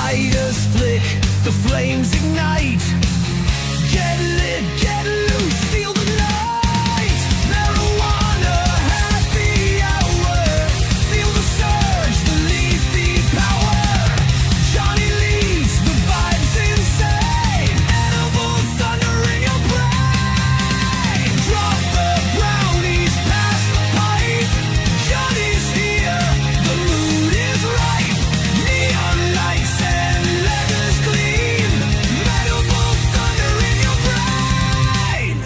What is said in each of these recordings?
lighters flick, the flames ignite. Get lit, get loose, feel the night. Marijuana, happy hour. Feel the surge, the leafy power. Johnny leads, the vibes insane. Edible thunder in your brain. Drop the brownies, pass the pipe. Johnny's here, the mood is right. Neon lights and leathers gleam. Edible thunder in your brain.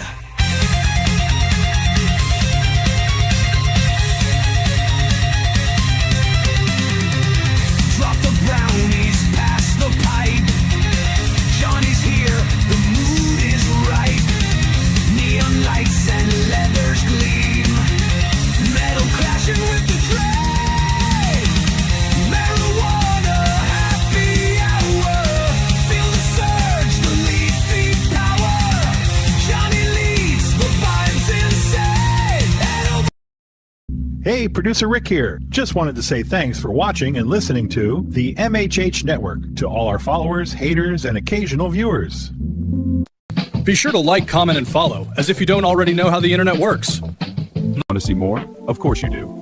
Drop the brownies, pass the pipe. Johnny's here, the mood is right. Neon lights and leathers gleam. Metal crashing with the train. Marijuana, happy hour. Feel the surge, the leafy power. Johnny leads, the vibes insane. Hey, producer Rick here. Just wanted to say thanks for watching and listening to the MHH Network to all our followers, haters, and occasional viewers. Be sure to like, comment, and follow, as if you don't already know how the internet works. Want to see more? Of course you do.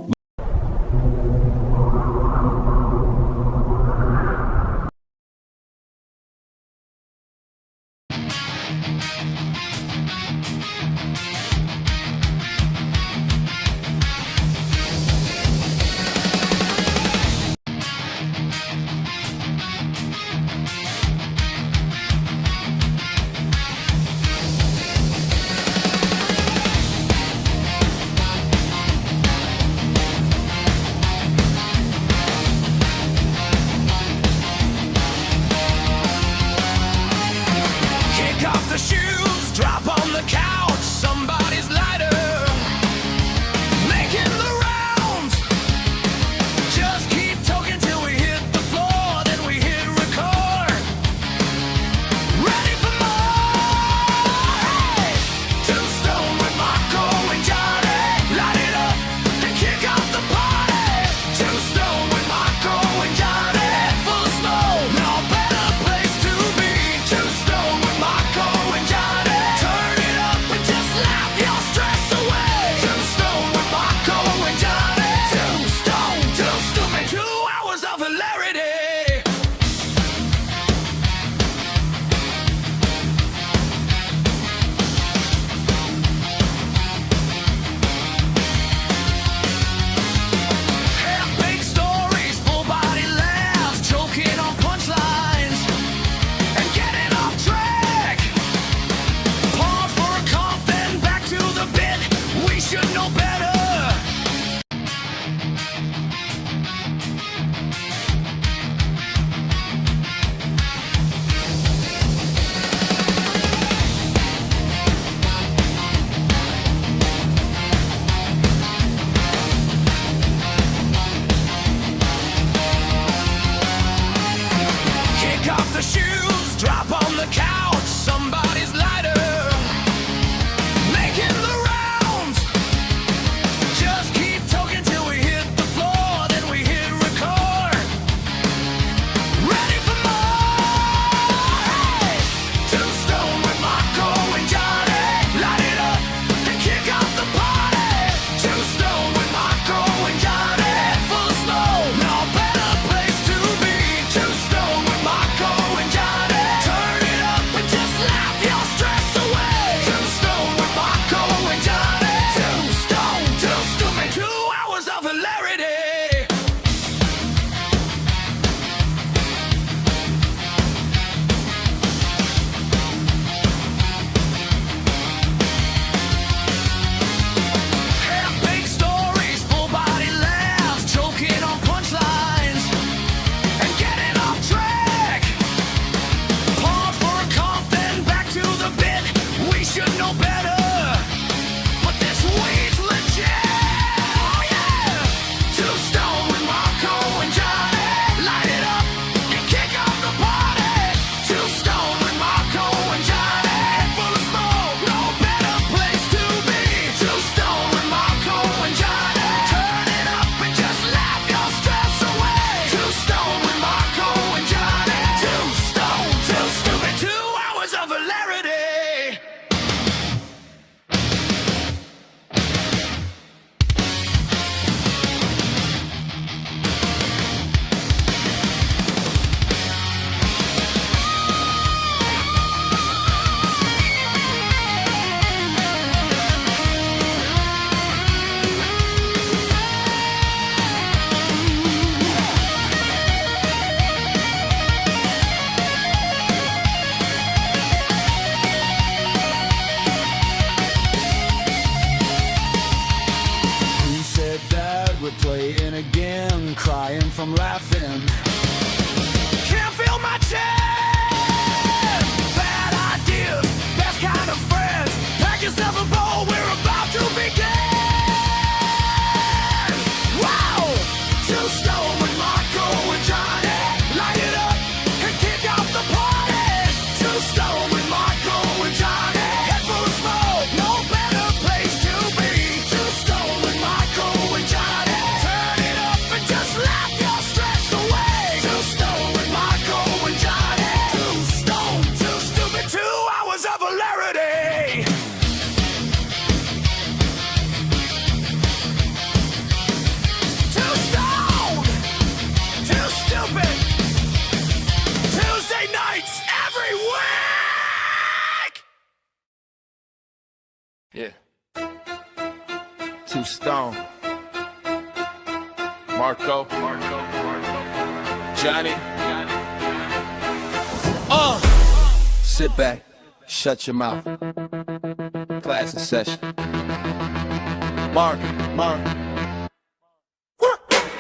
stupid. Tuesday nights every week. Yeah. Too Stone. Marco. Johnny. Sit back. Shut your mouth. Class in session. Mark.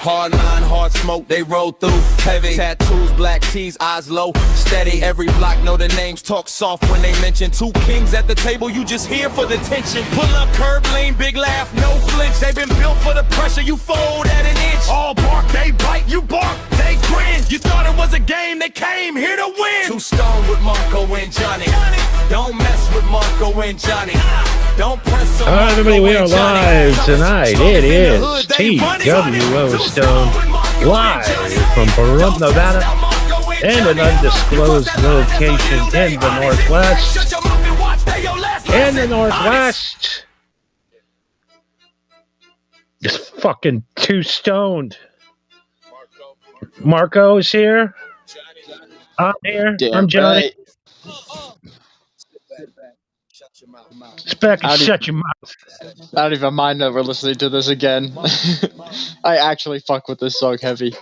Hard line, hard smoke, they roll through. Heavy tattoos, black tees, eyes low, steady. Every block know the names, talk soft when they mention two kings at the table. You just here for the tension. Pull up, curb lane, big laugh, no flinch. They been built for the pressure. You fold at an inch. All bark, they bite. You bark, they grin. You thought it was a game, they came here to win. Too Stone with Marco and Johnny. Don't mess with Marco and Johnny. Don't press on. Hello, everybody. We are live tonight. It is TWO Stone live from Pahrump, Nevada, and an undisclosed location in the Northwest. In the Northwest. Just fucking too stoned. Marco is here. I'm here. Damn I'm Johnny. right. Spec, shut your mouth. I don't even mind that we're listening to this again. I actually fuck with this song heavy.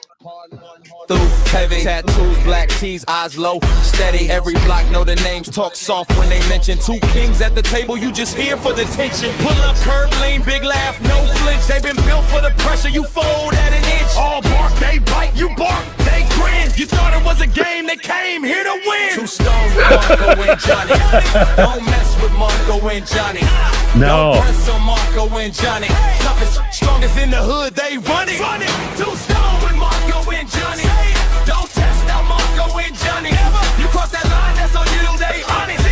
Heavy tattoos, black tees, eyes low, steady. Every block know the names, talk soft when they mention two kings at the table. You just here for the tension. Pull up, curb lane, big laugh, no flinch. They been built for the pressure. You fold at an inch. All bark, they bite. You bark, they grin. You thought it was a game, they came here to win. Too Stone with Marco and Johnny. Don't mess with Marco and Johnny. No. Don't press on Marco and Johnny. Toughest, strongest in the hood, they run it. Too Stone with Marco and Johnny. Don't test out Marco and Johnny. You cross that line, that's on you, they honest.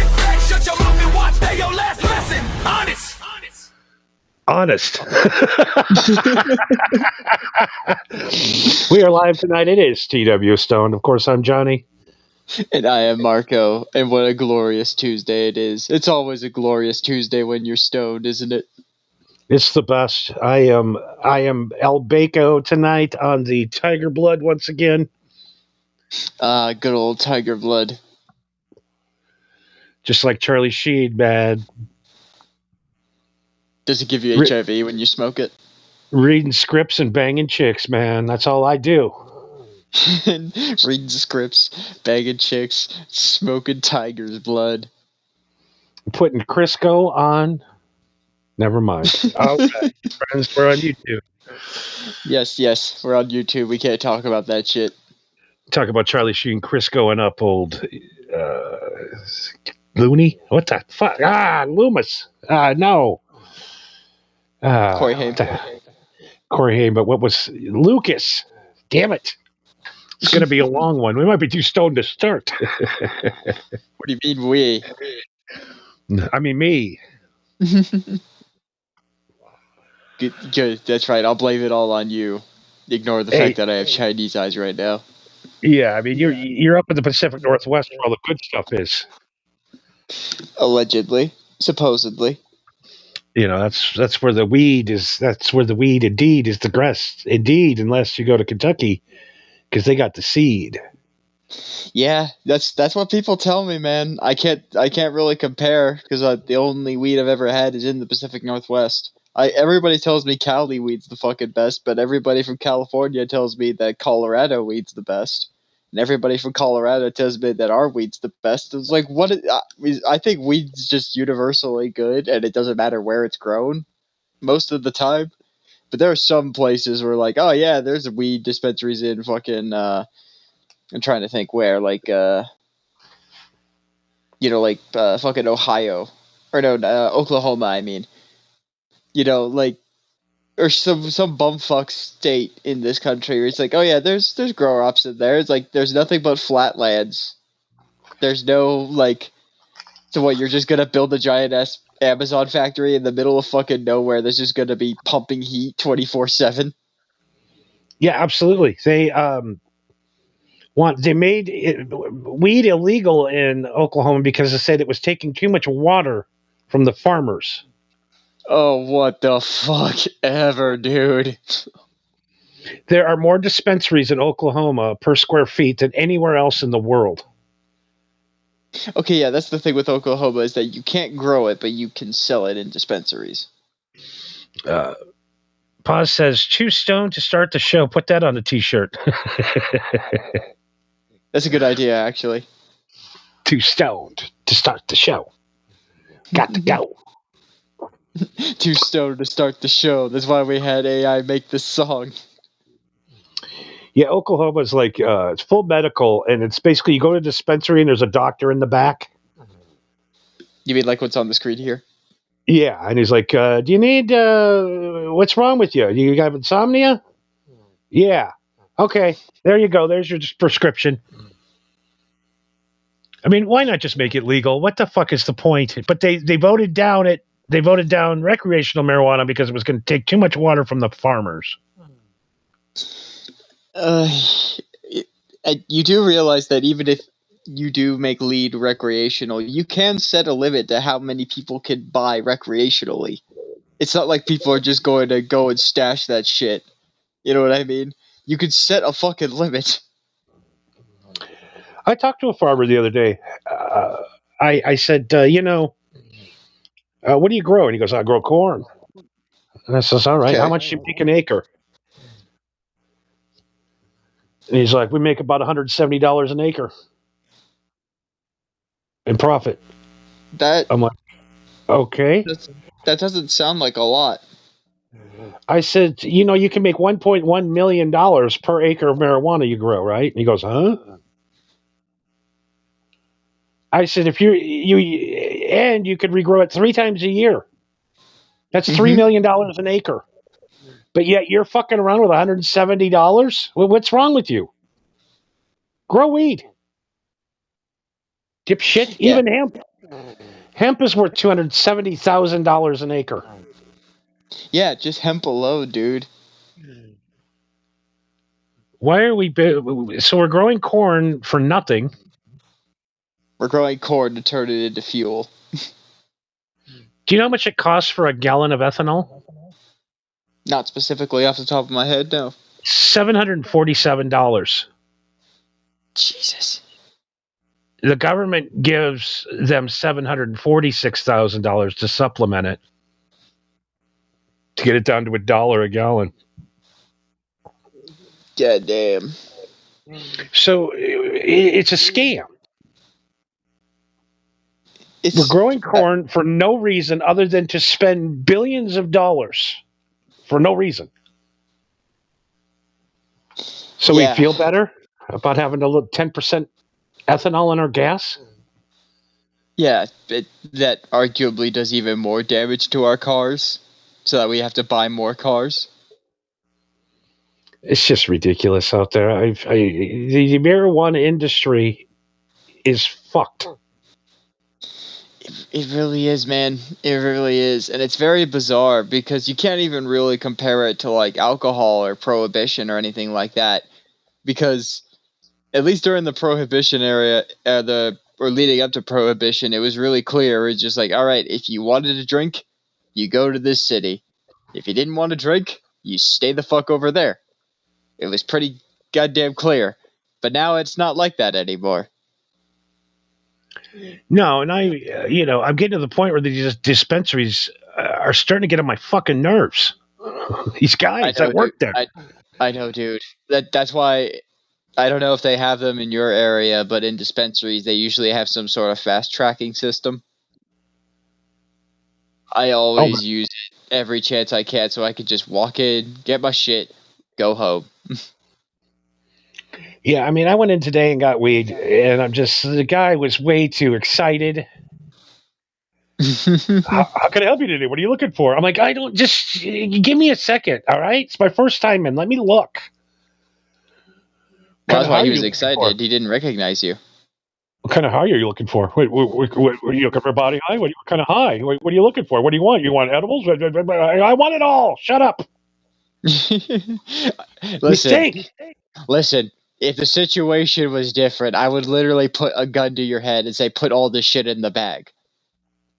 Shut your mouth and watch, they your last lesson. Honest. We are live tonight. It is TW Stone. Of course, I'm Johnny. And I am Marco. And what a glorious Tuesday it is. It's always a glorious Tuesday when you're stoned, isn't it? It's the best. I am El Baco tonight on the Tiger Blood once again. Good old Tiger Blood. Just like Charlie Sheen, man. Does it give you HIV when you smoke it? Reading scripts and banging chicks, man. That's all I do. Reading scripts, banging chicks, smoking Tiger's blood. Putting Crisco on. Never mind. Okay, friends, we're on YouTube. Yes, we're on YouTube. We can't talk about that shit. Talk about Charlie Sheen Criscoing up old Looney? What the fuck? Loomis. No. Corey Haim. Corey Haim, but what was Lucas? Damn it. It's going to be a long one. We might be too stoned to start. What do you mean we? I mean me. Good. That's right. I'll blame it all on you. Ignore the fact that I have Chinese eyes right now. Yeah, I mean you're up in the Pacific Northwest where all the good stuff is. Allegedly, supposedly. You know, that's where the weed is. That's where the weed indeed is the grass. Indeed, unless you go to Kentucky, because they got the seed. Yeah, that's what people tell me, man. I can't really compare because the only weed I've ever had is in the Pacific Northwest. Everybody tells me Cali weed's the fucking best, but everybody from California tells me that Colorado weed's the best, and everybody from Colorado tells me that our weed's the best. It's like, I think weed's just universally good, and it doesn't matter where it's grown most of the time. But there are some places where, like, oh yeah, there's weed dispensaries in fucking. I'm trying to think where, like, fucking Ohio, or no, Oklahoma. I mean. You know, like, or some bumfuck state in this country where it's like, oh yeah, there's grower ops in there. It's like there's nothing but flatlands. There's no like, so what? You're just gonna build a giant ass Amazon factory in the middle of fucking nowhere that's just gonna be pumping heat 24/7. Yeah, absolutely. They made weed illegal in Oklahoma because they said it was taking too much water from the farmers. Oh, what the fuck ever, dude. There are more dispensaries in Oklahoma per square feet than anywhere else in the world. Okay, yeah, that's the thing with Oklahoma is that you can't grow it, but you can sell it in dispensaries. Paz says, "Too stoned to start the show." Put that on a T-shirt. That's a good idea, actually. Too stoned to start the show. Got to go. Too stoned to start the show. That's why we had AI make this song. Yeah, Oklahoma is like it's full medical, and it's basically you go to a dispensary and there's a doctor in the back. You mean like what's on the screen here? Yeah, and he's like, "Do you need? What's wrong with you? You have insomnia? Yeah. Okay, there you go. There's your prescription." I mean, why not just make it legal? What the fuck is the point? But they voted down it. They voted down recreational marijuana because it was going to take too much water from the farmers. You do realize that even if you do make lead recreational, you can set a limit to how many people can buy recreationally. It's not like people are just going to go and stash that shit. You know what I mean? You could set a fucking limit. I talked to a farmer the other day. I said, what do you grow? And he goes, I grow corn. And I says, all right, Okay. How much do you make an acre? And he's like, we make about $170 an acre in profit. I'm like, okay. That doesn't sound like a lot. I said, you can make $1.1 million per acre of marijuana you grow, right? And he goes, huh? I said, if you could regrow it 3 times a year. That's $3 million an acre. But yet you're fucking around with $170? Well, what's wrong with you? Grow weed. Dipshit. Yeah. Even hemp. Hemp is worth $270,000 an acre. Yeah, just hemp alone, dude. Why are we... So we're growing corn for nothing. We're growing corn to turn it into fuel. Do you know how much it costs for a gallon of ethanol? Not specifically off the top of my head, no. $747. Jesus. The government gives them $746,000 to supplement it to get it down to $1 a gallon. God damn. So it's a scam. We're growing corn for no reason other than to spend billions of dollars for no reason. So we feel better about having a little 10% ethanol in our gas? Yeah, that arguably does even more damage to our cars, so that we have to buy more cars. It's just ridiculous out there. The marijuana industry is fucked. It really is, man. It really is. And it's very bizarre because you can't even really compare it to like alcohol or prohibition or anything like that. Because at least during the prohibition era, or leading up to prohibition, it was really clear. It's just like, all right, if you wanted to drink, you go to this city. If you didn't want to drink, you stay the fuck over there. It was pretty goddamn clear. But now it's not like that anymore. No, and I'm getting to the point where these dispensaries are starting to get on my fucking nerves. These guys that work there. I know, dude. That's why I don't know if they have them in your area, but in dispensaries they usually have some sort of fast tracking system. I always use it every chance I can so I could just walk in, get my shit, go home. Yeah, I mean, I went in today and got weed, and the guy was way too excited. How can I help you today? What are you looking for? I'm like, just give me a second, all right? It's my first time in. Let me look. Well, that's why he was excited. He didn't recognize you. What kind of high are you looking for? What are you looking for? Body high? What kind of high? What are you looking for? What do you want? You want edibles? I want it all. Shut up. Listen, if the situation was different, I would literally put a gun to your head and say, put all this shit in the bag.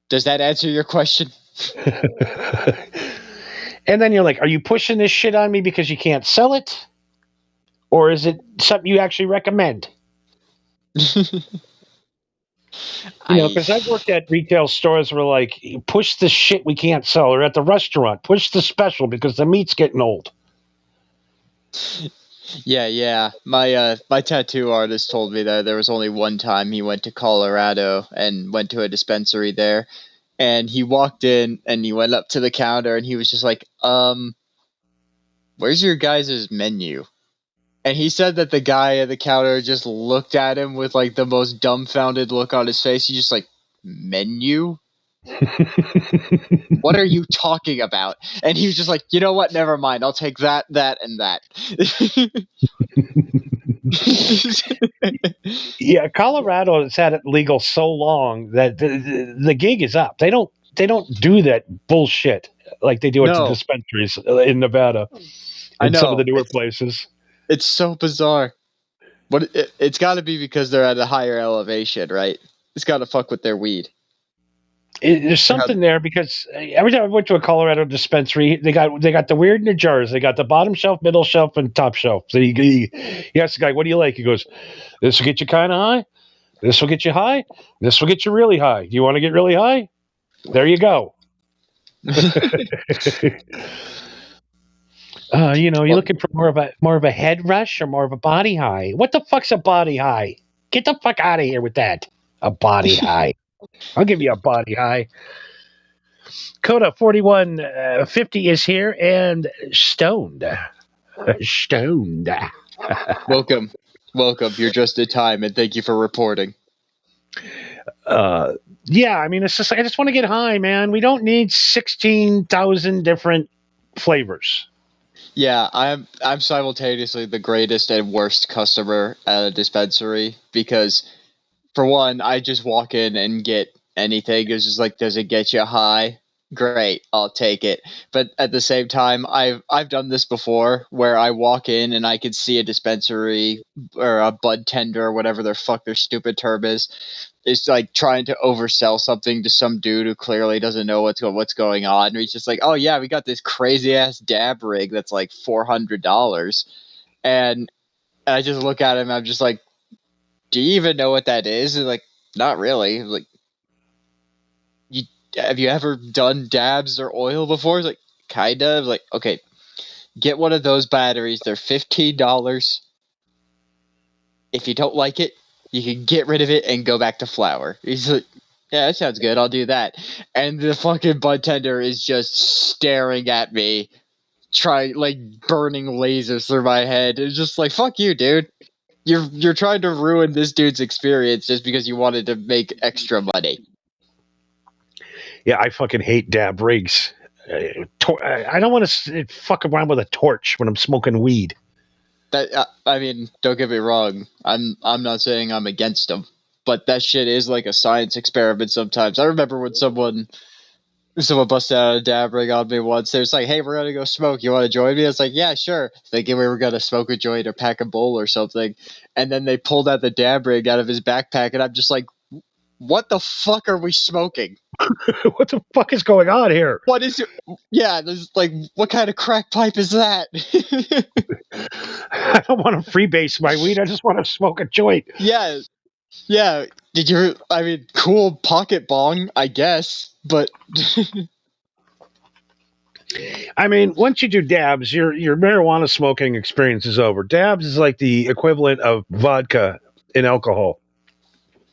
Does that answer your question? And then you're like, are you pushing this shit on me because you can't sell it? Or is it something you actually recommend? Because I've worked at retail stores where like, push the shit we can't sell, or at the restaurant, push the special because the meat's getting old. Yeah. My tattoo artist told me that there was only one time he went to Colorado and went to a dispensary there, and he walked in and he went up to the counter and he was just like, where's your guys' menu? And he said that the guy at the counter just looked at him with like the most dumbfounded look on his face. He's just like, menu? What are you talking about? And he was just like, you know what? Never mind. I'll take that, and that. Yeah, Colorado has had it legal so long that the gig is up. They don't do that bullshit like they do at the No. dispensaries in Nevada I and some know. of the newer places. It's so bizarre. But it's got to be because they're at a higher elevation, right? It's got to fuck with their weed. There's something there because every time I went to a Colorado dispensary, they got the weird in their jars. They got the bottom shelf, middle shelf, and top shelf. So he asks the guy, "What do you like?" He goes, "This will get you kind of high. This will get you high. This will get you really high. Do you want to get really high? There you go." You're looking for more of a head rush or more of a body high. What the fuck's a body high? Get the fuck out of here with that. A body high. I'll give you a body high. Coda 4150 is here and stoned. Stoned. Welcome. You're just in time, and thank you for reporting. Yeah, I mean, it's just I just want to get high, man. We don't need 16,000 different flavors. Yeah, I'm simultaneously the greatest and worst customer at a dispensary because, for one, I just walk in and get anything. It's just like, does it get you high? Great, I'll take it. But at the same time, I've done this before where I walk in and I can see a dispensary or a budtender or whatever their stupid term is like trying to oversell something to some dude who clearly doesn't know what's going on. And he's just like, "Oh yeah, we got this crazy ass dab rig that's like $400," and I just look at him. I'm just like, "Do you even know what that is?" And like, not really. Like, have you ever done dabs or oil before? He's like, kind of. Like, okay, get one of those batteries. They're $15. If you don't like it, you can get rid of it and go back to flour. He's like, yeah, that sounds good. I'll do that. And the fucking budtender is just staring at me, burning lasers through my head. It's just like, fuck you, dude. You're trying to ruin this dude's experience just because you wanted to make extra money. Yeah, I fucking hate dab rigs. I don't want to fuck around with a torch when I'm smoking weed. That I mean, don't get me wrong. I'm not saying I'm against them, but that shit is like a science experiment sometimes. I remember when someone busted out a dab rig on me once. They was like, "Hey, we're gonna go smoke. You want to join me?" I was like, "Yeah, sure." Thinking we were gonna smoke a joint or pack a bowl or something, and then they pulled out the dab rig out of his backpack, and I'm just like, "What the fuck are we smoking? What the fuck is going on here? What is it?" Yeah, there's like, what kind of crack pipe is that? I don't want to freebase my weed. I just want to smoke a joint. Yeah. Cool pocket bong, I guess, but I mean, once you do dabs, your marijuana smoking experience is over. Dabs is like the equivalent of vodka in alcohol.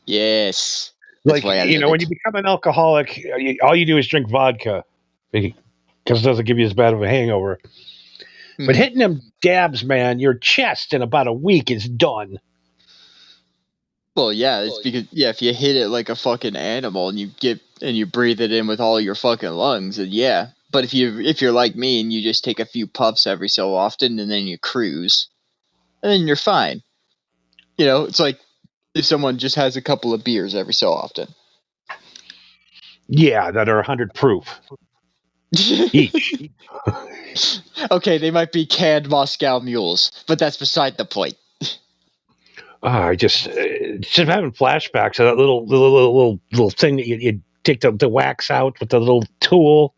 yes. Like, when you become an alcoholic, all you do is drink vodka because it doesn't give you as bad of a hangover. But hitting them dabs, man, your chest in about a week is done. Well, yeah, it's because if you hit it like a fucking animal and you breathe it in with all your fucking lungs, then yeah. But if you're like me and you just take a few puffs every so often and then you cruise, then you're fine. It's like if someone just has a couple of beers every so often. Yeah, that are 100 proof each. Okay, they might be canned Moscow mules, but that's beside the point. I just having flashbacks of that little thing that you take the wax out with the little tool.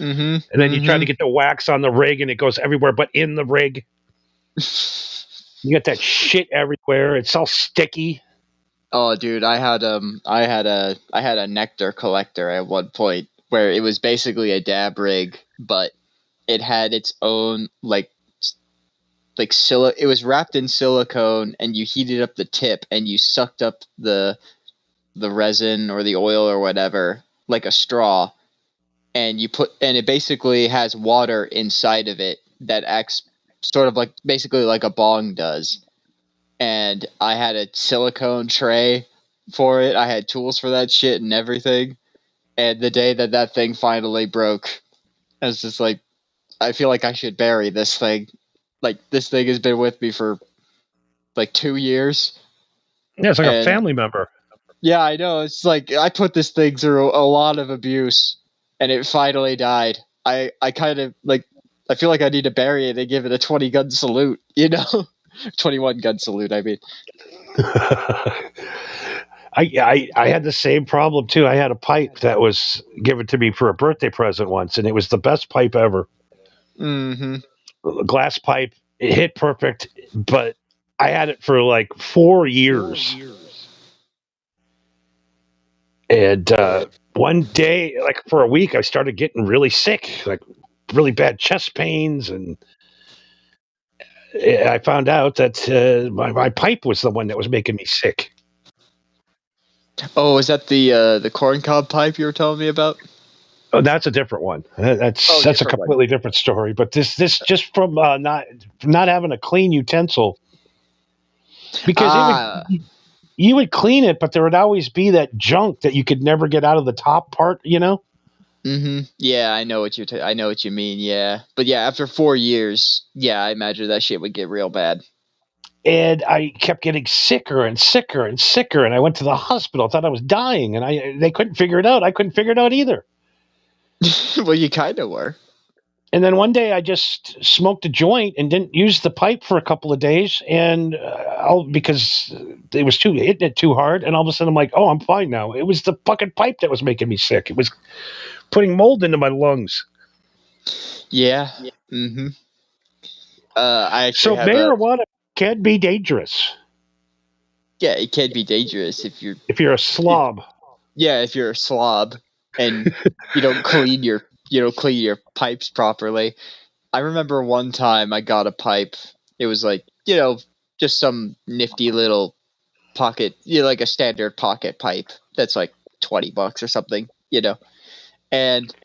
Mm-hmm. And then you try to get the wax on the rig, and it goes everywhere but in the rig. You get that shit everywhere. It's all sticky. Oh, dude, I had a nectar collector at one point where it was basically a dab rig, but it had its own it was wrapped in silicone, and you heated up the tip and you sucked up the resin or the oil or whatever like a straw, and it basically has water inside of it that acts sort of like basically like a bong does. And I had a silicone tray for it. I had tools for that shit and everything. And the day that thing finally broke, I was just like, I feel like I should bury this thing. Like, this thing has been with me for like 2 years. Yeah, it's like a And family member. yeah, I know. It's like I put this thing through a lot of abuse, and it finally died. I kind of like, I feel like I need to bury it and give it a 20-gun salute, 21-gun salute, I mean. I had the same problem too. I had a pipe that was given to me for a birthday present once, and it was the best pipe ever. Mm-hmm. A glass pipe. It hit perfect, but I had it for like 4 years. And one day, like for a week, I started getting really sick, like really bad chest pains, and I found out that my pipe was the one that was making me sick. Oh, is that the corncob pipe you were telling me about? Oh, that's a different one. That's a completely different story. But this just from not having a clean utensil, because you would clean it, but there would always be that junk that you could never get out of the top part. Mm-hmm. Yeah, I know what I know what you mean. Yeah, but yeah, after 4 years, yeah, I imagine that shit would get real bad. And I kept getting sicker and sicker and sicker, and I went to the hospital. I thought I was dying, and they couldn't figure it out. I couldn't figure it out either. Well, you kind of were. And then one day I just smoked a joint and didn't use the pipe for a couple of days, and because it was hitting it too hard. And all of a sudden I'm like, oh, I'm fine now. It was the fucking pipe that was making me sick. It was putting mold into my lungs. Yeah. Mm-hmm. So marijuana can be dangerous. Yeah, it can be dangerous if you're a slob. If you're a slob and you don't clean your pipes properly. I remember one time I got a pipe. It was like, just some nifty little pocket, like a standard pocket pipe that's like $20 or something, And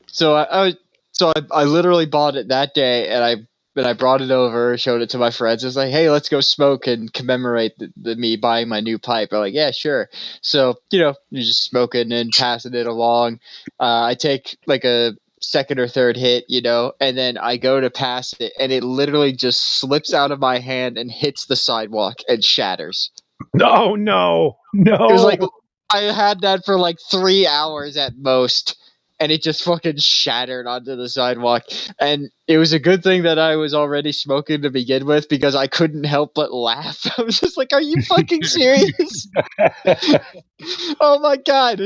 so I literally bought it that day, and I brought it over, showed it to my friends. I was like, hey, let's go smoke and commemorate me buying my new pipe. I'm like, yeah, sure. So, you're just smoking and passing it along. I take like a second or third hit, and then I go to pass it, and it literally just slips out of my hand and hits the sidewalk and shatters. No. It was like, I had that for like 3 hours at most, and it just fucking shattered onto the sidewalk. And it was a good thing that I was already smoking to begin with, because I couldn't help but laugh. I was just like, are you fucking serious? Oh my God.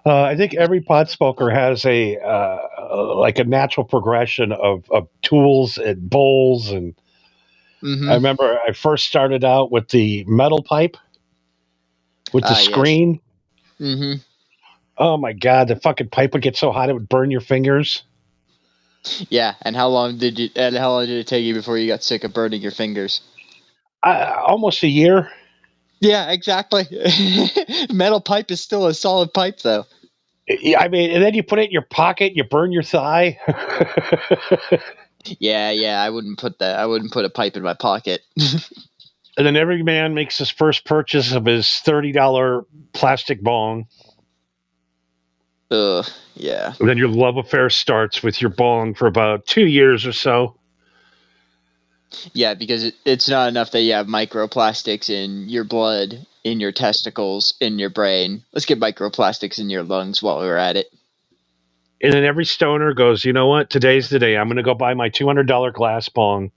I think every pot smoker has a natural progression of tools and bowls. And Mm-hmm. I remember I first started out with the metal pipe with the screen. Yes. Mm-hmm. Oh my God, the fucking pipe would get so hot it would burn your fingers. Yeah, and how long did it take you before you got sick of burning your fingers? Almost a year. Yeah, exactly. Metal pipe is still a solid pipe, though. I mean, and then you put it in your pocket, you burn your thigh. Yeah, I wouldn't put a pipe in my pocket. And then every man makes his first purchase of his $30 plastic bong. Ugh, yeah. And then your love affair starts with your bong for about 2 years or so. Yeah, because it's not enough that you have microplastics in your blood, in your testicles, in your brain. Let's get microplastics in your lungs while we're at it. And then every stoner goes, you know what? Today's the day. I'm going to go buy my $200 glass bong.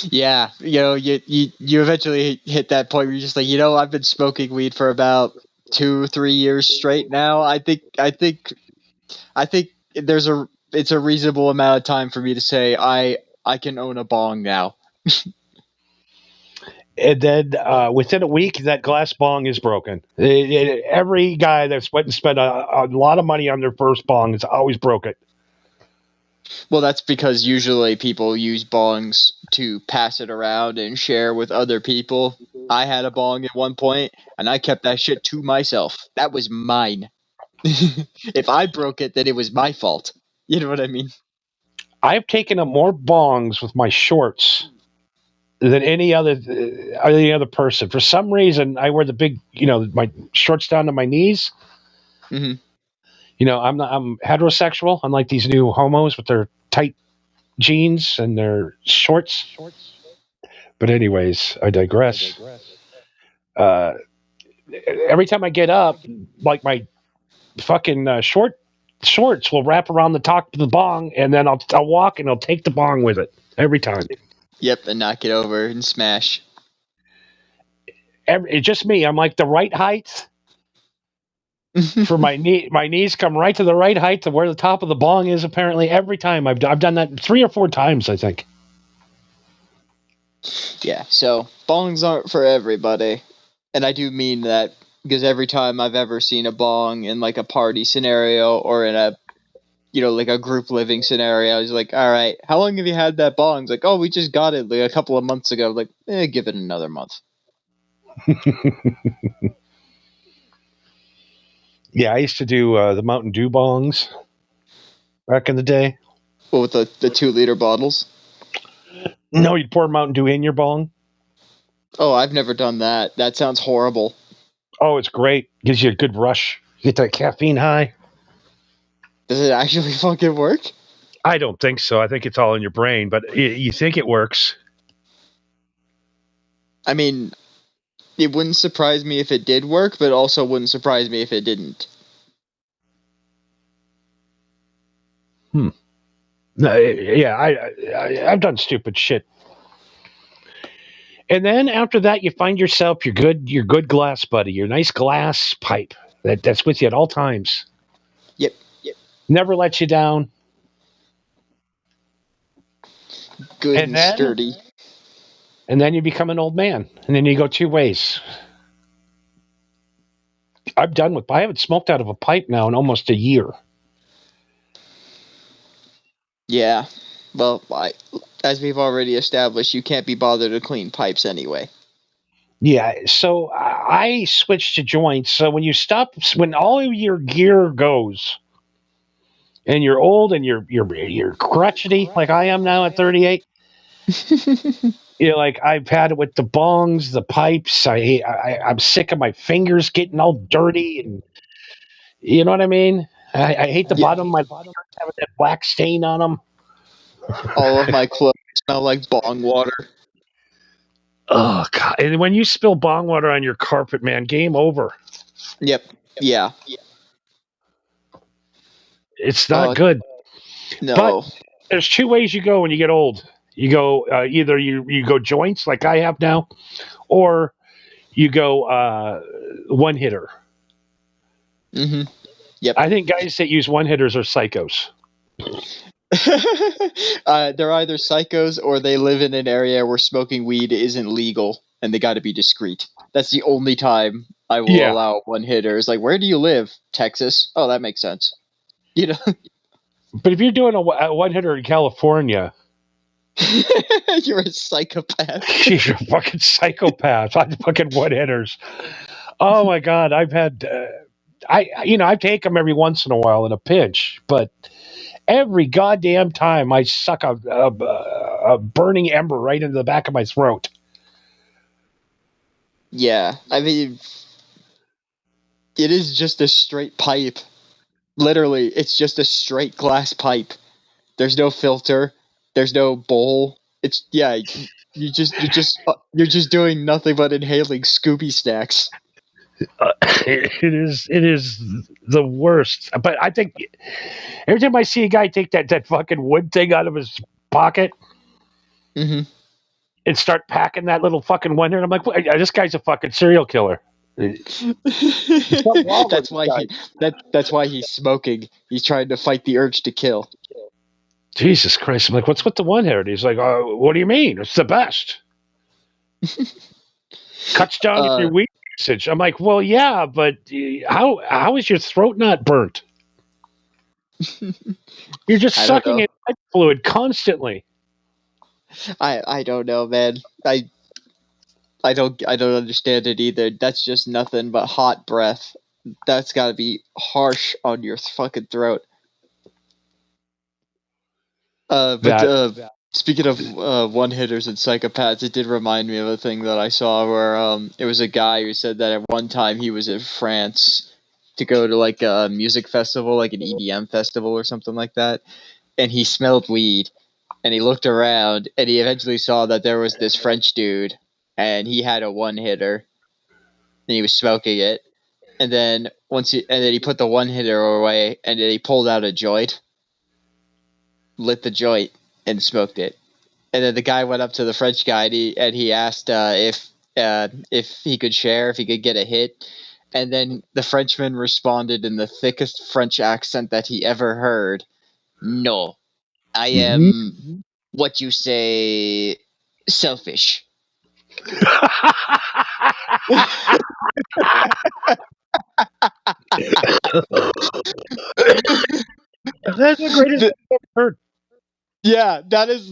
Yeah, you eventually hit that point where you're just like, I've been smoking weed for about 2-3 years straight now. I think it's a reasonable amount of time for me to say I can own a bong now. And then within a week, that glass bong is broken. Every guy that's went and spent a lot of money on their first bong has always broke it. Well, that's because usually people use bongs to pass it around and share with other people. I had a bong at one point, and I kept that shit to myself. That was mine. If I broke it, then it was my fault. You know what I mean? I've taken up more bongs with my shorts than any other person. For some reason, I wear the big, my shorts down to my knees. Mm-hmm. I'm heterosexual, unlike these new homos with their tight jeans and their shorts. But anyways, I digress. Every time I get up, like my fucking shorts will wrap around the top of the bong, and then I'll walk and I'll take the bong with it every time. Yep, and knock it over and smash. It's just me. I'm like the right height for my knee. My knees come right to the right height to where the top of the bong is. Apparently, every time I've done that 3 or 4 times, I think. Yeah, so bongs aren't for everybody, and I do mean that because every time I've ever seen a bong in like a party scenario or in a like a group living scenario, I was like, all right, how long have you had that bong? It's like, oh, we just got it like a couple of months ago. Like, give it another month. Yeah, I used to do the Mountain Dew bongs back in the day. Well, with the 2-liter bottles? No, you'd pour Mountain Dew in your bong. Oh, I've never done that. That sounds horrible. Oh, it's great. Gives you a good rush. You get that caffeine high. Does it actually fucking work? I don't think so. I think it's all in your brain, but you think it works. I mean, it wouldn't surprise me if it did work, but also wouldn't surprise me if it didn't. I've done stupid shit. And then after that, you find yourself your good glass buddy, your nice glass pipe that's with you at all times. Yep. Never lets you down. Good and sturdy. And then you become an old man, and then you go 2 ways. I haven't smoked out of a pipe now in almost a year. Yeah. Well, as we've already established, you can't be bothered to clean pipes anyway. Yeah, so I switched to joints. So when all of your gear goes, and you're old and you're crotchety like I am now at 38. Like I've had it with the bongs, the pipes. I'm sick of my fingers getting all dirty, and you know what I mean. I hate the bottom of my fingers having that black stain on them. All of my clothes smell like bong water. Oh God! And when you spill bong water on your carpet, man, game over. Yep. Yeah. It's not good. No. But there's 2 ways you go when you get old. You go either you go joints like I have now, or you go one hitter. Mm-hmm. Yep. I think guys that use one hitters are psychos. They're either psychos or they live in an area where smoking weed isn't legal and they got to be discreet. That's the only time I will allow one hitters. Like, where do you live? Texas. Oh, that makes sense. But if you're doing a one hitter in California, you're a psychopath. You're a fucking psychopath. I'm fucking one hitters. Oh my God, I've had I take them every once in a while in a pinch, but every goddamn time I suck a burning ember right into the back of my throat. Yeah, I mean, it is just a straight pipe. Literally, it's just a straight glass pipe. There's no filter. There's no bowl. You're just doing nothing but inhaling Scooby snacks. It is the worst. But I think every time I see a guy take that fucking wood thing out of his pocket and start packing that little fucking one here, I'm like, this guy's a fucking serial killer. wrong with That's why that's why he's smoking. He's trying to fight the urge to kill. Jesus Christ! I'm like, what's with the one-hitter? He's like, what do you mean? It's the best. Cuts down your weed usage. I'm like, well, yeah, but how is your throat not burnt? You're just sucking in life fluid constantly. I don't know, man. I don't understand it either. That's just nothing but hot breath. That's got to be harsh on your fucking throat. Speaking of one-hitters and psychopaths, it did remind me of a thing that I saw where it was a guy who said that at one time he was in France to go to like a music festival, like an EDM festival or something like that, and he smelled weed, and he looked around, and he eventually saw that there was this French dude, and he had a one-hitter, and he was smoking it, and then he put the one-hitter away, and then he pulled out a joint, lit the joint, and smoked it. And then the guy went up to the French guy and he asked if he could share, if he could get a hit. And then the Frenchman responded in the thickest French accent that he ever heard. No, I am what you say selfish. That's the greatest thing I've ever heard. Yeah, that is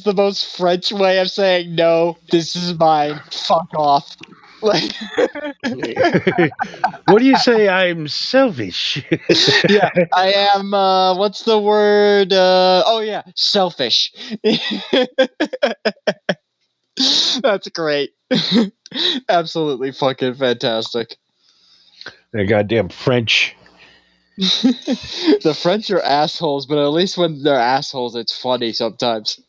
the most French way of saying no. This is mine. Fuck off. Like, what do you say? I'm selfish. yeah, I am. What's the word? Oh yeah, selfish. That's great. Absolutely fucking fantastic. The goddamn French. The French are assholes, but at least when they're assholes, it's funny sometimes.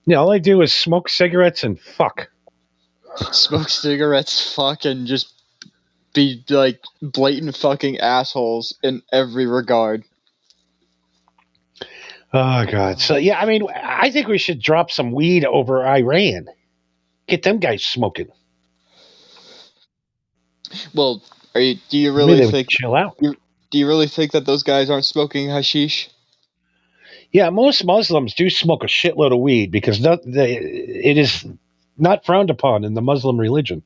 Yeah, all I do is smoke cigarettes and fuck. Smoke cigarettes, fuck, and just be like blatant fucking assholes in every regard. Oh god. So yeah, I mean, I think we should drop some weed over Iran. Get them guys smoking. Well, do you really think chill out? Do you really think that those guys aren't smoking hashish? Yeah, most Muslims do smoke a shitload of weed because it is not frowned upon in the Muslim religion.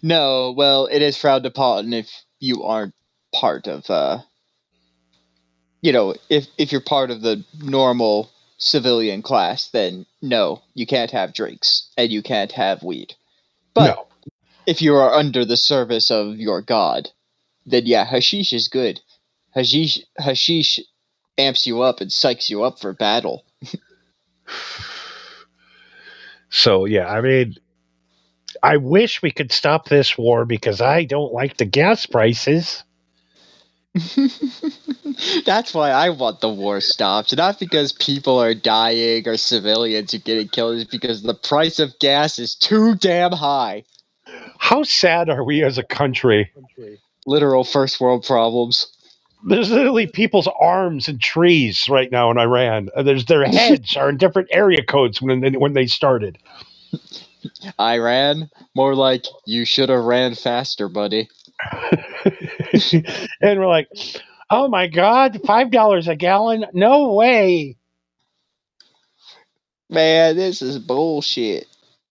No, well, it is frowned upon if you aren't part of, if you're part of the normal civilian class, then no, you can't have drinks and you can't have weed. But no. If you are under the service of your god, then yeah, hashish is good. Hashish amps you up and psychs you up for battle. So yeah, I mean, I wish we could stop this war because I don't like the gas prices. That's why I want the war stopped. Not because people are dying or civilians are getting killed. It's because the price of gas is too damn high. How sad are we as a country? Literal first world problems. There's literally people's arms in trees right now in Iran. Their heads are in different area codes when they started. Iran? More like, you should have ran faster, buddy. And we're like, oh my God, $5 a gallon? No way. Man, this is bullshit.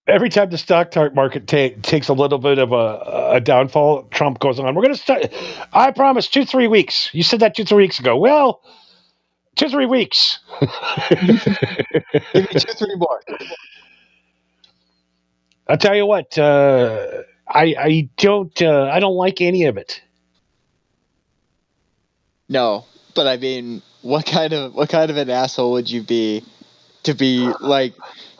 Every time the stock market takes a little bit of a downfall, Trump goes on, we're going to start, I promise, 2-3 weeks. You said that 2-3 weeks ago. Well, 2-3 weeks. Give me 2-3 more. I'll tell you what, I don't like any of it. No, but I mean, what kind of an asshole would you be to be like?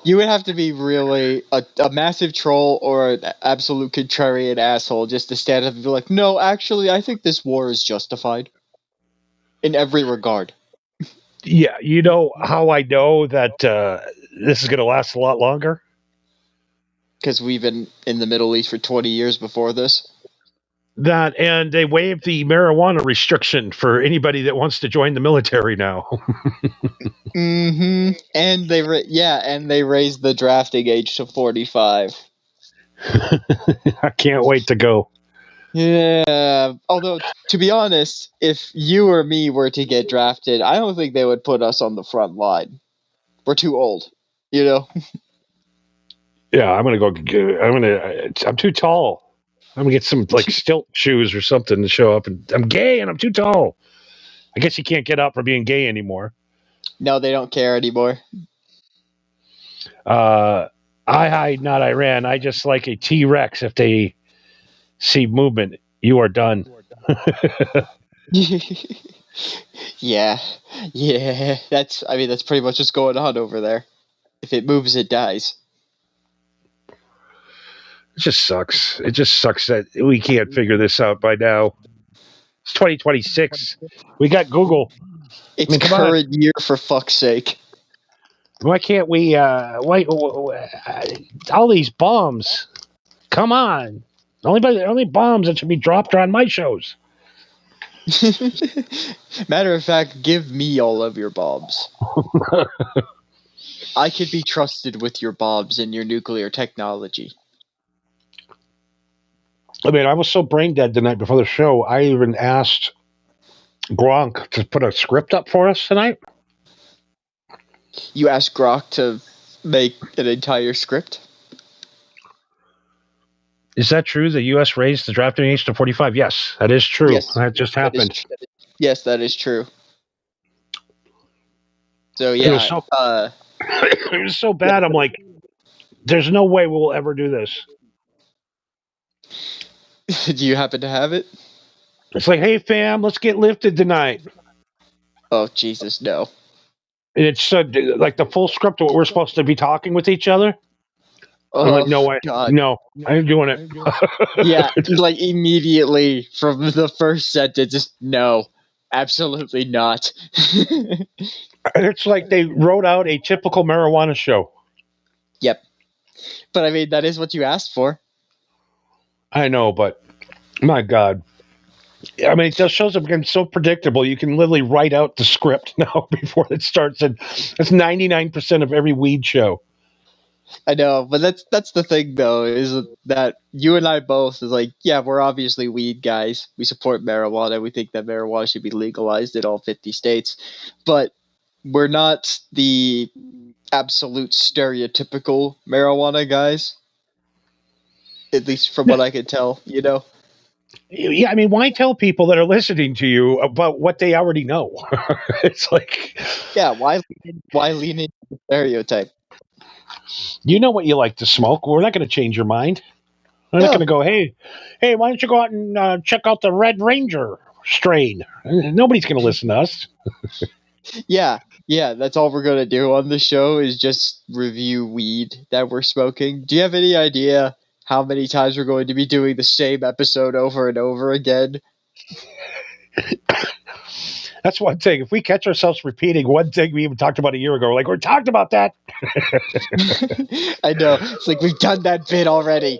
You would have to be really a massive troll or an absolute contrarian asshole just to stand up and be like, no, actually, I think this war is justified in every regard. Yeah, you know how I know that this is going to last a lot longer? Because we've been in the Middle East for 20 years before this. That, and they waived the marijuana restriction for anybody that wants to join the military now. Mm-hmm. And they raised the drafting age to 45. I can't wait to go. Yeah. Although, to be honest, if you or me were to get drafted, I don't think they would put us on the front line. We're too old, you know? Yeah, I'm gonna go. I'm too tall. I'm gonna get some like stilt shoes or something to show up. And I'm gay and I'm too tall. I guess you can't get out for being gay anymore. No, they don't care anymore. I hide, not Iran. I just like a T-Rex. If they see movement, you are done. Yeah. That's pretty much what's going on over there. If it moves, it dies. It just sucks. It just sucks that we can't figure this out by now. It's 2026. We got Google. It's come on. current year, for fuck's sake. Why can't we? All these bombs. Come on. Only bombs that should be dropped are on my shows. Matter of fact, give me all of your bombs. I could be trusted with your bombs and your nuclear technology. I mean, I was so brain dead the night before the show, I even asked Gronk to put a script up for us tonight. You asked Grok to make an entire script? Is that true? The U.S. raised the drafting age to 45? Yes, that is true. Yes, that just happened. Yes, that is true. So, yeah. It was so bad, I'm like, there's no way we'll ever do this. Do you happen to have it? It's like, hey, fam, let's get lifted tonight. Oh, Jesus, no. And it's like the full script of what we're supposed to be talking with each other. Oh, I'm like, no way. God. No, I ain't doing it. Yeah, like immediately from the first sentence, just no, absolutely not. It's like they wrote out a typical marijuana show. Yep. But I mean, that is what you asked for. I know, but my God. I mean, it just shows up again so predictable. You can literally write out the script now before it starts. And that's 99% of every weed show. I know, but that's the thing, though, is that you and I both is like, yeah, we're obviously weed guys. We support marijuana. We think that marijuana should be legalized in all 50 states. But we're not the absolute stereotypical marijuana guys. At least from what I can tell, you know? Yeah, I mean, why tell people that are listening to you about what they already know? It's like... Yeah, why lean into the stereotype? You know what you like to smoke. We're not going to change your mind. We're not going to go, hey, why don't you go out and check out the Red Ranger strain? Nobody's going to listen to us. Yeah, that's all we're going to do on the show is just review weed that we're smoking. Do you have any idea how many times we're going to be doing the same episode over and over again? That's one thing. If we catch ourselves repeating one thing we even talked about a year ago, we're like, we talked about that. I know. It's like we've done that bit already.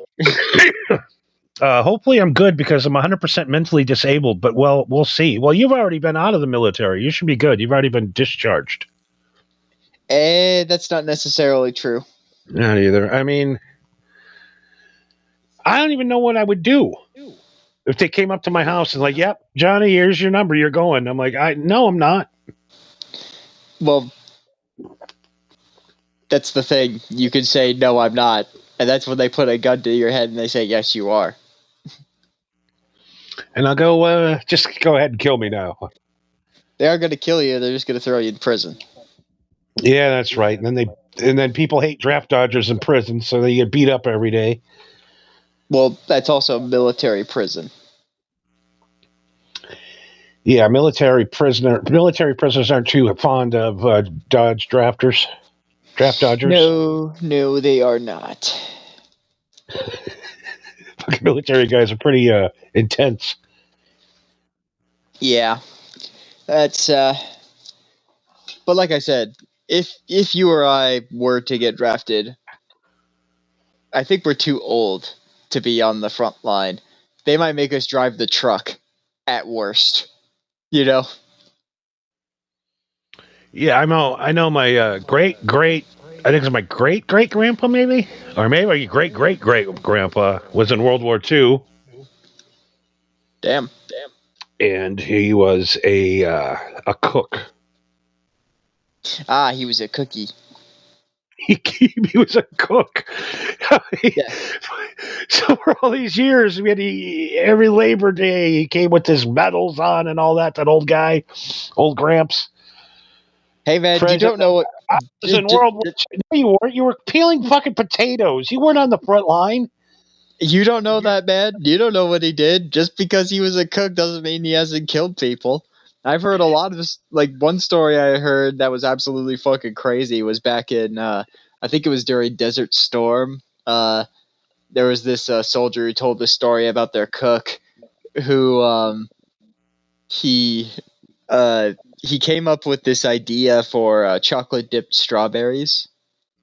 Hopefully I'm good because I'm 100% mentally disabled, but well, we'll see. Well, you've already been out of the military. You should be good. You've already been discharged. That's not necessarily true. Not either. I mean, I don't even know what I would do if they came up to my house and like, yep, Johnny, here's your number. You're going. I'm like, no, I'm not. Well, that's the thing. You could say, no, I'm not. And that's when they put a gun to your head and they say, yes, you are. And I'll go, just go ahead and kill me now. They are going to kill you. They're just going to throw you in prison. Yeah, that's right. And then people hate draft dodgers in prison, so they get beat up every day. Well, that's also military prison. Yeah, military prisoners aren't too fond of draft dodgers. No, they are not. Military guys are pretty intense. Yeah, that's. But like I said, if you or I were to get drafted, I think we're too old to be on the front line. They might make us drive the truck, at worst. You know. Yeah, I know. My great I think it was my great grandpa, maybe, or maybe my great grandpa was in World War II, Damn. and he was a cook. Ah, he was a cookie. He was a cook. Yeah. So for all these years, every Labor Day he came with his medals on and all that. That old guy, old Gramps. Hey man, you don't know what. I was in World War II. No, you weren't. You were peeling fucking potatoes. You weren't on the front line. You don't know that, man. You don't know what he did. Just because he was a cook doesn't mean he hasn't killed people. I've heard a lot of this. Like one story I heard that was absolutely fucking crazy was back in. I think it was during Desert Storm. There was this soldier who told the story about their cook, who he came up with this idea for chocolate dipped strawberries,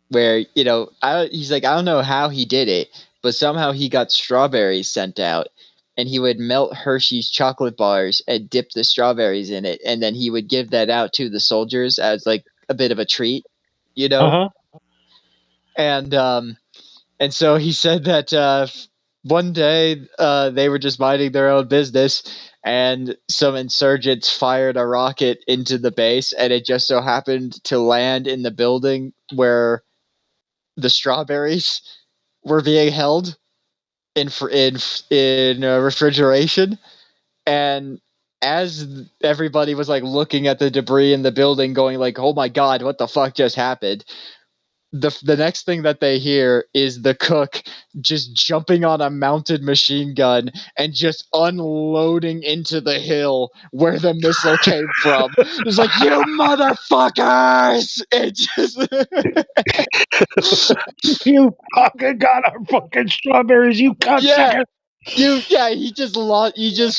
where he's like, I don't know how he did it, but somehow he got strawberries sent out, and he would melt Hershey's chocolate bars and dip the strawberries in it, and then he would give that out to the soldiers as like a bit of a treat, And so he said that one day they were just minding their own business, and some insurgents fired a rocket into the base, and it just so happened to land in the building where the strawberries were being held in refrigeration. And as everybody was like looking at the debris in the building, going like, "Oh my god, what the fuck just happened?" The next thing that they hear is the cook just jumping on a mounted machine gun and just unloading into the hill where the missile came from. It's like, you motherfuckers! It just You fucking got our fucking strawberries, you cocksucker. He just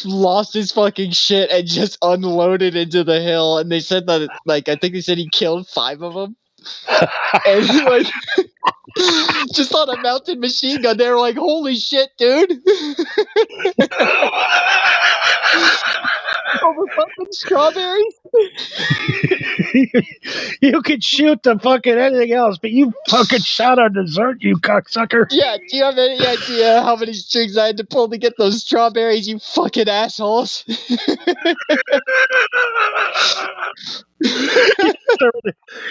lost his fucking shit and just unloaded into the hill. And they said that, like, I think they said he killed 5 of them. And like, just on a mounted machine gun, they were like, "Holy shit, dude!" Over fucking strawberries. You could shoot the fucking anything else, but you fucking shot our dessert, you cocksucker. Yeah, do you have any idea how many strings I had to pull to get those strawberries, you fucking assholes?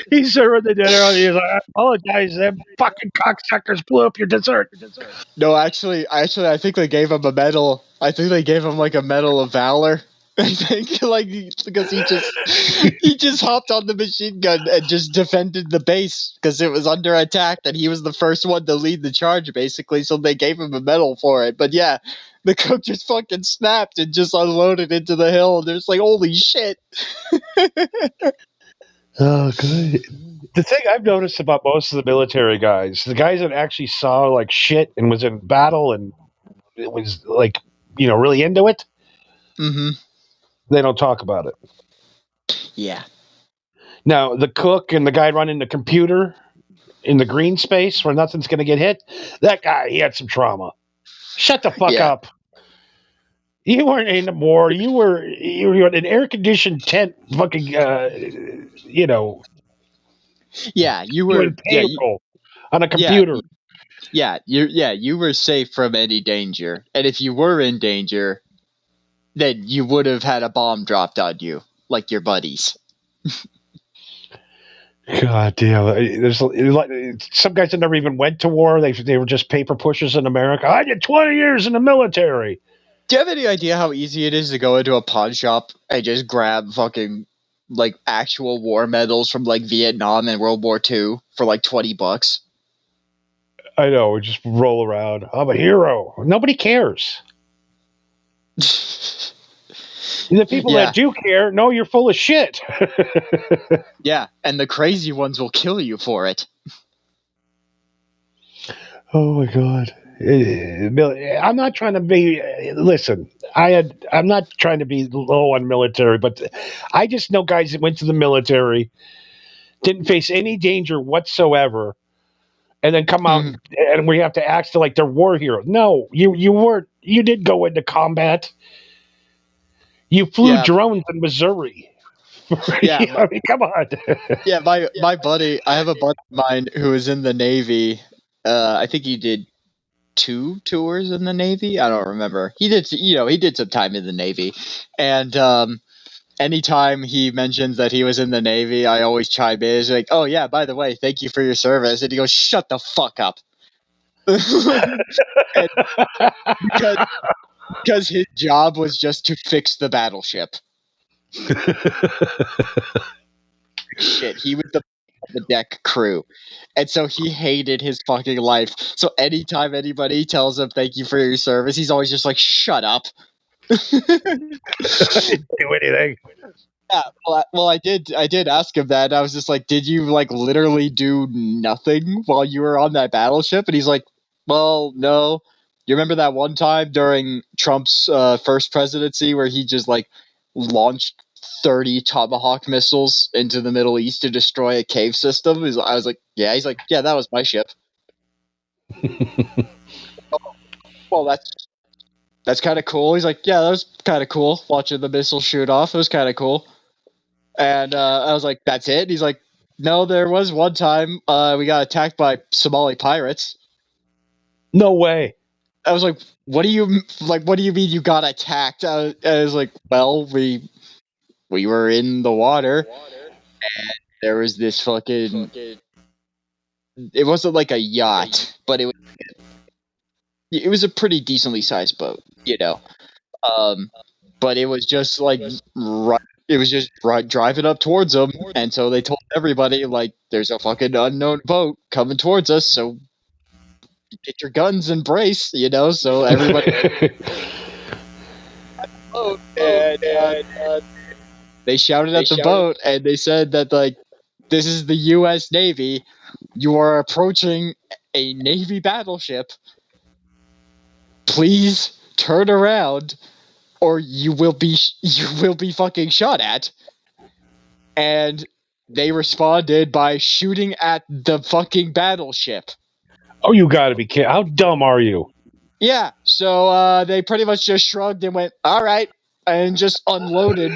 He's serving the dinner on. He's like, I apologize, them fucking cocksuckers blew up your dessert. No, actually, I think they gave him a medal. I think they gave him like a medal of valor. I think like because he just hopped on the machine gun and just defended the base because it was under attack, and he was the first one to lead the charge, basically. So they gave him a medal for it. But yeah, the cook just fucking snapped and just unloaded into the hill. And there's like, holy shit. Oh, good. The thing I've noticed about most of the military guys, the guys that actually saw like shit and was in battle and it was like, really into it, they don't talk about it. Yeah. Now, the cook and the guy running the computer in the green space where nothing's going to get hit, that guy, he had some trauma. Shut the fuck up. You weren't in the war. You were in an air-conditioned tent fucking, Yeah, you were on a computer. You were safe from any danger. And if you were in danger, then you would have had a bomb dropped on you, like your buddies. God damn! There's some guys that never even went to war. They were just paper pushers in America. I did 20 years in the military. Do you have any idea how easy it is to go into a pawn shop and just grab fucking like actual war medals from like Vietnam and World War II for like $20? I know. We just roll around. I'm a hero. Nobody cares. The people that do care, no, you're full of shit. Yeah, and the crazy ones will kill you for it. Oh my God. I'm not trying to be. Listen, I'm not trying to be low on military, but I just know guys that went to the military, didn't face any danger whatsoever, and then come out and we have to act like they're war heroes. No, you weren't. You did go into combat. You flew drones in Missouri. Yeah, I mean, come on. yeah. My buddy, I have a buddy of mine who was in the Navy. I think he did 2 tours in the Navy. I don't remember. He did some time in the Navy, and anytime he mentions that he was in the Navy, I always chime in. It's like, oh yeah, by the way, thank you for your service, and he goes, shut the fuck up. And because his job was just to fix the battleship. Shit, he was the deck crew, and so he hated his fucking life. So anytime anybody tells him thank you for your service, he's always just like, shut up. Didn't do anything. Yeah, well, I did ask him that. I was just like, did you like literally do nothing while you were on that battleship? And he's like, well, no. You remember that one time during Trump's first presidency where he just like launched 30 Tomahawk missiles into the Middle East to destroy a cave system? I was like, yeah. He's like, yeah, that was my ship. Well, that's kind of cool. He's like, yeah, that was kind of cool watching the missile shoot off. It was kind of cool. And I was like, that's it? He's like, no, there was one time we got attacked by Somali pirates. No way. I was like, what do you mean you got attacked? I was like, well, we were in the water, and there was this fucking... It wasn't like a yacht, but it was a pretty decently sized boat, you know. But it was just like... It was just driving up towards them, and so they told everybody, like, there's a fucking unknown boat coming towards us, so get your guns and brace, you know, so everybody... and they shouted at the boat, and they said that, like, this is the U.S. Navy, you are approaching a Navy battleship, please turn around, or you will be fucking shot at. And they responded by shooting at the fucking battleship. Oh, you gotta be kidding. How dumb are you? Yeah, so they pretty much just shrugged and went, all right, and just unloaded.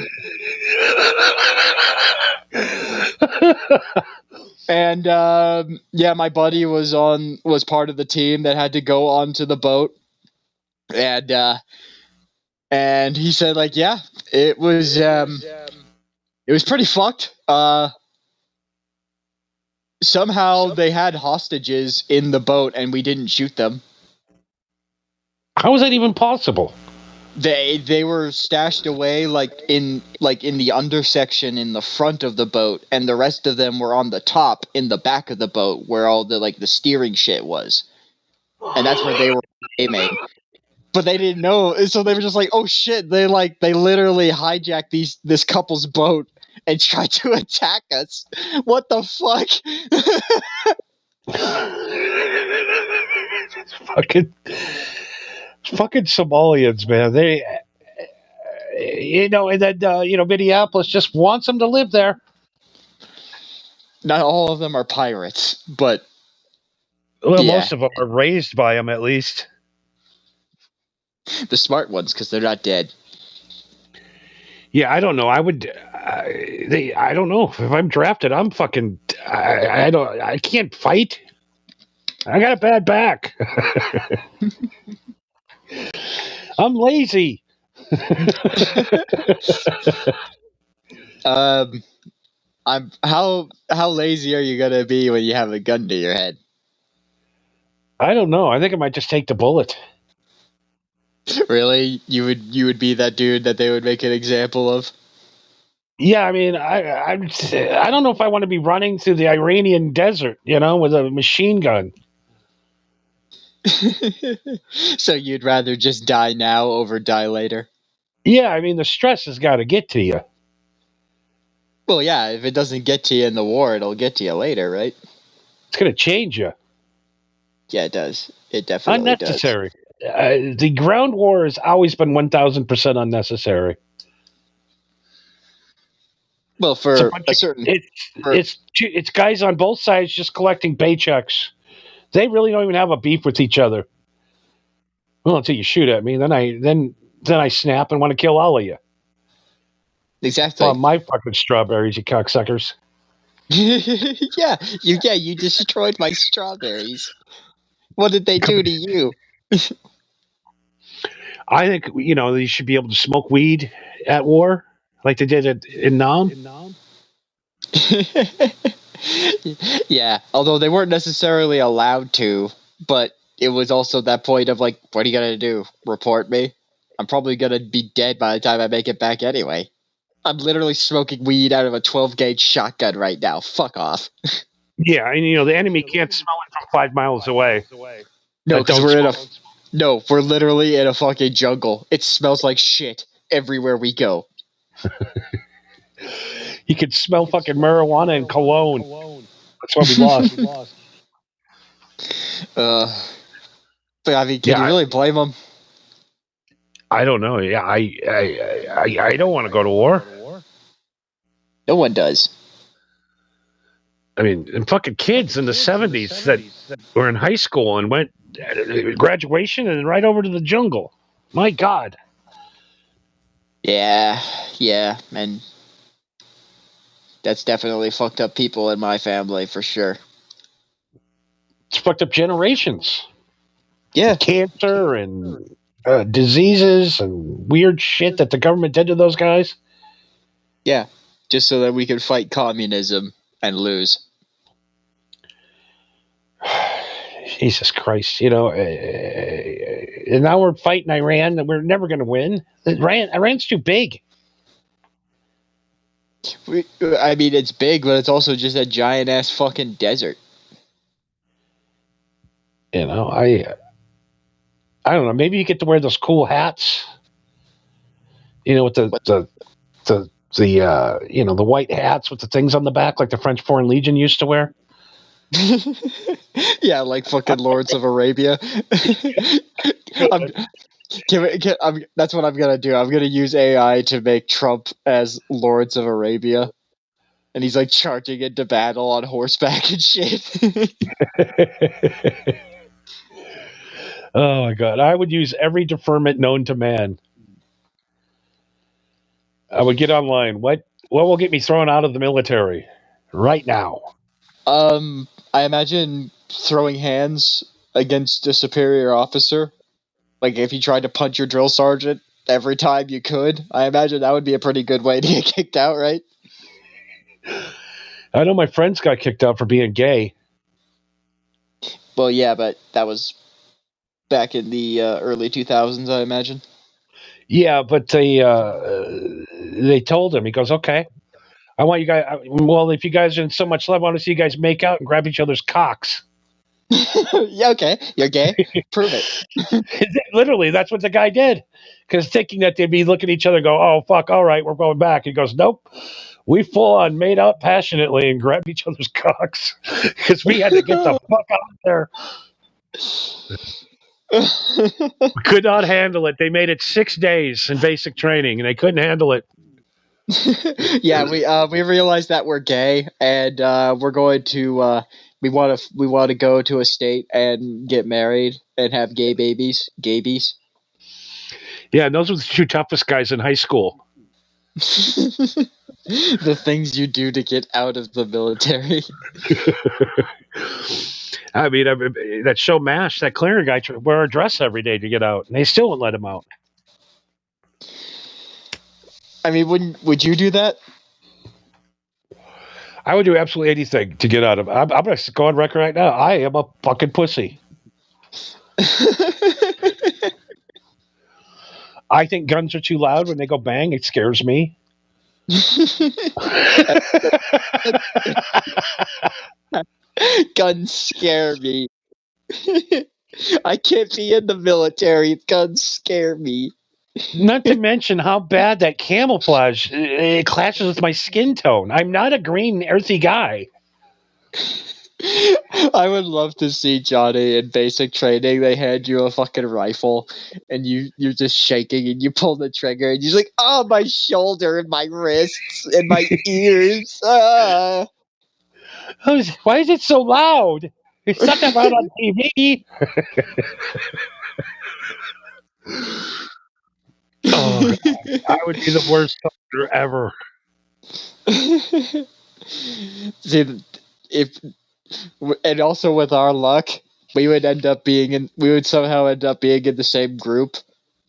And yeah, my buddy was part of the team that had to go onto the boat. And he said, like, yeah, it was pretty fucked. Somehow they had hostages in the boat and we didn't shoot them. How is that even possible? They were stashed away in the undersection in the front of the boat, and the rest of them were on the top in the back of the boat where all the the steering shit was. And that's where they were aiming. But they didn't know, so they were just like, "Oh shit!" They literally hijacked this couple's boat and tried to attack us. What the fuck? fucking Somalians, man. They, and then Minneapolis just wants them to live there. Not all of them are pirates, but well, yeah. Most of them are raised by them, at least. The smart ones, because they're not dead. Yeah, I don't know. I don't know if I'm drafted. I'm fucking. I can't fight. I got a bad back. I'm lazy. How lazy are you gonna be when you have a gun to your head? I don't know. I think I might just take the bullet. Really? You would be that dude that they would make an example of? Yeah, I mean, I don't know if I want to be running through the Iranian desert, with a machine gun. So you'd rather just die now over die later? Yeah, I mean, the stress has got to get to you. Well, yeah, if it doesn't get to you in the war, it'll get to you later, right? It's going to change you. Yeah, it does. It definitely unnecessary. The ground war has always been 1,000% unnecessary. Well, for a certain... It's guys on both sides just collecting paychecks. They really don't even have a beef with each other. Well, until you shoot at me, then I snap and want to kill all of you. Exactly. On my fucking strawberries, you cocksuckers. Yeah, you destroyed my strawberries. What did they do to you? I think you should be able to smoke weed at war, like they did in Nam. Yeah, although they weren't necessarily allowed to, but it was also that point of like, what are you gonna do? Report me? I'm probably gonna be dead by the time I make it back anyway. I'm literally smoking weed out of a 12 gauge shotgun right now. Fuck off. Yeah, and the enemy can't smell it from 5 miles away. No, That because don't we're literally in a fucking jungle. It smells like shit everywhere we go. You could smell fucking marijuana and cologne. That's what we lost. But I mean, can you really blame them? I don't know. Yeah, I don't want to go to war. No one does. I mean, and fucking kids in the 70s that were in high school and went graduation and right over to the jungle. My God. Yeah, and that's definitely fucked up people in my family for sure. It's fucked up generations. Yeah. Cancer and diseases and weird shit that the government did to those guys. Yeah, just so that we could fight communism and lose. Jesus Christ, and now we're fighting Iran and we're never going to win. Iran's too big. I mean, it's big, but it's also just a giant ass fucking desert. I don't know. Maybe you get to wear those cool hats. With the white hats with the things on the back, like the French Foreign Legion used to wear. Yeah, like fucking Lords of Arabia. That's what I'm gonna do. I'm gonna use AI to make Trump as Lords of Arabia, and he's like charging into battle on horseback and shit. Oh my God! I would use every deferment known to man. I would get online. What will get me thrown out of the military right now? I imagine throwing hands against a superior officer. Like if you tried to punch your drill sergeant every time you could, I imagine that would be a pretty good way to get kicked out, right? I know my friends got kicked out for being gay. Well, yeah, but that was back in the early 2000s, I imagine. Yeah, but they told him. He goes, okay. I want you guys. Well, if you guys are in so much love, I want to see you guys make out and grab each other's cocks. Yeah, okay. You're gay. Prove it. Literally, that's what the guy did. Because thinking that they'd be looking at each other and go, oh, fuck, all right, we're going back. He goes, nope. We full on made out passionately and grabbed each other's cocks. Because we had to get the fuck out of there. We could not handle it. They made it 6 days in basic training, and they couldn't handle it. Yeah, we realized that we're gay, and we're going to we want to go to a state and get married and have gay babies. Yeah, and those were the two toughest guys in high school. The things you do to get out of the military. I mean, that show MASH, that clearer guy wear a dress every day to get out, and they still wouldn't let him out. I mean, would you do that? I would do absolutely anything to get out of it. I'm going to go on record right now. I am a fucking pussy. I think guns are too loud when they go bang. It scares me. Guns scare me. I can't be in the military. Guns scare me. Not to mention how bad that camouflage, it clashes with my skin tone. I'm not a green, earthy guy. I would love to see Johnny in basic training. They hand you a fucking rifle, and you're just shaking, and you pull the trigger, and you're like, "Oh, my shoulder, and my wrists, and my ears." Ah. Why is it so loud? It's not that loud on TV. Oh, I would be the worst ever. See, and also with our luck, we would somehow end up being in the same group,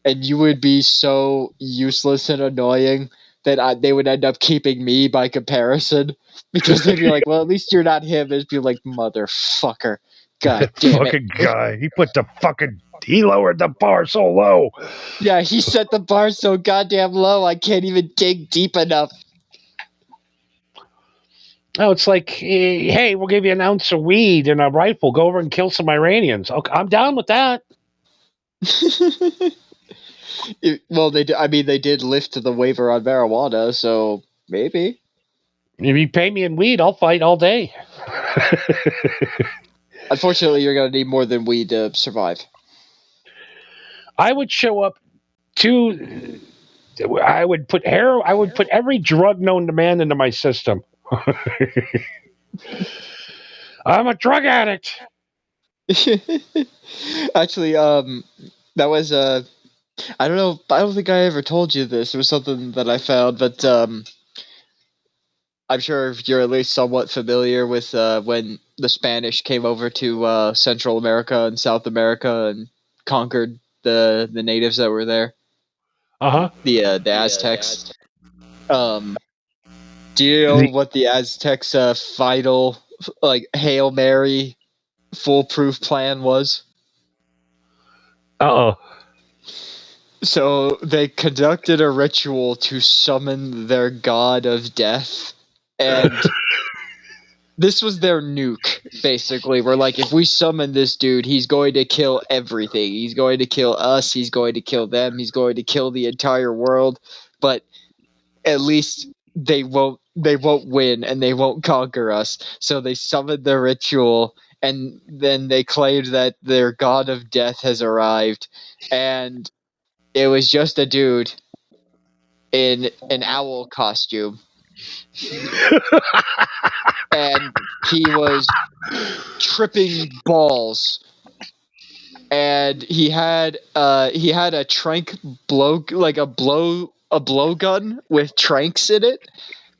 and you would be so useless and annoying that they would end up keeping me by comparison, because they'd be like, well, at least you're not him. It'd be like, motherfucker. God damn it. Fucking guy. He lowered the bar so low. Yeah, he set the bar so goddamn low, I can't even dig deep enough. Oh, it's like, hey, we'll give you an ounce of weed and a rifle. Go over and kill some Iranians. Okay, I'm down with that. Well, they did lift the waiver on marijuana, so maybe. If you pay me in weed, I'll fight all day. Unfortunately, you're going to need more than weed to survive. I would show up to. I would put every drug known to man into my system. I'm a drug addict. Actually, that was I don't know. I don't think I ever told you this. It was something that I found, but I'm sure you're at least somewhat familiar with when the Spanish came over to Central America and South America and conquered the natives that were there. The Aztecs. Do you know what the Aztecs' final Hail Mary foolproof plan was? So they conducted a ritual to summon their god of death, and this was their nuke, basically. We're like, if we summon this dude, he's going to kill everything. He's going to kill us, he's going to kill them, he's going to kill the entire world, but at least they won't win and they won't conquer us. So they summoned the ritual, and then they claimed that their god of death has arrived, and it was just a dude in an owl costume. And he was tripping balls. And he had a trank blow gun with tranks in it,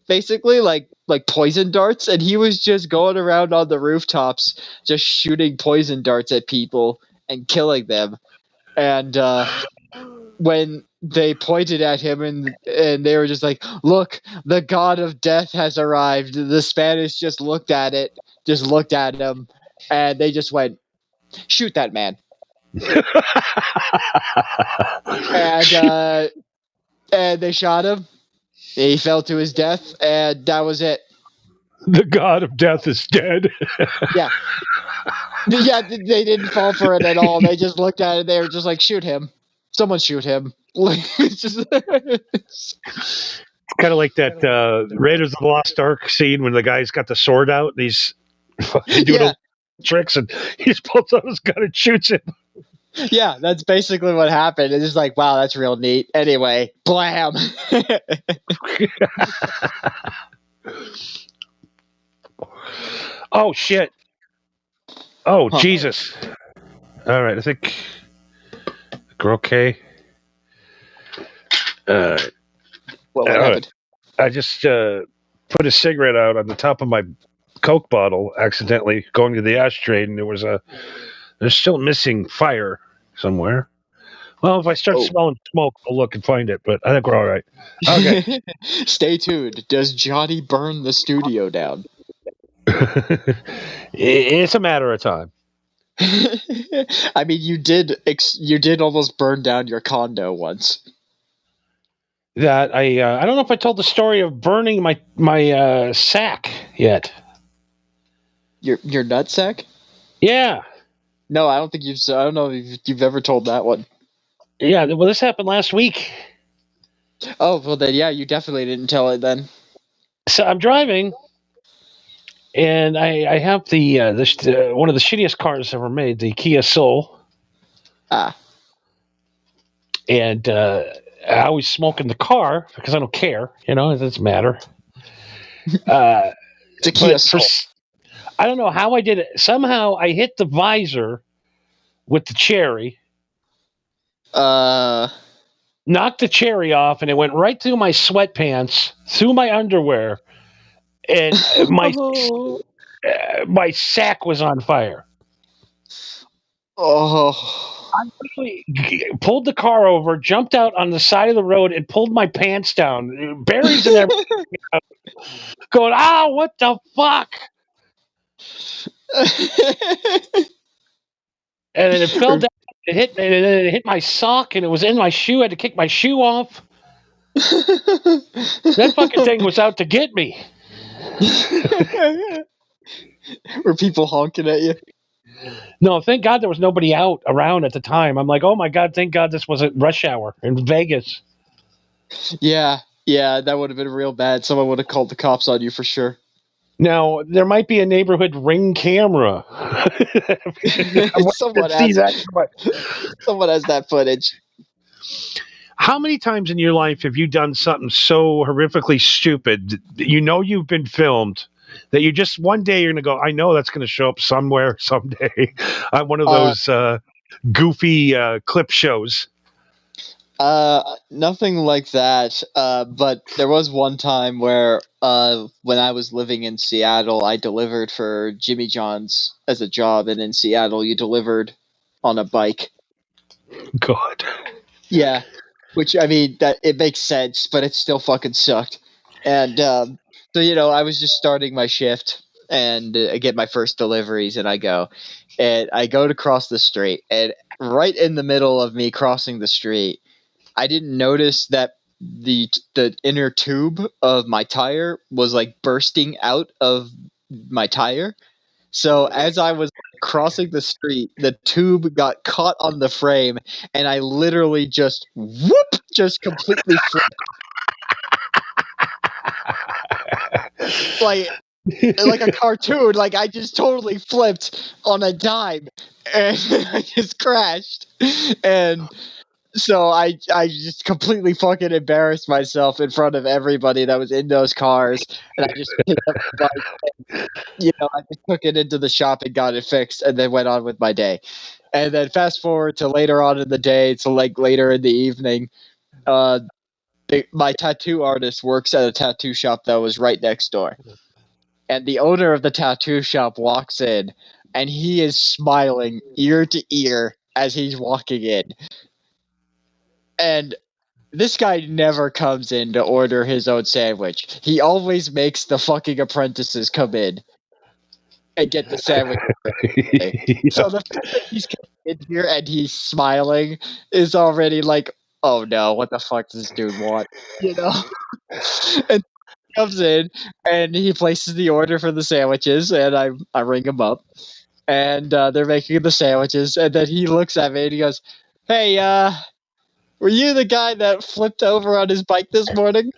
basically like poison darts, and he was just going around on the rooftops just shooting poison darts at people and killing them. And when they pointed at him and they were just like, look, the god of death has arrived, the Spanish just looked at him, and they just went, shoot that man. And they shot him. He fell to his death, and that was it. The god of death is dead. Yeah. Yeah, they didn't fall for it at all. They just looked at it. They were just like, shoot him. Someone shoot him. It's kind of like that Raiders of the Lost Ark scene when the guy's got the sword out and he's doing tricks, and he just pulls out his gun and shoots him. Yeah, that's basically what happened. It's just like, wow, that's real neat. Anyway, blam. Oh, shit. Oh, Jesus. All right, I think we're okay. What happened? I just put a cigarette out on the top of my Coke bottle accidentally going to the ashtray, and there's still missing fire somewhere. Well, if I start smelling smoke, I'll look and find it, but I think we're all right. Okay. Stay tuned. Does Johnny burn the studio down? It's a matter of time. I mean, you did almost burn down your condo once. That I don't know if I told the story of burning my sack yet. Your nut sack? Yeah. No, I don't think I don't know if you've ever told that one. Yeah, well, this happened last week. Oh, well then, yeah, you definitely didn't tell it then. So I'm driving, and I have the one of the shittiest cars ever made, the Kia Soul. And I was smoking the car because I don't care, it doesn't matter. It's a Kia Soul. I don't know how I did it. Somehow I hit the visor with the cherry. knocked the cherry off, and it went right through my sweatpants, through my underwear, and my sack was on fire. Oh. I literally pulled the car over, jumped out on the side of the road, and pulled my pants down, berries and everything, going, "Ah, what the fuck!" And then it fell down. It hit my sock, and it was in my shoe. I had to kick my shoe off. That fucking thing was out to get me. Were people honking at you? No, thank God there was nobody out around at the time. I'm like, oh my God, thank God this wasn't rush hour in Vegas. Yeah, that would have been real bad. Someone would have called the cops on you for sure. Now, there might be a neighborhood ring camera. Someone has that footage. How many times in your life have you done something so horrifically stupid that you know you've been filmed that you just one day you're going to go, I know that's going to show up somewhere someday on one of those goofy clip shows? Nothing like that. But there was one time where when I was living in Seattle, I delivered for Jimmy John's as a job, and in Seattle you delivered on a bike. God. Yeah. Which, I mean, that it makes sense, but it still fucking sucked. And so, I was just starting my shift, and I get my first deliveries, and I go to cross the street, and right in the middle of me crossing the street, I didn't notice that the inner tube of my tire was like bursting out of my tire. So as I was crossing the street, the tube got caught on the frame, and I literally just completely flipped. like a cartoon. Like I just totally flipped on a dime, and I just crashed. And so I just completely fucking embarrassed myself in front of everybody that was in those cars, and I just picked up the bike. And, I just took it into the shop and got it fixed, and then went on with my day. And then fast forward to later on in the day, to like later in the evening. My tattoo artist works at a tattoo shop that was right next door, and the owner of the tattoo shop walks in, and he is smiling ear to ear as he's walking in. And this guy never comes in to order his own sandwich. He always makes the fucking apprentices come in and get the sandwich. Yeah. So the fact that he's coming in here and he's smiling is already like, oh no, what the fuck does this dude want? And he comes in and he places the order for the sandwiches, and I ring him up, and they're making the sandwiches, and then he looks at me and he goes, "Hey, were you the guy that flipped over on his bike this morning?"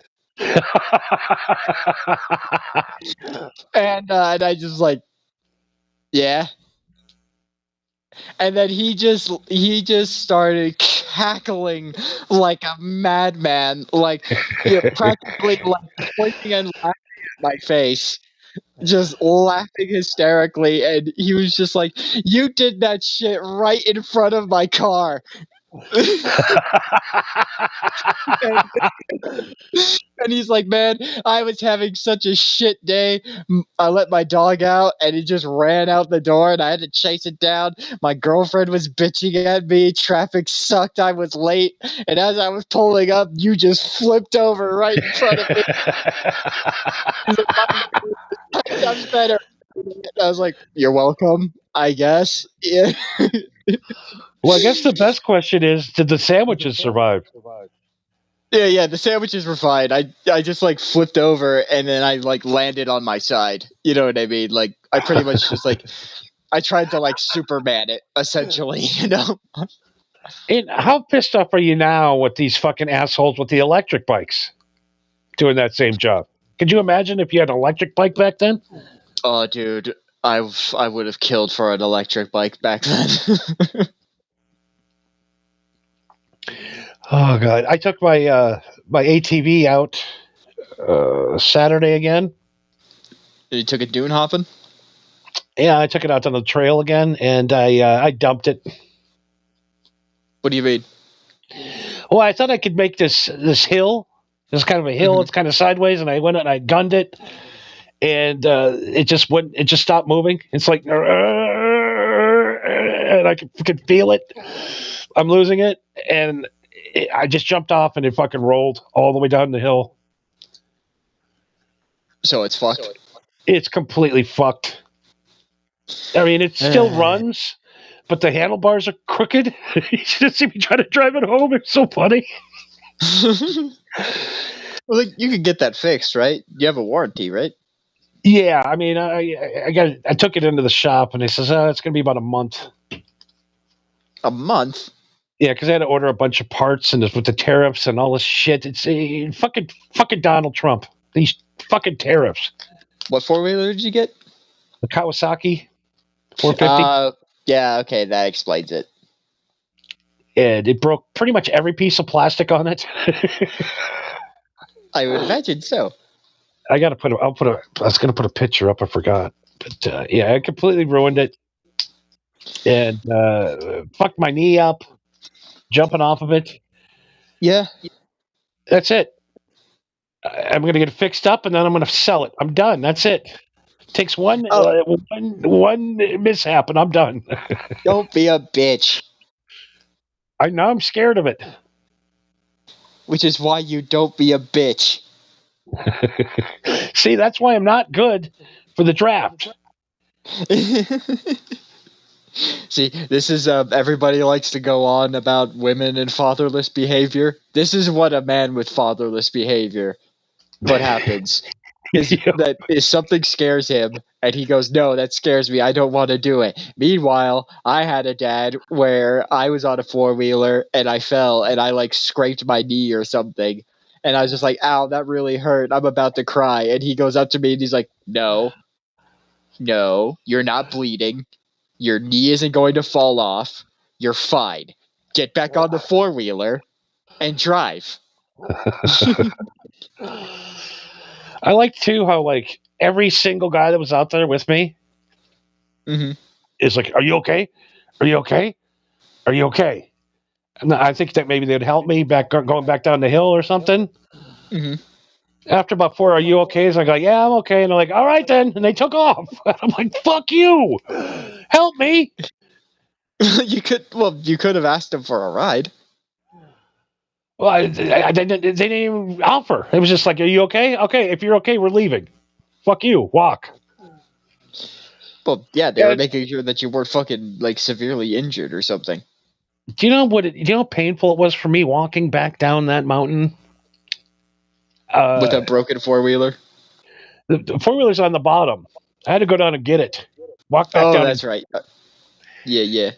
And I just like, yeah. And then he just started cackling like a madman, like practically like pointing and laughing at my face, just laughing hysterically. And he was just like, "You did that shit right in front of my car." And he's like, "Man, I was having such a shit day. I let my dog out, and he just ran out the door, and I had to chase it down. My girlfriend was bitching at me. Traffic sucked. I was late. And as I was pulling up, you just flipped over right in front of me." He's like, "That's better." I was like, "You're welcome, I guess." Yeah. Well, I guess the best question is, did the sandwiches survive? Yeah, the sandwiches were fine. I just like flipped over, and then I like landed on my side. You know what I mean? Like I pretty much just like I tried to like Superman it, essentially, And how pissed off are you now with these fucking assholes with the electric bikes doing that same job? Could you imagine if you had an electric bike back then? Oh, dude, I would have killed for an electric bike back then. Oh God! I took my my ATV out Saturday again. You took it dune hopping? Yeah, I took it out on the trail again, and I dumped it. What do you mean? Well, I thought I could make this hill. It's kind of a hill. Mhm. It's kind of sideways, and I went and I gunned it, and it just wouldn't. It just stopped moving. It's like, and I could feel it. I'm losing it, and I just jumped off, and it fucking rolled all the way down the hill. So it's fucked. It's completely fucked. I mean, it still runs, but the handlebars are crooked. You should see me try to drive it home. It's so funny. Well, like, you could get that fixed, right? You have a warranty, right? Yeah, I mean, I took it into the shop, and they says, it's going to be about a month. A month? Yeah, because I had to order a bunch of parts, and with the tariffs and all this shit, it's fucking Donald Trump. These fucking tariffs. What 4-wheeler did you get? The Kawasaki 450. Yeah, okay, that explains it. And it broke pretty much every piece of plastic on it. I would imagine so. I was going to put a picture up. I forgot. But yeah, I completely ruined it. And fucked my knee up jumping off of it. Yeah. That's it. I'm going to get it fixed up, and then I'm going to sell it. I'm done. That's it. Takes one mishap, and I'm done. Don't be a bitch. I'm scared of it. Which is why you don't be a bitch. See, that's why I'm not good for the draft. See, this is everybody likes to go on about women and fatherless behavior. This is what a man with fatherless behavior. What happens is that if something scares him and he goes, no, that scares me, I don't want to do it. Meanwhile, I had a dad where I was on a 4-wheeler and I fell and I like scraped my knee or something. And I was just like, ow, that really hurt. I'm about to cry. And he goes up to me and he's like, no, you're not bleeding. Your knee isn't going to fall off. You're fine. Get back on the 4-wheeler and drive. I like too how like every single guy that was out there with me is like, "Are you okay? Are you okay? Are you okay?" And I think that maybe they'd help me going back down the hill or something. Mm-hmm. After about 4, "Are you okay?" So I go, "Yeah, I'm okay." And they're like, "All right then," and they took off. I'm like, "Fuck you! Help me!" You could have asked him for a ride. Well, they didn't even offer. It was just like, "Are you okay? Okay, if you're okay, we're leaving. Fuck you, walk." Well, yeah, they were making sure that you weren't fucking like severely injured or something. Do you know how painful it was for me walking back down that mountain? With a broken 4-wheeler? The 4-wheeler's on the bottom. I had to go down and get it. Walk back down. Oh, that's right. Yeah.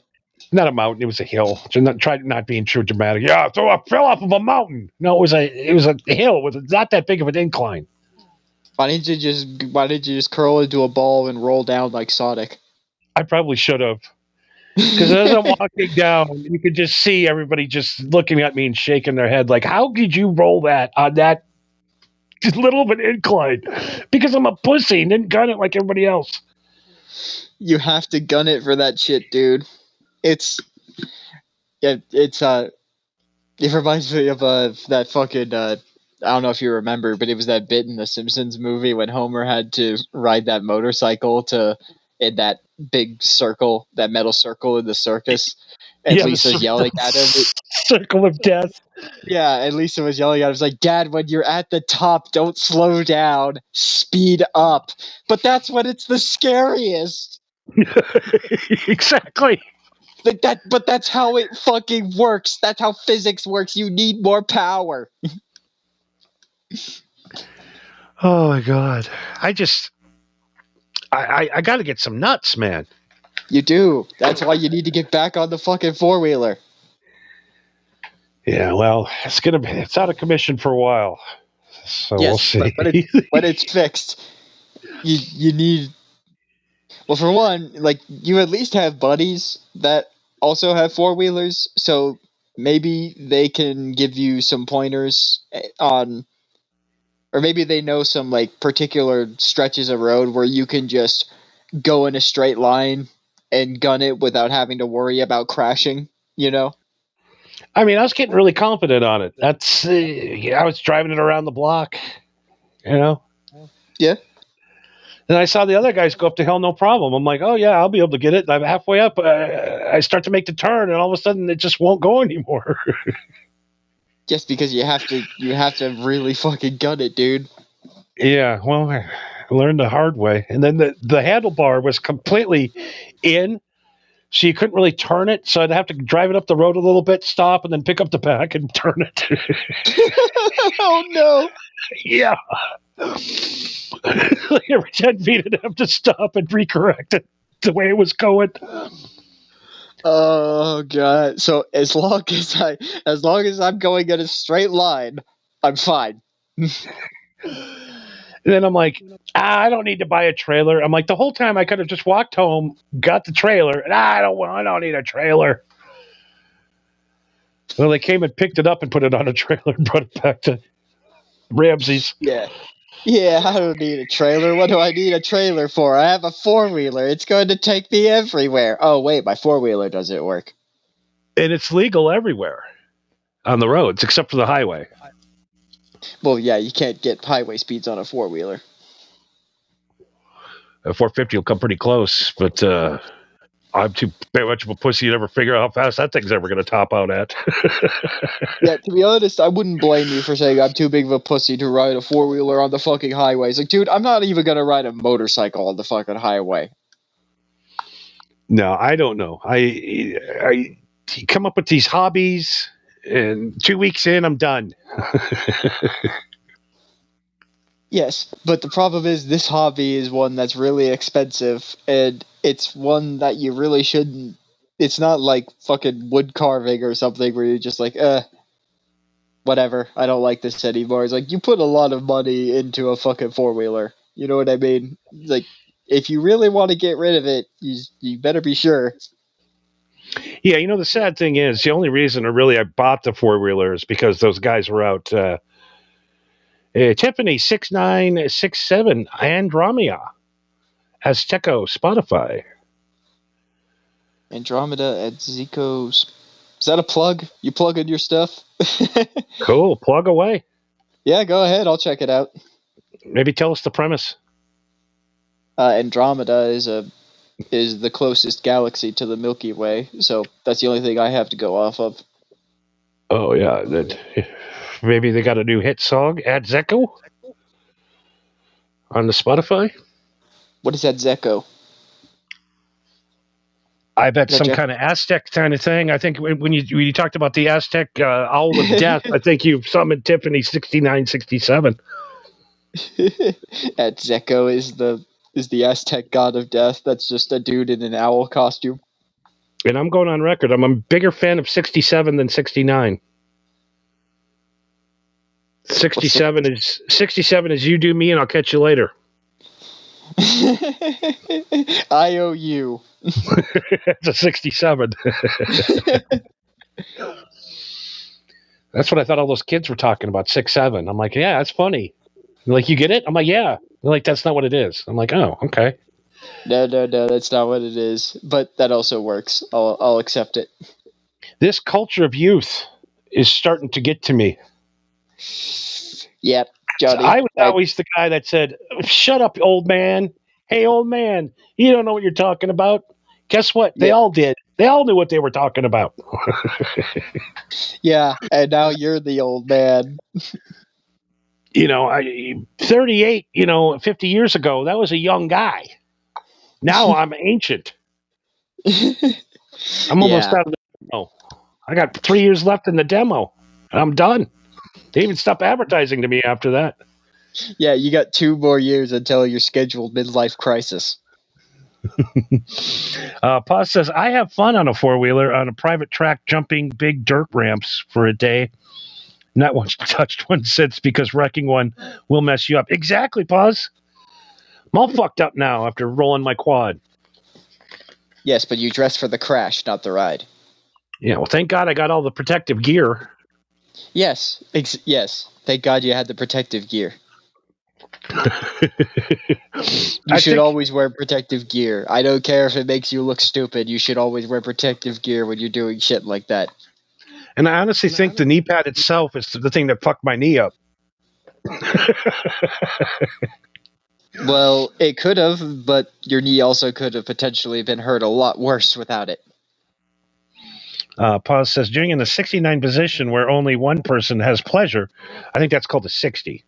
Not a mountain, it was a hill. So try not being too dramatic. Yeah, so I fell off of a mountain. No, it was a hill with not that big of an incline. Why didn't you just curl into a ball and roll down like Sonic? I probably should have. Because as I'm walking down, you could just see everybody just looking at me and shaking their head like, how did you roll that on that little of an incline? Because I'm a pussy and didn't gun it like everybody else. You have to gun it for that shit, dude. It reminds me of that fucking I don't know if you remember, but it was that bit in the Simpsons movie when Homer had to ride that motorcycle in that big circle, that metal circle in the circus, and Lisa's yelling at him. Circle of death. Yeah, and Lisa was yelling at him. It was like, Dad, when you're at the top, don't slow down, speed up. But that's when it's the scariest. Exactly. But that's how it fucking works. That's how physics works. You need more power. Oh my God. I got to get some nuts, man. You do. That's why you need to get back on the fucking 4-wheeler. Yeah, well, it's out of commission for a while. So we'll see. But when it's fixed, you need. Well, for one, like, you at least have buddies that also have 4-wheelers, so maybe they can give you some pointers on, or maybe they know some, like, particular stretches of road where you can just go in a straight line and gun it without having to worry about crashing, you know? I mean, I was getting really confident on it. That's I was driving it around the block, you know. Yeah. And I saw the other guys go up the hill, no problem. I'm like, oh yeah, I'll be able to get it. And I'm halfway up. I start to make the turn, and all of a sudden, it just won't go anymore. Just because you have to really fucking gun it, dude. Yeah, well, I learned the hard way. And then the handlebar was completely in, so you couldn't really turn it. So I'd have to drive it up the road a little bit, stop, and then pick up the back and turn it. Oh no! Yeah. Every 10 feet, I'd have to stop and recorrect it the way it was going. Oh god! So as long as I'm going in a straight line, I'm fine. And then I'm like, I don't need to buy a trailer. I'm like, the whole time I could have just walked home, got the trailer, and I don't need a trailer. Well, they came and picked it up and put it on a trailer and brought it back to Ramsey's. Yeah, I don't need a trailer. What do I need a trailer for? I have a 4-wheeler. It's going to take me everywhere. Oh wait, my 4-wheeler doesn't work. And it's legal everywhere on the roads except for the highway. Well, yeah, you can't get highway speeds on a 4-wheeler. A 450 will come pretty close, but I'm too much of a pussy to ever figure out how fast that thing's ever going to top out at. Yeah, to be honest, I wouldn't blame you for saying I'm too big of a pussy to ride a 4-wheeler on the fucking highways. Like, dude, I'm not even going to ride a motorcycle on the fucking highway. No, I don't know. I come up with these hobbies, and 2 weeks in, I'm done. Yes, but the problem is this hobby is one that's really expensive, and it's one that you really shouldn't. It's not like fucking wood carving or something where you're just like, whatever, I don't like this anymore. It's like, you put a lot of money into a fucking 4-wheeler. You know what I mean? Like, if you really want to get rid of it, you better be sure. Yeah, you know, the sad thing is, the only reason I bought the 4-wheeler is because those guys were out. Tiffany 6967 Andromeda Azteco Spotify. Andromeda at Zico's. Is that a plug? You plug in your stuff? Cool, plug away. Yeah, go ahead. I'll check it out. Maybe tell us the premise. Andromeda is the closest galaxy to the Milky Way, so that's the only thing I have to go off of. Oh yeah, maybe they got a new hit song, Azteco, on the Spotify. What is that, Zecco? I bet some kind of Aztec kind of thing. I think when you talked about the Aztec owl of death, I think you summoned Tiffany 6967. Zecco is the Aztec god of death. That's just a dude in an owl costume. And I'm going on record. I'm a bigger fan of 67 than 69. 67 is you do me and I'll catch you later. IOU. It's a 67. That's what I thought all those kids were talking about, 6'7". I'm like, yeah, that's funny. They're like, you get it? I'm like, yeah. They're like, that's not what it is. I'm like, oh, okay. No, that's not what it is. But that also works. I'll accept it. This culture of youth is starting to get to me. Yep, Johnny. I was always the guy that said, shut up, old man. Hey, old man, you don't know what you're talking about. Guess what? They all did. They all knew what they were talking about. Yeah, and now you're the old man. 38, 50 years ago, that was a young guy. Now I'm ancient. I'm almost out of the demo. I got 3 years left in the demo. I'm done. They even stopped advertising to me after that. Yeah, you got 2 more years until your scheduled midlife crisis. Paz says, I have fun on a 4-wheeler on a private track jumping big dirt ramps for a day. Not once touched one since because wrecking one will mess you up. Exactly, Paz. I'm all fucked up now after rolling my quad. Yes, but you dressed for the crash, not the ride. Yeah, well, thank God I got all the protective gear. Yes, yes. Thank God you had the protective gear. You should always wear protective gear. I don't care if it makes you look stupid. You should always wear protective gear when you're doing shit like that. And I honestly think the knee pad itself is the thing that fucked my knee up. Well, it could have, but your knee also could have potentially been hurt a lot worse without it. Pause says, during in the 69 position where only one person has pleasure, I think that's called a 60.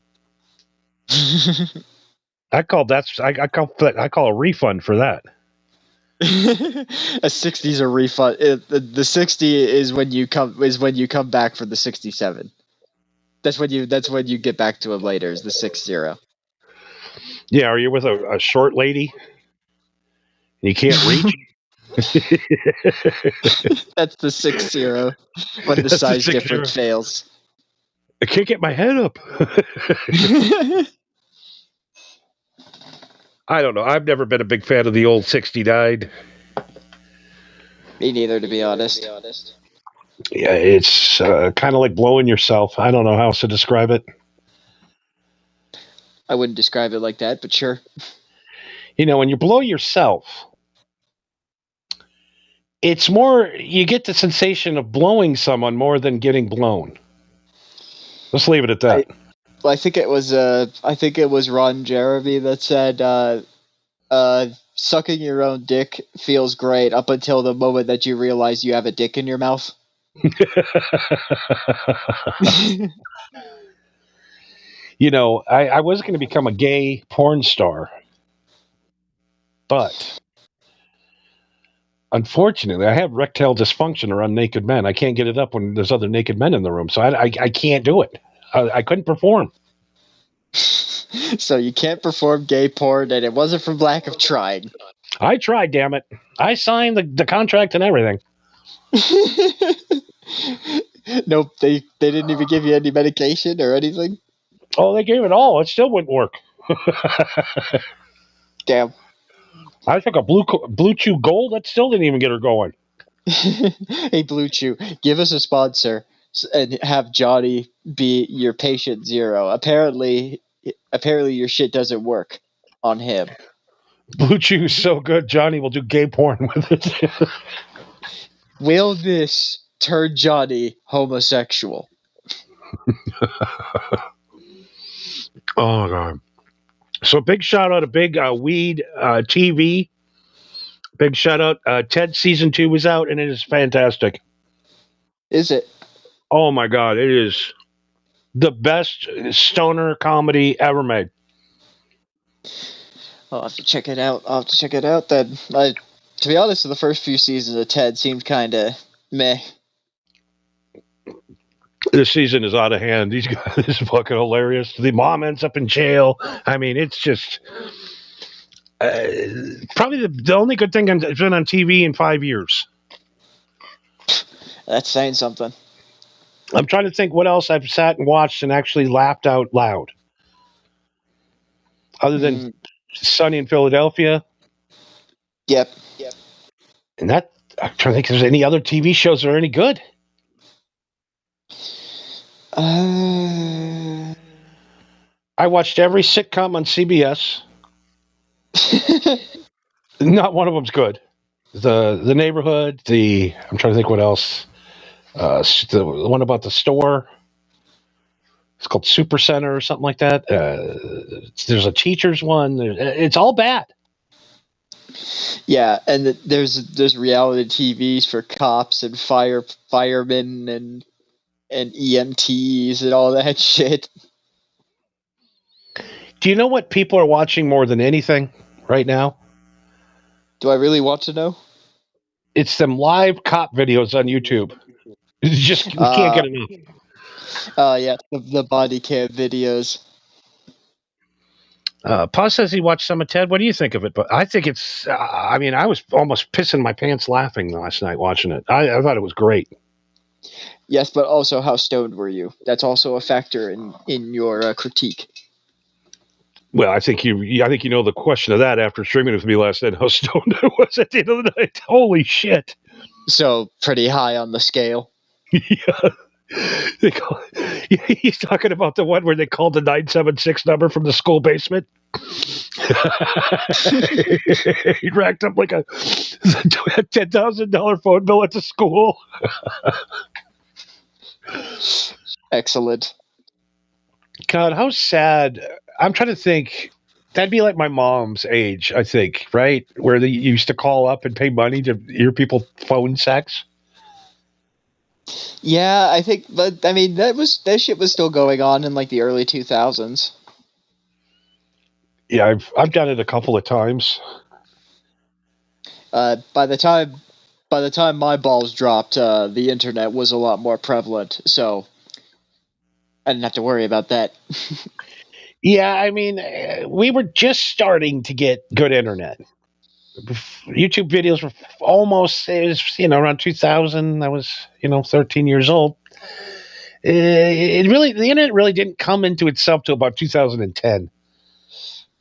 I call a refund for that. A 60 is a refund. The 60 is when you come back for the 67. That's when you get back to him later. Is the 60? Yeah, are you with a short lady? And you can't reach? That's the 60 when the size difference fails. I can't get my head up. I don't know. I've never been a big fan of the old 69. Me neither, to be honest. Yeah, it's kind of like blowing yourself. I don't know how else to describe it. I wouldn't describe it like that, but sure. You know, when you blow yourself, it's more, you get the sensation of blowing someone more than getting blown. Let's leave it at that. I think it was Ron Jeremy that said sucking your own dick feels great up until the moment that you realize you have a dick in your mouth. You know, I was going to become a gay porn star, but unfortunately, I have erectile dysfunction around naked men. I can't get it up when there's other naked men in the room, so I can't do it. I couldn't perform. So you can't perform gay porn, and it wasn't from lack of trying. I tried, damn it. I signed the contract and everything. Nope, they didn't even give you any medication or anything? Oh, they gave it all. It still wouldn't work. Damn. I took a Blue Chew Gold. That still didn't even get her going. Hey, Blue Chew, give us a sponsor and have Johnny be your patient zero. Apparently your shit doesn't work on him. Blue Chew is so good, Johnny will do gay porn with it. Will this turn Johnny homosexual? Oh, God. So big shout out to Big Weed TV. Big shout out. Ted season 2 was out, and it is fantastic. Is it? Oh, my God. It is the best stoner comedy ever made. I'll have to check it out. Then. To be honest, the first few seasons of Ted seemed kind of meh. This season is out of hand. These guys is fucking hilarious. The mom ends up in jail. I mean, it's just probably the only good thing that's been on TV in 5 years. That's saying something. I'm trying to think what else I've sat and watched and actually laughed out loud. Other than Sunny in Philadelphia. Yep. And I'm trying to think if there's any other TV shows that are any good. I watched every sitcom on CBS. Not one of them's good. The Neighborhood, I'm trying to think what else. The one about the store. It's called Super Center or something like that. There's a teacher's one. It's all bad. Yeah, and there's reality TVs for cops and firemen and EMTs and all that shit. Do you know what people are watching more than anything right now? Do I really want to know? It's them live cop videos on YouTube. You can't get enough. Yeah, the body cam videos. Pa says he watched some of Ted. What do you think of it? But I think it's. I mean, I was almost pissing my pants laughing last night watching it. I thought it was great. Yes, but also how stoned were you? That's also a factor in your critique. Well, I think you know the question of that after streaming with me last night. How stoned I was at the end of the night. Holy shit! So pretty high on the scale. Yeah. He's talking about the one where they called the 976 number from the school basement. He racked up like a $10,000 phone bill at the school. Excellent. God, how sad. I'm trying to think. That'd be like my mom's age, I think, right? Where they used to call up and pay money to hear people phone sex. Yeah, I think, but I mean, that shit was still going on in like the early 2000s. Yeah, I've done it a couple of times. By the time my balls dropped, the internet was a lot more prevalent, so I didn't have to worry about that. Yeah, I mean, we were just starting to get good internet. YouTube videos were almost, it was, around 2000. I was, 13 years old. The internet really didn't come into itself till about 2010.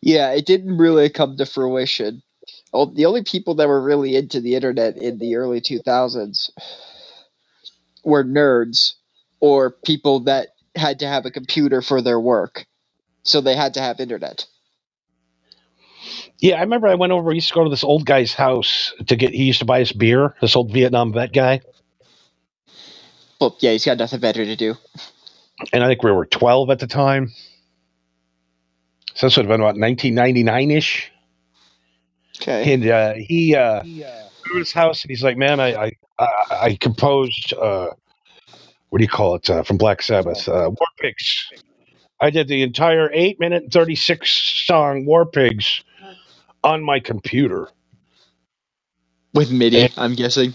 Yeah, it didn't really come to fruition. The only people that were really into the internet in the early 2000s were nerds or people that had to have a computer for their work. So they had to have internet. Yeah, I remember I went over, we used to go to this old guy's house he used to buy us beer, this old Vietnam vet guy. Well, yeah, he's got nothing better to do. And I think we were 12 at the time. So this would have been about 1999-ish. Okay. And he went to his house, and he's like, man, I composed, what do you call it, from Black Sabbath, War Pigs. I did the entire 8-minute, 36-song War Pigs on my computer. With MIDI, I'm guessing.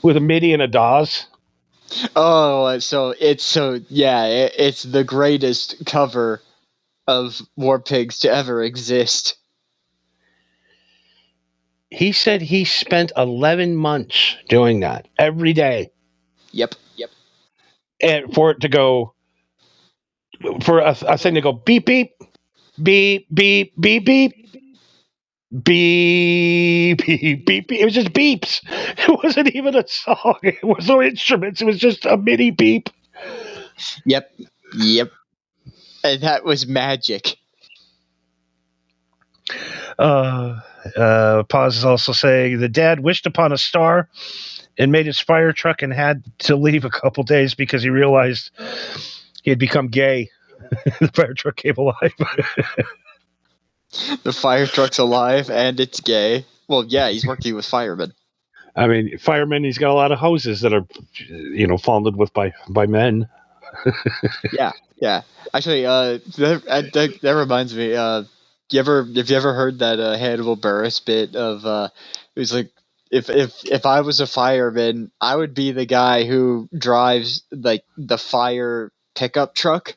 With a MIDI and a DAWs. Oh, it's the greatest cover of War Pigs to ever exist. He said he spent 11 months doing that every day. Yep. And for it to go, for a thing to go beep, beep, beep, beep, beep, beep, beep, beep, beep, beep. It was just beeps. It wasn't even a song. It was no instruments. It was just a MIDI beep. Yep. And that was magic. Pause is also saying the dad wished upon a star and made his fire truck and had to leave a couple days because he realized he had become gay. The fire truck came alive. The fire truck's alive and it's gay. Well, yeah, he's working with firemen. I mean, firemen, he's got a lot of houses that are, founded with by men. Yeah. Actually, that reminds me. Have you ever heard that Hannibal Buress bit of it was like if I was a fireman, I would be the guy who drives like the fire pickup truck,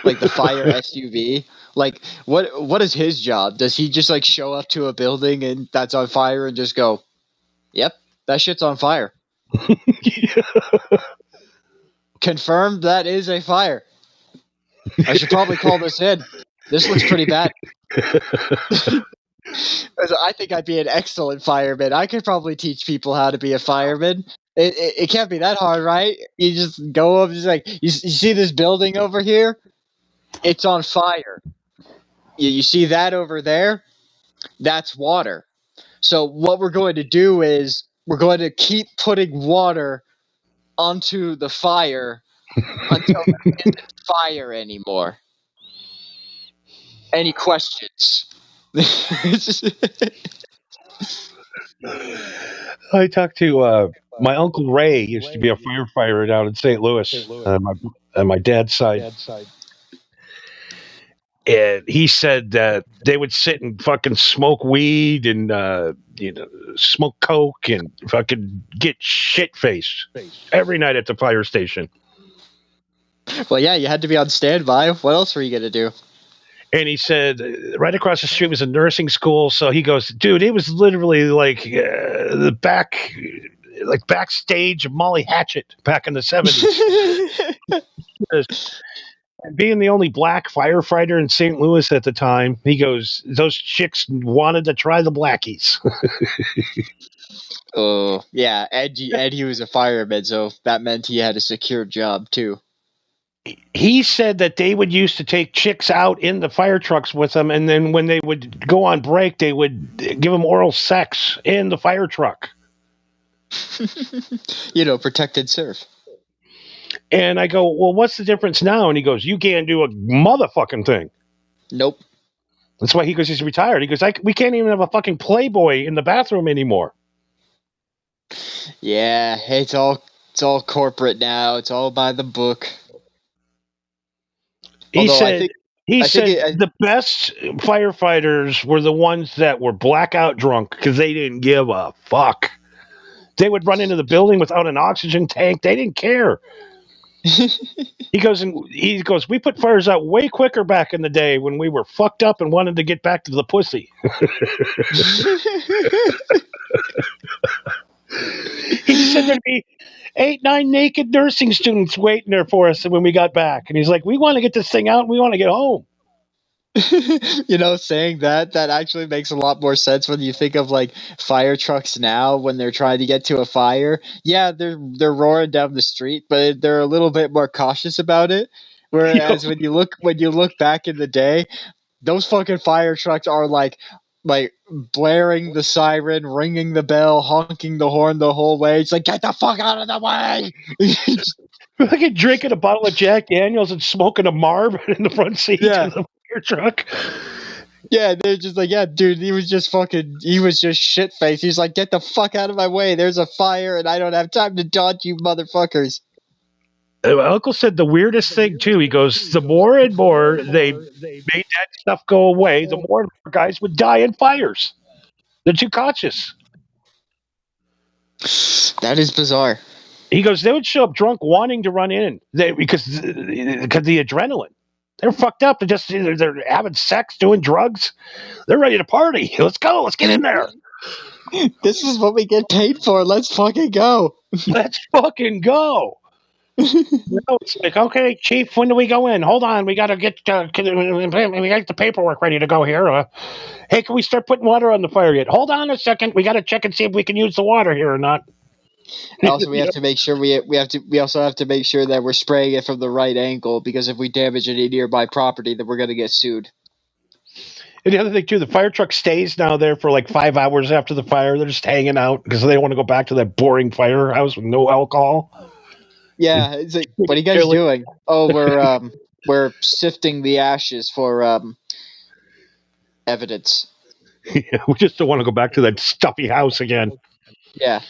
like the fire SUV. Like what is his job? Does he just like show up to a building and that's on fire and just go, "Yep, that shit's on fire." Confirmed that is a fire. I should probably call this in. This looks pretty bad. I think I'd be an excellent fireman. I could probably teach people how to be a fireman. It can't be that hard, right? You just go up, just like you see this building over here. It's on fire. You see that over there? That's water. So what we're going to do is we're going to keep putting water onto the fire until there isn't fire anymore. Any questions? I talked to my Uncle Ray, used to be a firefighter down in St. Louis, on my dad's side. And he said that they would sit and fucking smoke weed and smoke coke and fucking get shit-faced every night at the fire station. Well, yeah, you had to be on standby. What else were you going to do? And he said right across the street was a nursing school. So he goes, dude, it was literally like the backstage of Molly Hatchet back in the 70s. Being the only black firefighter in St. Louis at the time, he goes, those chicks wanted to try the blackies. Oh, yeah, and he was a fireman, so that meant he had a secure job, too. He said that they would used to take chicks out in the fire trucks with them, and then when they would go on break, they would give them oral sex in the fire truck. Protected serve. And I go, well, what's the difference now? And he goes, you can't do a motherfucking thing. Nope. That's why he goes, he's retired. He goes, we can't even have a fucking Playboy in the bathroom anymore. Yeah, it's all corporate now. It's all by the book. He Although said think the best firefighters were the ones that were blackout drunk because they didn't give a fuck. They would run into the building without an oxygen tank. They didn't care. He goes, we put fires out way quicker back in the day when we were fucked up and wanted to get back to the pussy. He said there'd be 8-9 naked nursing students waiting there for us when we got back. And he's like, we want to get this thing out and we want to get home. Saying that actually makes a lot more sense when you think of like fire trucks now when they're trying to get to a fire. Yeah, they're roaring down the street, but they're a little bit more cautious about it. Whereas when you look back in the day, those fucking fire trucks are like blaring the siren, ringing the bell, honking the horn the whole way. It's like, get the fuck out of the way. Fucking drinking a bottle of Jack Daniels and smoking a Marb in the front seat of the fire truck. Yeah, they're just like, yeah, dude, he was just shit-faced. He's like, get the fuck out of my way. There's a fire and I don't have time to dodge you motherfuckers. My uncle said the weirdest thing, too. He goes, the more and more they made that stuff go away, the more and more guys would die in fires. They're too conscious. That is bizarre. He goes, they would show up drunk wanting to run in because the adrenaline. They're fucked up. They're having sex, doing drugs. They're ready to party. Let's go. Let's get in there. This is what we get paid for. Let's fucking go. Let's fucking go. It's like, okay, Chief, when do we go in? Hold on. We got to get the paperwork ready to go here. Hey, can we start putting water on the fire yet? Hold on a second. We got to check and see if we can use the water here or not. Also, we have to make sure we also have to make sure that we're spraying it from the right angle, because if we damage any nearby property, then we're going to get sued. And the other thing too, the fire truck stays now there for like 5 hours after the fire. They're just hanging out because they don't want to go back to that boring firehouse with no alcohol. Yeah, it's like, what are you guys doing? Oh, we're sifting the ashes for evidence. Yeah, we just don't want to go back to that stuffy house again. Yeah.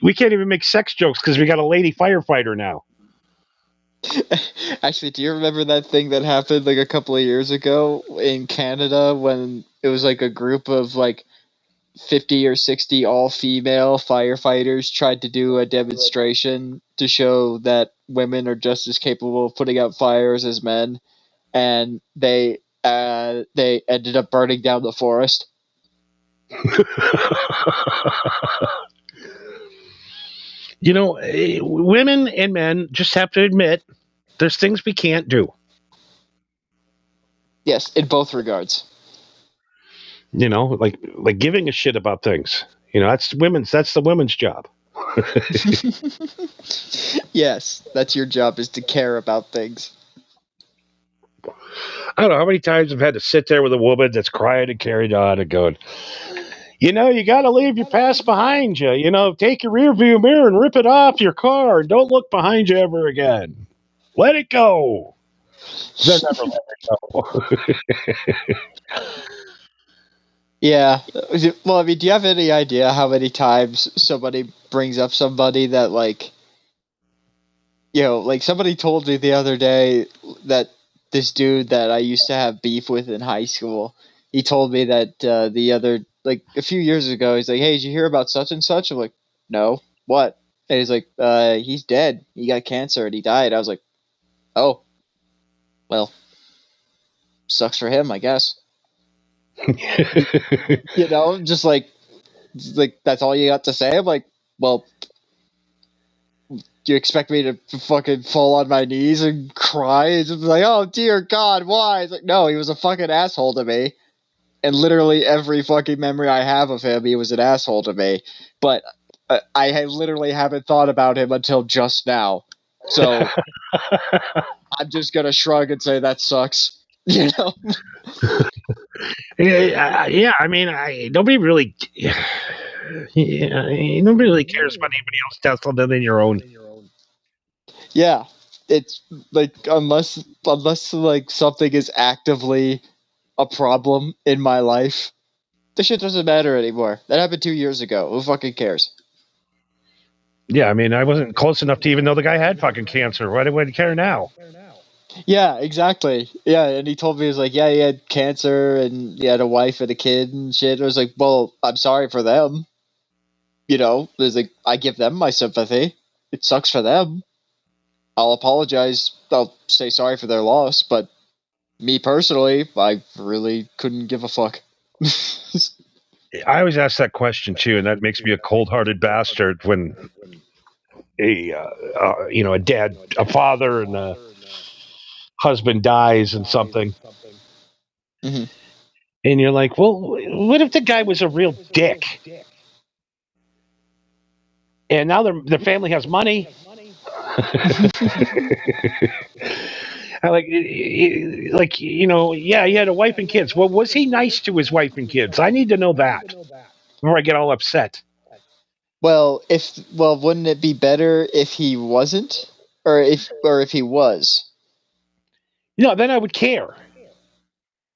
We can't even make sex jokes because we got a lady firefighter now. Actually, do you remember that thing that happened like a couple of years ago in Canada when it was like a group of like 50 or 60 all-female firefighters tried to do a demonstration to show that women are just as capable of putting out fires as men, and they ended up burning down the forest? Women and men just have to admit there's things we can't do. Yes, in both regards. Like giving a shit about things. That's the women's job. Yes, that's your job, is to care about things. I don't know how many times I've had to sit there with a woman that's crying and carried on and going, you got to leave your past behind you. Take your rear view mirror and rip it off your car and don't look behind you ever again. Let it go. They'll never let it go. Yeah. Well, I mean, do you have any idea how many times somebody brings up somebody that, like, somebody told me the other day that this dude that I used to have beef with in high school, he told me that a few years ago, he's like, hey, did you hear about such and such? I'm like, no. What? And he's like, he's dead. He got cancer and he died. I was like, oh, well, sucks for him, I guess. Just like that's all you got to say. I'm like, well, do you expect me to fucking fall on my knees and cry? It's just like, oh dear God, why? It's like, no, he was a fucking asshole to me, and literally every fucking memory I have of him, he was an asshole to me. But I literally haven't thought about him until just now, so I'm just gonna shrug and say that sucks. Yeah, I mean, nobody really cares about anybody else's death other than your own. Yeah, it's like unless like something is actively a problem in my life, this shit doesn't matter anymore. That happened 2 years ago. Who fucking cares? Yeah, I mean, I wasn't close enough to even know the guy had fucking cancer. Why do I care now? Yeah, exactly. Yeah, and he told me, he was like, yeah, he had cancer and he had a wife and a kid and shit. I was like, well, I'm sorry for them. You know, there's like, I give them my sympathy. It sucks for them. I'll apologize. I'll say sorry for their loss, but me personally, I really couldn't give a fuck. I always ask that question too, and that makes me a cold-hearted bastard when a dad, a father, and a husband dies and something, Mhm. and you're like, well, what if the guy was a real dick, and now the family has money? Yeah, he had a wife and kids. Well, was he nice to his wife and kids? I need to know that before I get all upset. Well, wouldn't it be better if he wasn't, or if he was? Then I would care.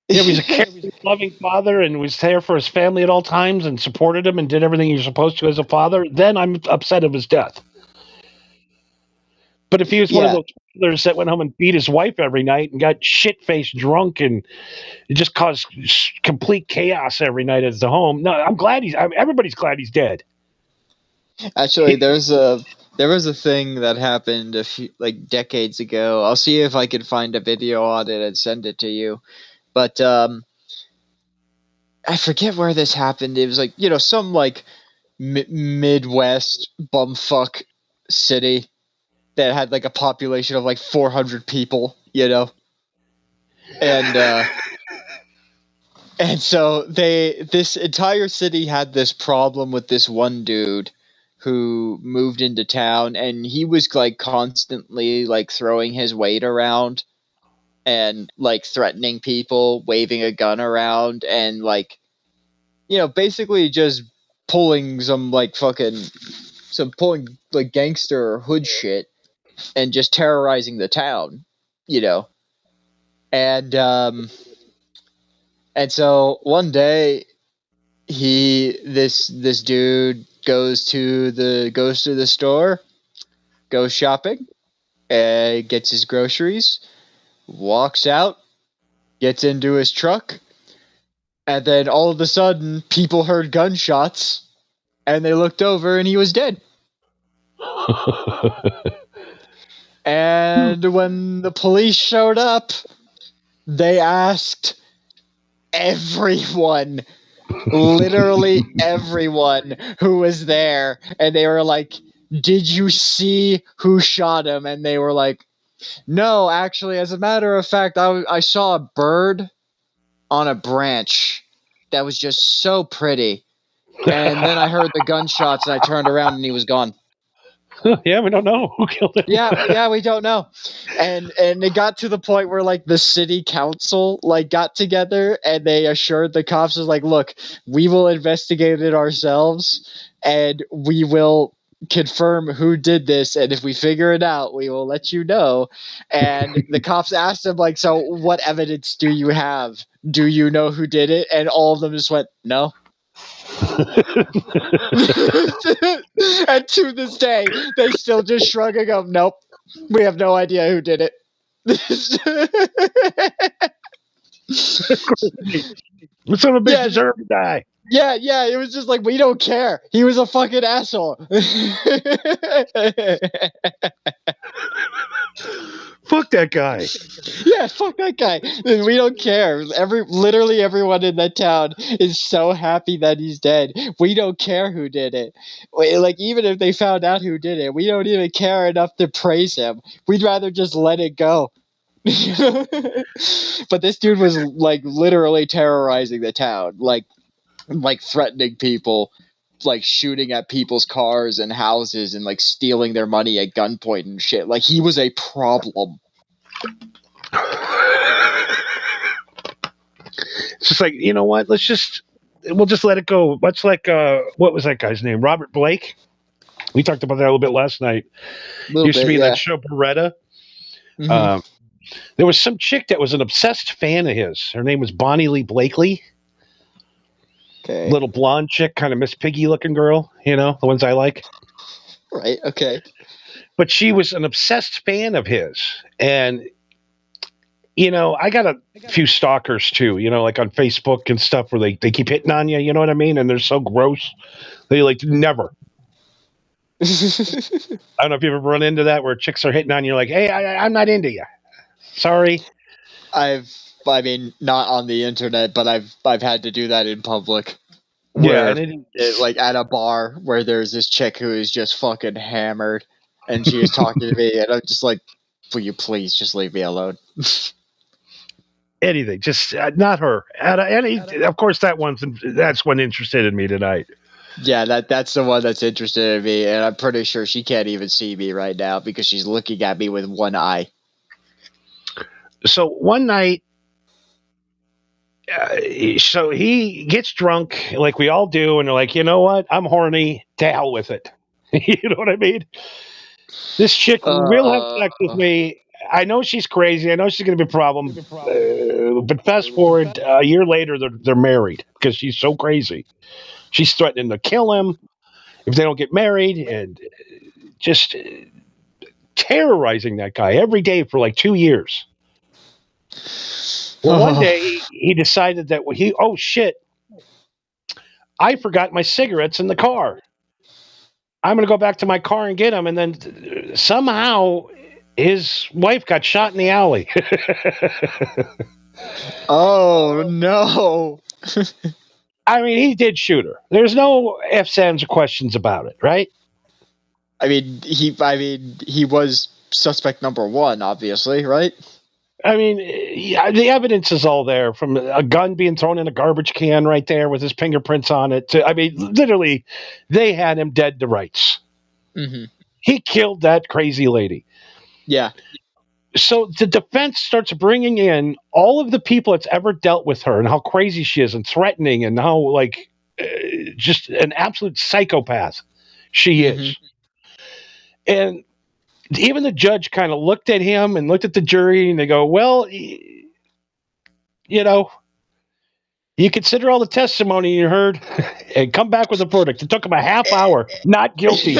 He's a caring, loving father and was there for his family at all times and supported him and did everything you're supposed to as a father. Then I'm upset of his death. But if he was one of those fathers that went home and beat his wife every night and got shit-faced drunk and it just caused complete chaos every night at the home, no, I'm glad everybody's glad he's dead. Actually, there was a thing that happened a few decades ago. I'll see if I can find a video on it and send it to you. But I forget where this happened. It was some Midwest bumfuck city that had a population of 400 people, and so this entire city had this problem with this one dude who moved into town, and he was constantly throwing his weight around and threatening people, waving a gun around, and basically just pulling some gangster or hood shit and just terrorizing the town, and so one day this dude goes to the store, goes shopping, gets his groceries, walks out, gets into his truck, and then all of a sudden people heard gunshots and they looked over and he was dead. And when the police showed up, they asked everyone, literally everyone who was there, and they were like, did you see who shot him? And they were like, no, actually, as a matter of fact, I saw a bird on a branch that was just so pretty, and then I heard the gunshots and I turned around and he was gone. Yeah, we don't know who killed him. Yeah, we don't know. And it got to the point where the city council got together and they assured the cops, was like, look, we will investigate it ourselves and we will confirm who did this, and if we figure it out, we will let you know. And the cops asked them so what evidence do you have? Do you know who did it? And all of them just went, no. And to this day, they still just shrug and go, nope, we have no idea who did it. What son of a bitch deserved to die? Yeah, it was just we don't care. He was a fucking asshole. Fuck that guy. Yeah, fuck that guy. We don't care. Literally everyone in that town is so happy that he's dead. We don't care who did it. Even if they found out who did it, we don't even care enough to praise him. We'd rather just let it go. But this dude was literally terrorizing the town, threatening people, shooting at people's cars and houses and stealing their money at gunpoint and shit. He was a problem. It's just you know what? We'll just let it go. Much what was that guy's name? Robert Blake. We talked about that a little bit last night. Used to be in that show Beretta. Um, there was some chick that was an obsessed fan of his. Her name was Bonnie Lee Blakely. Okay. Little blonde chick, kind of Miss Piggy looking girl, the ones I like. Right. Okay. But she was an obsessed fan of his. And, I got a few stalkers too, like on Facebook and stuff where they keep hitting on you, you know what I mean? And they're so gross. They never. I don't know if you've ever run into that where chicks are hitting on you like, hey, I'm not into you. Sorry. I mean, not on the internet, but I've had to do that in public. Where, like at a bar where there's this chick who is just fucking hammered, and she is talking to me, and I'm just like, "Will you please just leave me alone?" Anything, just not her. Of course, that's one interested in me tonight. Yeah, that's the one that's interested in me, and I'm pretty sure she can't even see me right now because she's looking at me with one eye. So one night, so he gets drunk like we all do, and they're like, you know what? I'm horny. To hell with it. You know what I mean? This chick will have sex with me. I know she's crazy. I know she's going to be a problem. But fast forward a year later, they're married because she's so crazy. She's threatening to kill him if they don't get married, and just terrorizing that guy every day for like 2 years. Well, one day he decided that oh shit, I forgot my cigarettes in the car. I'm going to go back to my car and get them. And then somehow his wife got shot in the alley. Oh, no. I mean, he did shoot her. There's no ifs, ands, or questions about it, right? I mean, he was suspect number one, obviously, right? I mean, yeah, the evidence is all there, from a gun being thrown in a garbage can right there with his fingerprints on it. I mean, literally, they had him dead to rights. Mm-hmm. He killed that crazy lady. Yeah. So the defense starts bringing in all of the people that's ever dealt with her and how crazy she is and threatening and how, just an absolute psychopath she is. And even the judge kind of looked at him and looked at the jury, and they go, well, you consider all the testimony you heard and come back with a verdict. It took him a half hour, not guilty.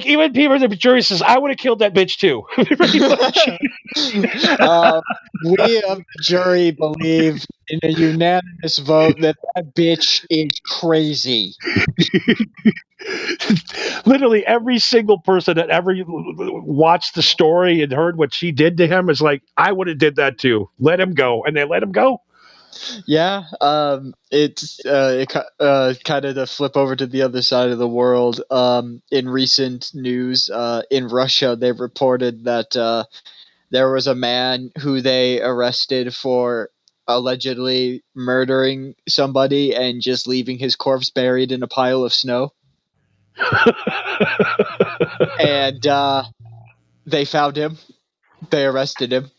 Even people in the jury says, I would have killed that bitch too. Pretty much. We of the jury believe in a unanimous vote that bitch is crazy. Literally every single person that ever watched the story and heard what she did to him is like, I would have did that too. Let him go. And they let him go. Yeah, it's kind of to flip over to the other side of the world. In recent news, in Russia, they reported that there was a man who they arrested for allegedly murdering somebody and just leaving his corpse buried in a pile of snow. And they found him. They arrested him.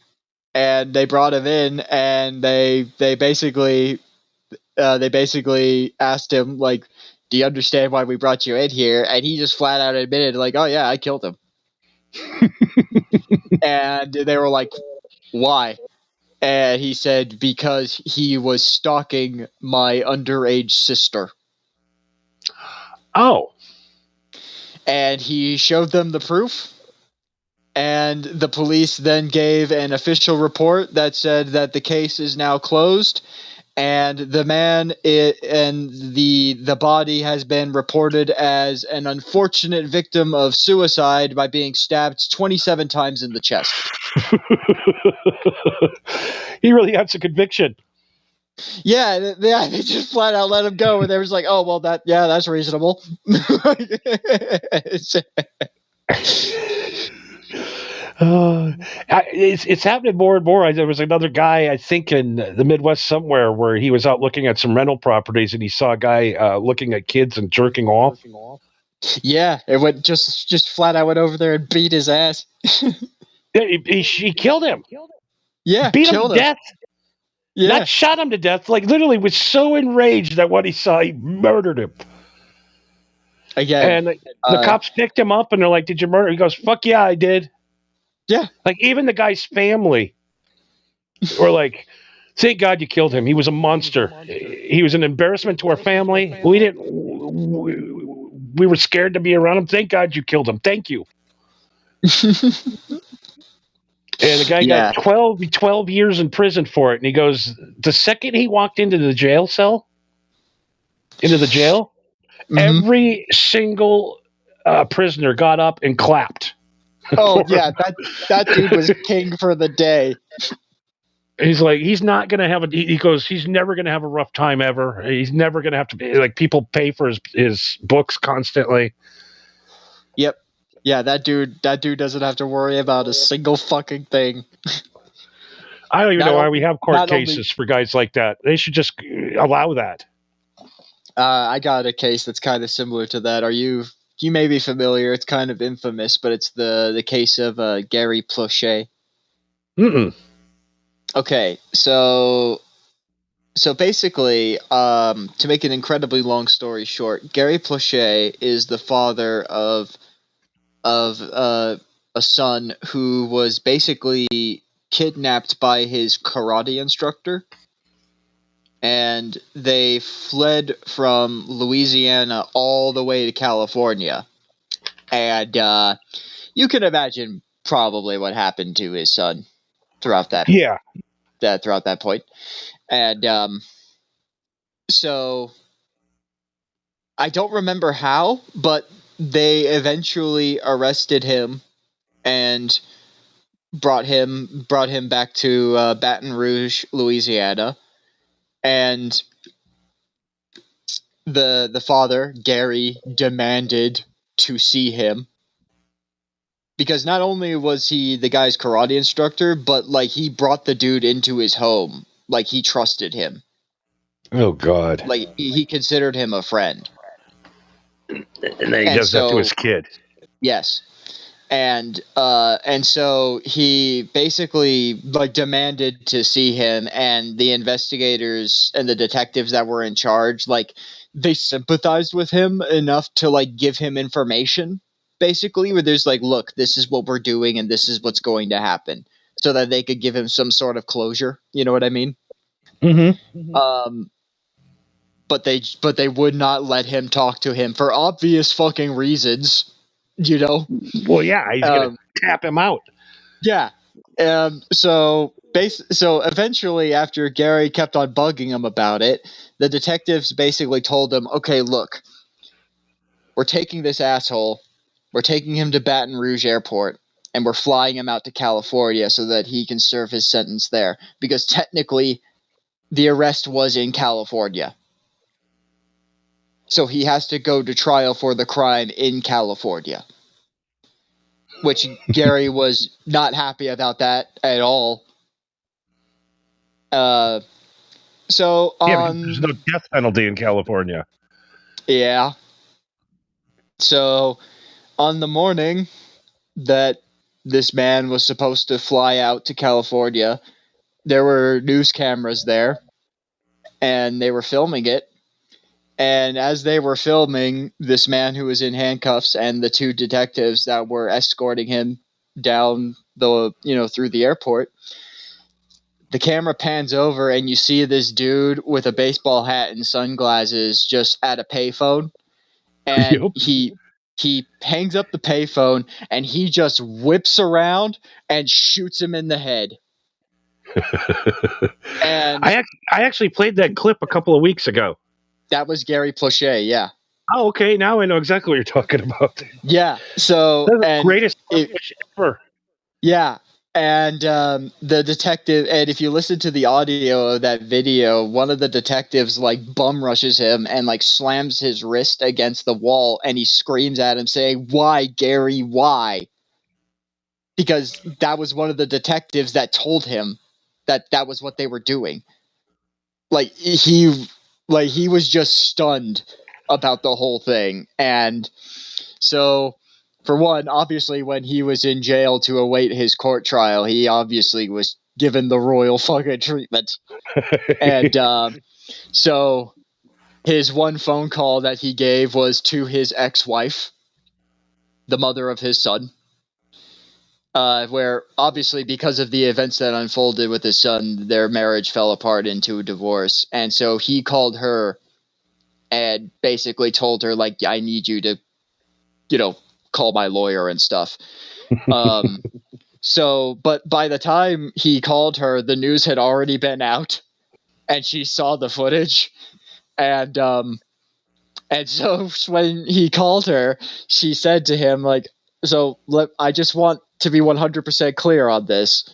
And they brought him in, and they basically asked him, like, do you understand why we brought you in here? And he just flat out admitted, like, oh yeah, I killed him. And they were like, why? And he said, because he was stalking my underage sister. Oh. And he showed them the proof. And the police then gave an official report that said that the case is now closed, and the man and the body has been reported as an unfortunate victim of suicide by being stabbed 27 times in the chest. He really had some conviction. Yeah, they just flat out let him go, and they was like, "Oh well, that's reasonable." It's happening more and more. There was another guy, I think, in the Midwest somewhere, where he was out looking at some rental properties, and he saw a guy looking at kids and jerking off. Yeah, it went just flat out went over there and beat his ass. He killed him. Yeah, beat him to death. Yeah. Not shot him to death. Like, literally was so enraged at what he saw, he murdered him. Again, And the cops picked him up and they're like, "Did you murder?" He goes, "Fuck yeah, I did." yeah. Like, even the guy's family were like, "Thank God you killed him. He was a monster. He was an embarrassment to our family. We were scared to be around him. Thank God you killed him. Thank you." And the guy Yeah. got 12 years in prison for it. And he goes, the second he walked into the jail, every single prisoner got up and clapped. Oh yeah, that dude was king for the day. He's like, he's not going to have he goes, he's never going to have a rough time ever. He's never going to have to be like, people pay for his books constantly. Yep. Yeah, that dude doesn't have to worry about a single fucking thing. I don't even Not know why only- we have court not only- cases for guys like that. They should just allow that. I got a case that's kind of similar to that. You may be familiar. It's kind of infamous, but it's the case of Gary Plauché. Mm-mm. Okay, so basically, to make an incredibly long story short, Gary Plauché is the father of a son who was basically kidnapped by his karate instructor, and they fled from Louisiana all the way to California. And you can imagine probably what happened to his son throughout that point. And so I don't remember how, but they eventually arrested him and brought him back to Baton Rouge, Louisiana, and the father, Gary, demanded to see him, because not only was he the guy's karate instructor, but like he brought the dude into his home, like he trusted him, Oh, God. like he considered him a friend. And then he does that to his kid. Yes. And so he basically like demanded to see him, and the investigators and the detectives that were in charge, like, they sympathized with him enough to like give him information, basically, where there's like, look, this is what we're doing and this is what's going to happen, so that they could give him some sort of closure. You know what I mean? Mm-hmm. But they would not let him talk to him for obvious fucking reasons. You know? Well, yeah, he's going to tap him out. Yeah. So eventually, after Gary kept on bugging him about it, the detectives basically told him, okay, look, we're taking this asshole, we're taking him to Baton Rouge Airport, and we're flying him out to California so that he can serve his sentence there, because technically the arrest was in California. So he has to go to trial for the crime in California. Which Gary was not happy about that at all. There's no death penalty in California. Yeah. So on the morning that this man was supposed to fly out to California, there were news cameras there, and they were filming it. And as they were filming, this man who was in handcuffs and the two detectives that were escorting him down through the airport, the camera pans over and you see this dude with a baseball hat and sunglasses just at a payphone, and Yep. he hangs up the payphone and he just whips around and shoots him in the head. And I actually played that clip a couple of weeks ago. that was Gary Plauché, yeah. Oh, okay. Now I know exactly what you're talking about. Yeah. So That's the greatest ever. Yeah. And the detective, and if you listen to the audio of that video, one of the detectives like bum rushes him and like slams his wrist against the wall, and he screams at him saying, "Why, Gary, why?" Because that was one of the detectives that told him that was what they were doing. Like he was just stunned about the whole thing. And so, for one, obviously when he was in jail to await his court trial, he obviously was given the royal fucking treatment. And so his one phone call that he gave was to his ex-wife, the mother of his son. Where obviously because of the events that unfolded with his son, their marriage fell apart into a divorce. And so he called her and basically told her, like, I need you to, call my lawyer and stuff. But by the time he called her, the news had already been out and she saw the footage. And so when he called her, she said to him, like, I just want to be 100% clear on this.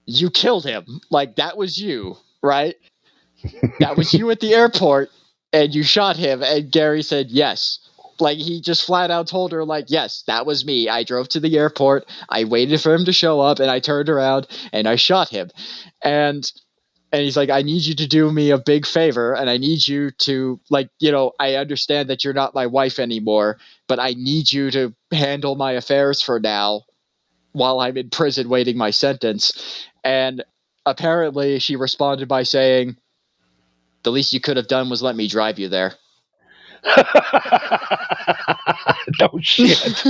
You killed him. Like, that was you, right? That was you at the airport, and you shot him. And Gary said, yes. Like, he just flat out told her, like, yes, that was me. I drove to the airport. I waited for him to show up, and I turned around, and I shot him. And he's like, I need you to do me a big favor, and I need you to, like, I understand that you're not my wife anymore, but I need you to handle my affairs for now while I'm in prison waiting my sentence. And apparently she responded by saying, the least you could have done was let me drive you there. No shit.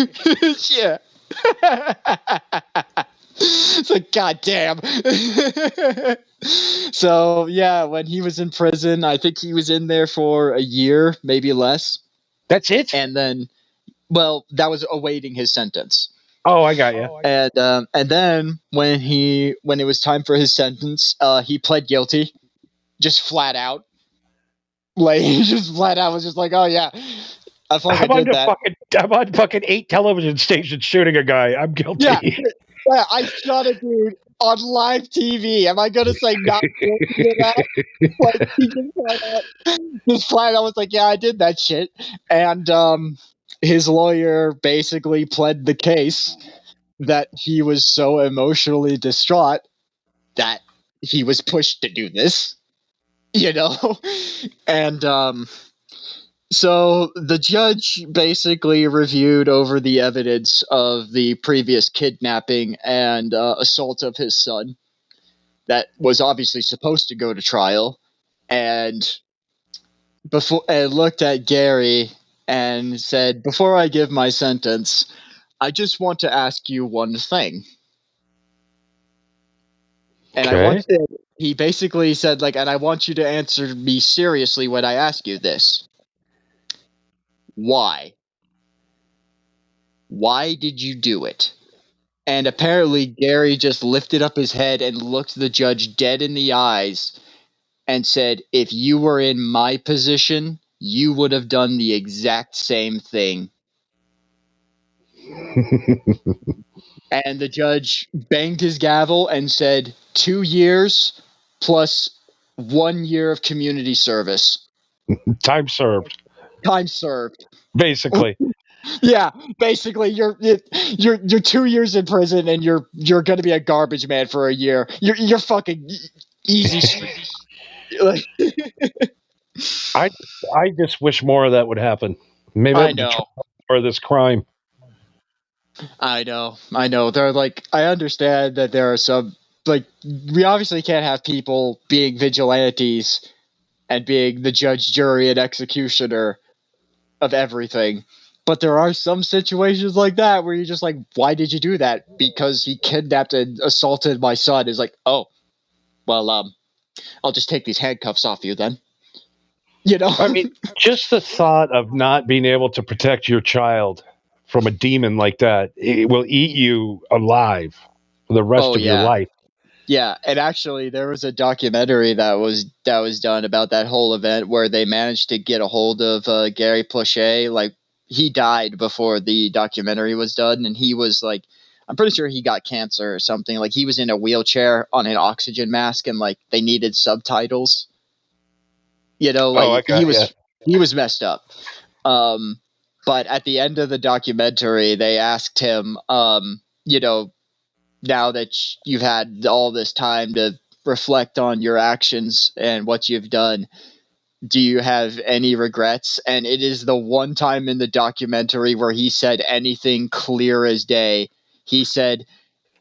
Yeah. It's like, God damn. So, yeah, when he was in prison, I think he was in there for a year, maybe less. That's it? And then, well, that was awaiting his sentence. Oh, I got you. And then when it was time for his sentence, he pled guilty, just flat out. Like, he just flat out was just like, oh yeah, I fucking did that. I'm on fucking 8 television stations shooting a guy. I'm guilty. Yeah, I shot a dude on live TV. Am I gonna say not guilty to that? Like, he just flat out was like, yeah, I did that shit. And his lawyer basically pled the case that he was so emotionally distraught that he was pushed to do this, and so the judge basically reviewed over the evidence of the previous kidnapping and assault of his son that was obviously supposed to go to trial, and looked at Gary and said, before I give my sentence, I just want to ask you one thing. And he basically said, like, and I want you to answer me seriously when I ask you this. Why? Why did you do it? And apparently Gary just lifted up his head and looked the judge dead in the eyes and said, if you were in my position, you would have done the exact same thing. And the judge banged his gavel and said, 2 years plus 1 year of community service. Time served. Time served. Basically. Yeah, basically you're 2 years in prison and you're gonna be a garbage man for a year. You're fucking easy street. I just wish more of that would happen. Maybe I know. More of this crime. I know. They're like, I understand that there are some, like, we obviously can't have people being vigilantes and being the judge, jury, and executioner of everything. But there are some situations like that where you're just like, why did you do that? Because he kidnapped and assaulted my son. Is like, oh, well, I'll just take these handcuffs off you then. I mean, just the thought of not being able to protect your child from a demon like that, it will eat you alive for the rest of your life. Yeah, and actually there was a documentary that was done about that whole event where they managed to get a hold of Gary Plauché. Like, he died before the documentary was done, and he was like, I'm pretty sure he got cancer or something. Like, he was in a wheelchair on an oxygen mask, and like they needed subtitles. He was messed up. But at the end of the documentary, they asked him, now that you've had all this time to reflect on your actions and what you've done, do you have any regrets? And it is the one time in the documentary where he said anything clear as day. He said,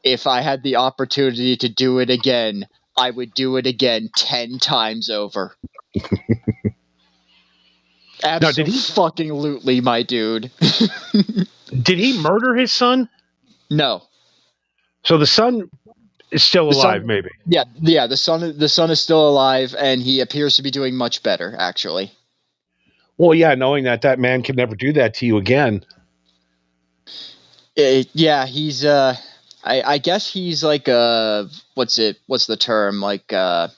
if I had the opportunity to do it again, I would do it again 10 times over. Absolutely, my dude. Did he murder his son? No. So the son is still alive, maybe. Yeah. The son is still alive, and he appears to be doing much better, actually. Well, yeah, knowing that man can never do that to you again. Yeah, he's I guess he's like what's the term, like an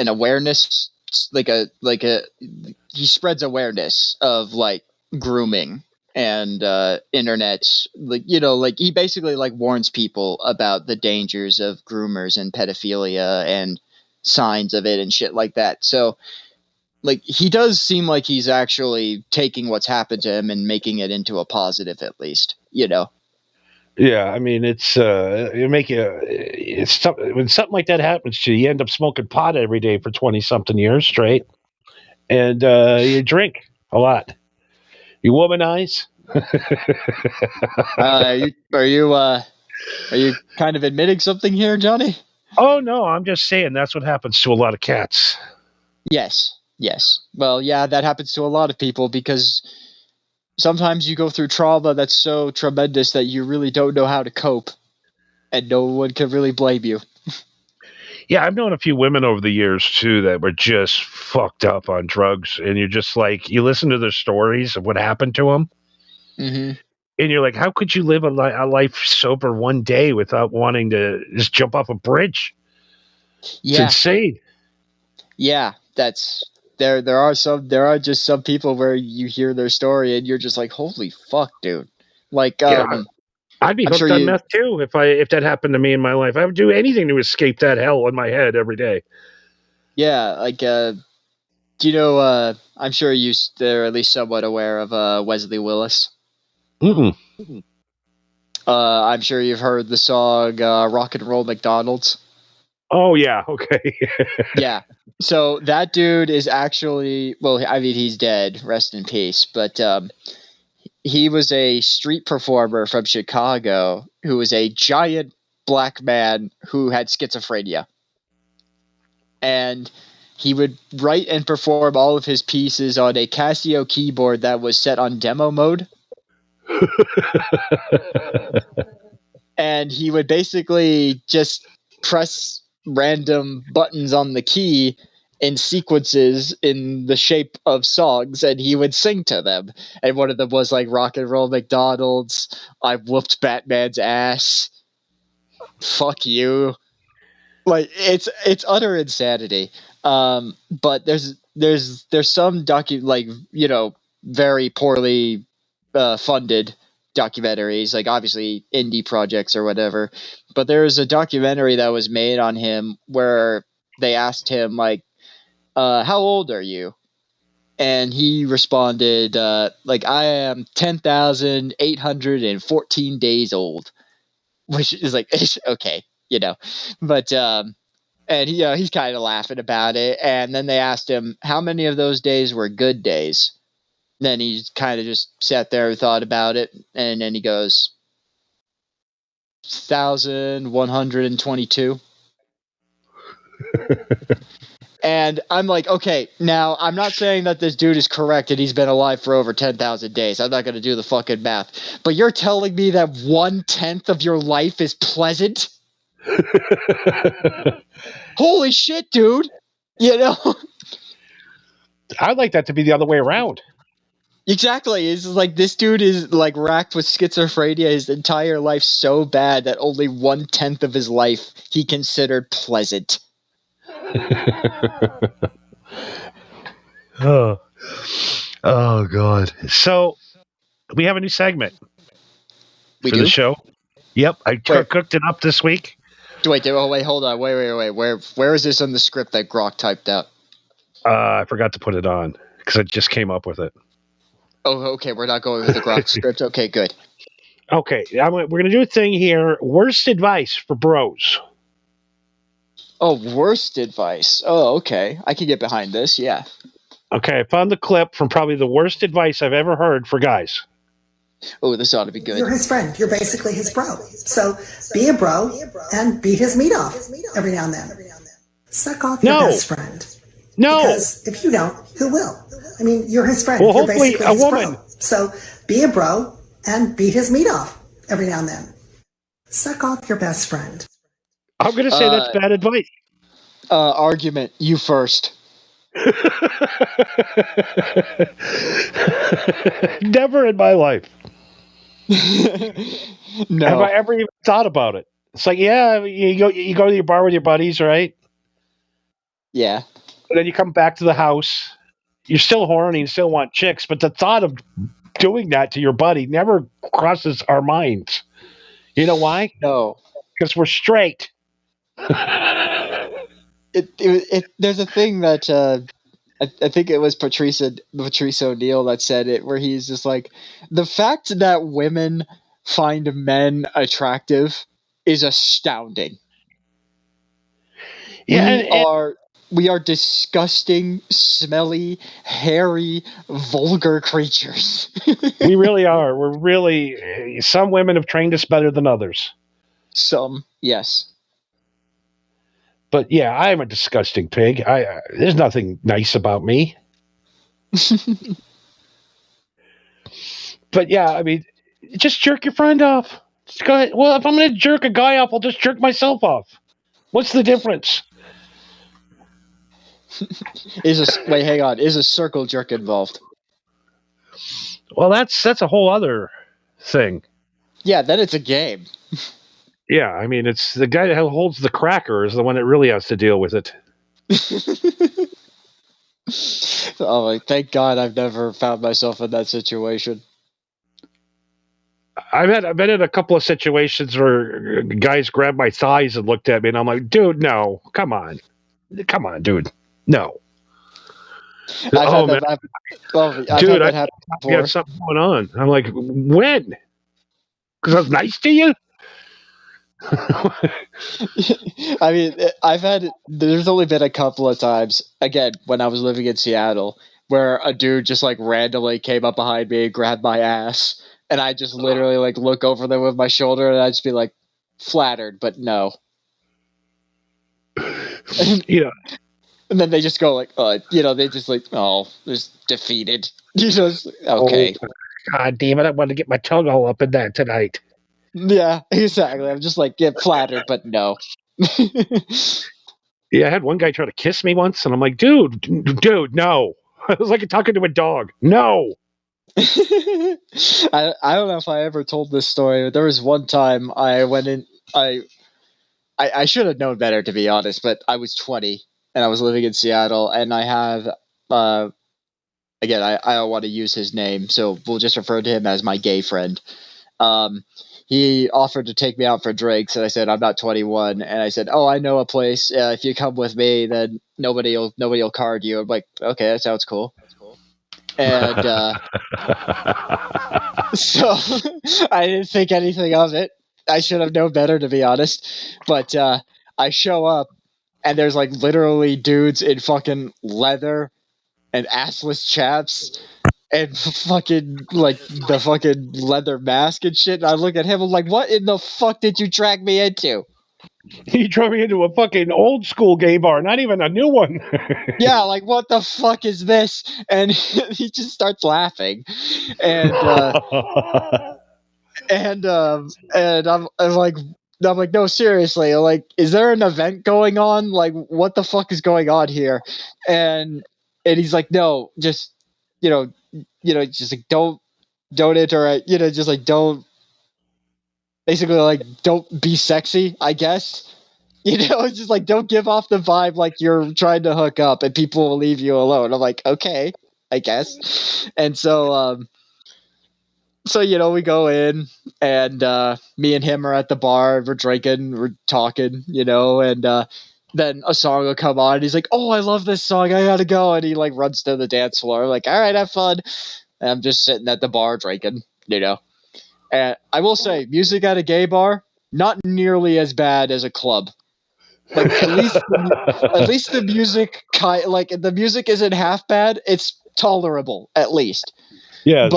awareness, he spreads awareness of like grooming and internet, like he basically like warns people about the dangers of groomers and pedophilia and signs of it and shit like that. So like he does seem like he's actually taking what's happened to him and making it into a positive, at least, Yeah, I mean, it's when something like that happens to you, you end up smoking pot every day for 20-something years straight, and you drink a lot. You womanize. Are you kind of admitting something here, Johnny? Oh no, I'm just saying that's what happens to a lot of cats. Yes. Well, yeah, that happens to a lot of people because sometimes you go through trauma that's so tremendous that you really don't know how to cope, and no one can really blame you. Yeah, I've known a few women over the years too that were just fucked up on drugs, and you're just like, you listen to their stories of what happened to them, and you're like, how could you live a life sober one day without wanting to just jump off a bridge? Yeah. It's insane. Yeah, there are just some people where you hear their story and you're just like, holy fuck, dude. Like, I'd be hooked on meth too if that happened to me in my life. I would do anything to escape that hell in my head every day. Yeah, like, do you know? I'm sure they're at least somewhat aware of Wesley Willis. I'm sure you've heard the song "Rock and Roll McDonald's." Oh yeah, okay. Yeah. So that dude is actually, well, I mean, he's dead. Rest in peace. But he was a street performer from Chicago who was a giant black man who had schizophrenia. And he would write and perform all of his pieces on a Casio keyboard that was set on demo mode. And he would basically just press random buttons on the key in sequences in the shape of songs, and he would sing to them. And one of them was like "Rock and Roll McDonald's," "I whooped Batman's ass," "Fuck you." Like, it's utter insanity. But there's some very poorly funded documentaries, like obviously indie projects or whatever. But there was a documentary that was made on him where they asked him like, how old are you? And he responded, like, I am 10,814 days old, which is like, okay, but, and he's kind of laughing about it. And then they asked him how many of those days were good days. Then he kind of just sat there and thought about it. And then he goes, 1,122. And I'm like, okay, now I'm not saying that this dude is correct and he's been alive for over 10,000 days. I'm not going to do the fucking math. But you're telling me that 1/10 of your life is pleasant? Holy shit, dude. I'd like that to be the other way around. Exactly. It's like this dude is like racked with schizophrenia his entire life so bad that only 1/10 of his life he considered pleasant. Oh God. So we have a new segment for the show. Yep, I cooked it up this week. Wait, hold on. Wait. Where is this on the script that Grok typed out? I forgot to put it on because I just came up with it. Oh, okay. We're not going with the Grok script. Okay, good. Okay, we're going to do a thing here. Worst advice for bros. Oh, worst advice. Oh, okay. I can get behind this, yeah. Okay, I found the clip from probably the worst advice I've ever heard for guys. Oh, this ought to be good. You're his friend. You're basically his bro. So be a bro and beat his meat off every now and then. Suck off your best friend. No. Because if you don't, who will? I mean, you're his friend. Well, You're hopefully basically a his woman. bro. So be a bro and beat his meat off every now and then. Suck off your best friend. I'm going to say that's bad advice. Argument. You first. Never in my life No. have I ever even thought about it. It's like, yeah, you go to your bar with your buddies, right? Yeah. And then you come back to the house. You're still horny and still want chicks, but the thought of doing that to your buddy never crosses our minds. You know why? No. Because we're straight. There's a thing that I think it was Patrice O'Neill that said it, where he's just like, the fact that women find men attractive is astounding. Yeah, We are disgusting, smelly, hairy, vulgar creatures. we really are. We're really. Some women have trained us better than others. Some, yes. But yeah, I am a disgusting pig. There's nothing nice about me. But yeah, I mean, just jerk your friend off. Just go ahead. Well, if I'm going to jerk a guy off, I'll just jerk myself off. What's the difference? Wait, hang on. Is a circle jerk involved? Well, that's a whole other thing. Yeah, then it's a game. Yeah, I mean, it's the guy that holds the cracker is the one that really has to deal with it. Oh, thank God I've never found myself in that situation. I've been in a couple of situations where guys grabbed my thighs and looked at me, and I'm like, dude, no, come on, dude, no. I've had man. Dude, I got something going on. I'm like, when? Because I was nice to you. I mean, there's only been a couple of times, again, when I was living in Seattle, where a dude just like randomly came up behind me and grabbed my ass, and I just literally like look over them with my shoulder, and I'd just be like, flattered, but no. You know, and then they just go like, they just like, oh, just defeated. You just okay. Oh, God damn it! I want to get my tongue all up in that tonight. Yeah, exactly. I'm just like, get flattered, but no. Yeah, I had one guy try to kiss me once, and I'm like, dude, no. I was like talking to a dog. No. I don't know if I ever told this story, but there was one time I went in. I should have known better, to be honest, but I was 20 and I was living in Seattle, and I have again, I don't want to use his name, so we'll just refer to him as my gay friend. He offered to take me out for drinks, and I said I'm not 21, and I said, oh, I know a place. If you come with me, then nobody'll card you. I'm like, okay, that sounds cool. And so I didn't think anything of it. I should have known better, to be honest. But I show up, and there's like literally dudes in fucking leather and assless chaps and fucking like the fucking leather mask and shit. And I look at him, I'm like, what in the fuck did you drag me into? He drove me into a fucking old school gay bar, not even a new one. Yeah, like, what the fuck is this? And he just starts laughing. And I'm like, no, seriously, like, is there an event going on? Like, what the fuck is going on here? And he's like, no, just, just like, don't interact, just like, don't, basically, like, don't be sexy, I guess. It's just like, don't give off the vibe like you're trying to hook up and people will leave you alone. I'm like, okay, I guess. And so, we go in, and me and him are at the bar, we're drinking, we're talking, and then a song will come on, and he's like, oh, I love this song, I gotta go. And he like runs to the dance floor. I'm like, all right, have fun. And I'm just sitting at the bar drinking, And I will say, music at a gay bar, not nearly as bad as a club. Like, at least the music, the music isn't half bad. It's tolerable, at least. Yes.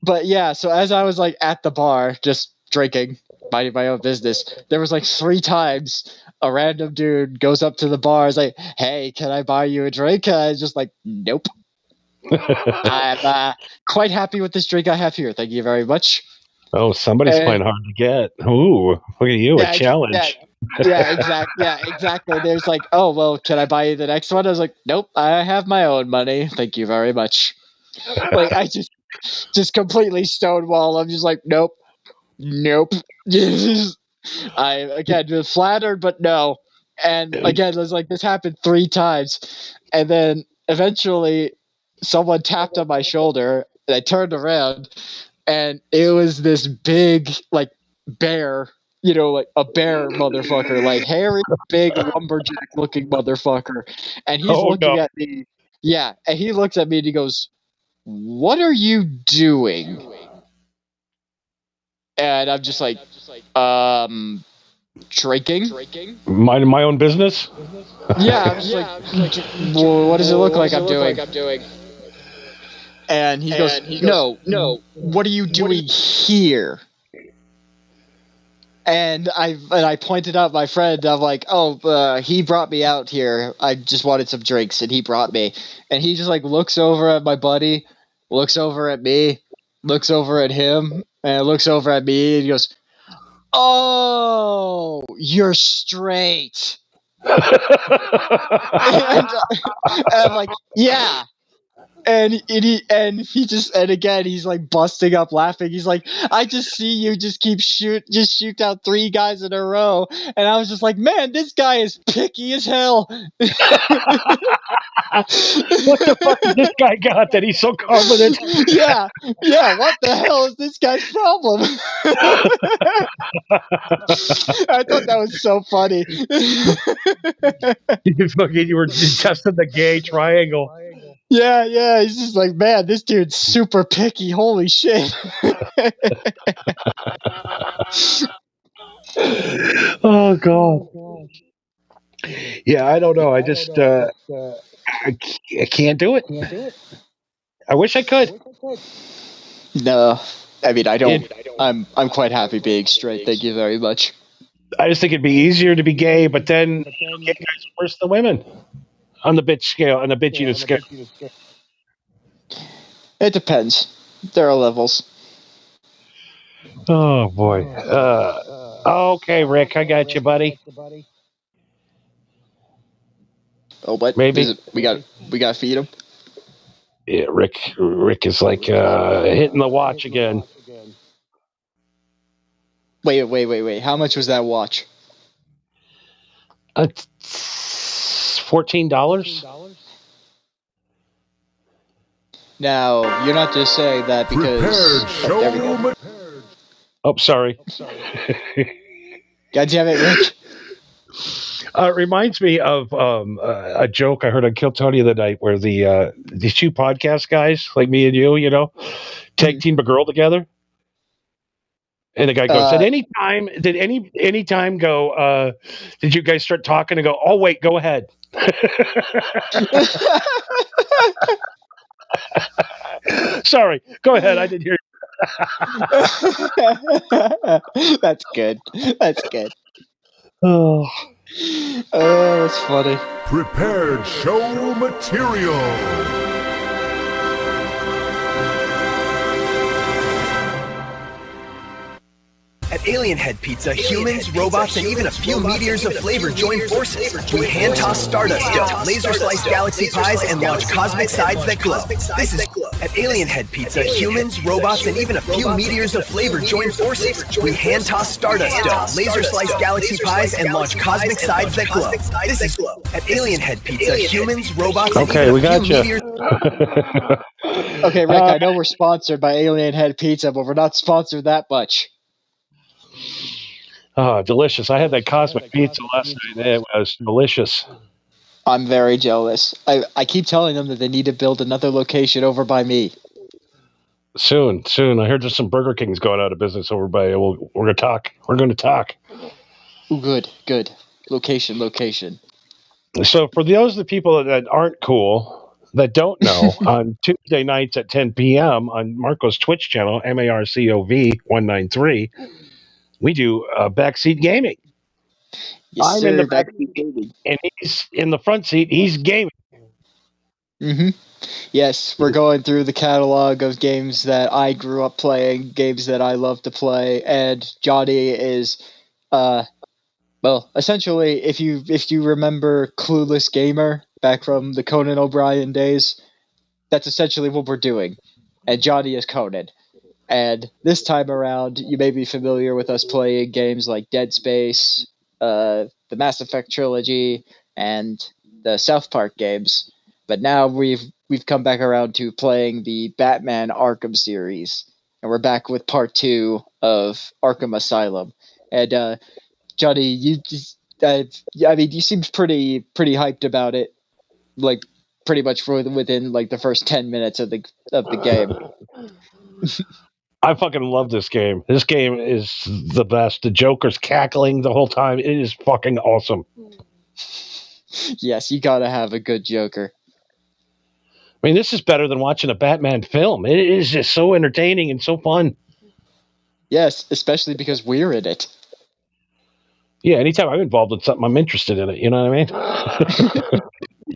But yeah. So as I was like at the bar, just drinking, minding my own business, there was like 3 times a random dude goes up to the bar, is like, "Hey, can I buy you a drink?" And I was just like, "Nope, I'm quite happy with this drink I have here. Thank you very much." Oh, somebody's And playing hard to get. Ooh, look at you, a yeah, challenge. exactly. There's like, "Oh well, can I buy you the next one?" I was like, "Nope, I have my own money. Thank you very much." Like I just completely stonewall. I'm just like, "Nope, nope." I again was flattered, but no. And again, it was like this happened 3 times, and then eventually someone tapped on my shoulder, and I turned around, and it was this big like bear, like a bear motherfucker, like hairy, big lumberjack looking motherfucker, and he's Oh looking no. at me. Yeah, and he looks at me and he goes, "What are you doing?" And I'm just like, drinking. Minding my own business? Yeah, I'm just like, "Well, what does it look like I'm doing?" And he goes, "No, what are you doing here?" And I pointed out my friend. I'm like, "Oh, he brought me out here. I just wanted some drinks, and he brought me." And he just like looks over at my buddy, looks over at me, looks over at him, and looks over at me, and he goes, "Oh, you're straight." And I'm like, "Yeah." And again he's like busting up laughing. He's like, "I just see you just shoot out 3 guys in a row." And I was just like, "Man, this guy is picky as hell." What the fuck has this guy got that he's so confident? Yeah, what the hell is this guy's problem? I thought that was so funny. You were testing the gay triangle. Yeah, he's just like, "Man, this dude's super picky. Holy shit." Oh god. Yeah, I don't know. I just I can't do it. I wish I could. No, I mean, I don't. I'm quite happy being straight. Thank you very much. I just think it'd be easier to be gay, but then gay guys are worse than women on the bitch scale, on the bitch unit scale. It depends. There are levels. Oh boy. Okay, Rick, I got you, buddy. Oh, what? Maybe. We got to feed him. Yeah, Rick is like hitting the watch again. Wait. How much was that watch? $14. Now, you're not just saying that because... Oh, there we go. Oh, sorry. God damn it, Rick. It reminds me of a joke I heard on Kill Tony the other night where these 2 podcast guys, like me and you, tag team a girl together. And the guy goes, did any time go, did you guys start talking and go, "Oh, wait, go ahead." Sorry, go ahead. I didn't hear you. That's good. Oh, that's funny. Prepared show material. At Alien Head Pizza, humans, robots, and even a few meteors of flavor join forces. We hand-toss Stardust Dome, laser-slice galaxy pies, and launch cosmic sides that glow. This is at Alien Head Pizza, humans, robots, and even a few meteors of flavor join forces. We hand-toss Stardust Dome, laser-slice galaxy pies, and launch cosmic sides that glow. This is at Alien Head Pizza, humans, robots, and okay, even we a got few you. meteors... Okay, Rick, I know we're sponsored by Alien Head Pizza, but we're not sponsored that much. Oh, delicious. I had that cosmic pizza last night. It was delicious. I'm very jealous. I keep telling them that they need to build another location over by me. Soon. I heard there's some Burger Kings going out of business over by. We're going to talk. Ooh, good. Location. So for those of the people that aren't cool, that don't know, on Tuesday nights at 10 p.m. on Marco's Twitch channel, MARCOV193, we do backseat gaming. Yes, I'm sir, in the back back to gaming. and he's in the front seat. He's gaming. Mm-hmm. Yes, we're going through the catalog of games that I grew up playing, games that I love to play, and Johnny is, well, essentially, if you remember Clueless Gamer back from the Conan O'Brien days, that's essentially what we're doing. And Johnny is Conan. And this time around, you may be familiar with us playing games like Dead Space, the Mass Effect trilogy, and the South Park games. But now we've come back around to playing the Batman Arkham series, and we're back with part 2 of Arkham Asylum. And Johnny, you just, I mean, you seemed pretty hyped about it, like pretty much within like the first 10 minutes of the game. I fucking love this game. This game is the best. The Joker's cackling the whole time. It is fucking awesome. Yes, you gotta have a good Joker. I mean, this is better than watching a Batman film. It is just so entertaining and so fun. Yes, especially because we're in it. Yeah, anytime I'm involved in something, I'm interested in it. You know what I mean?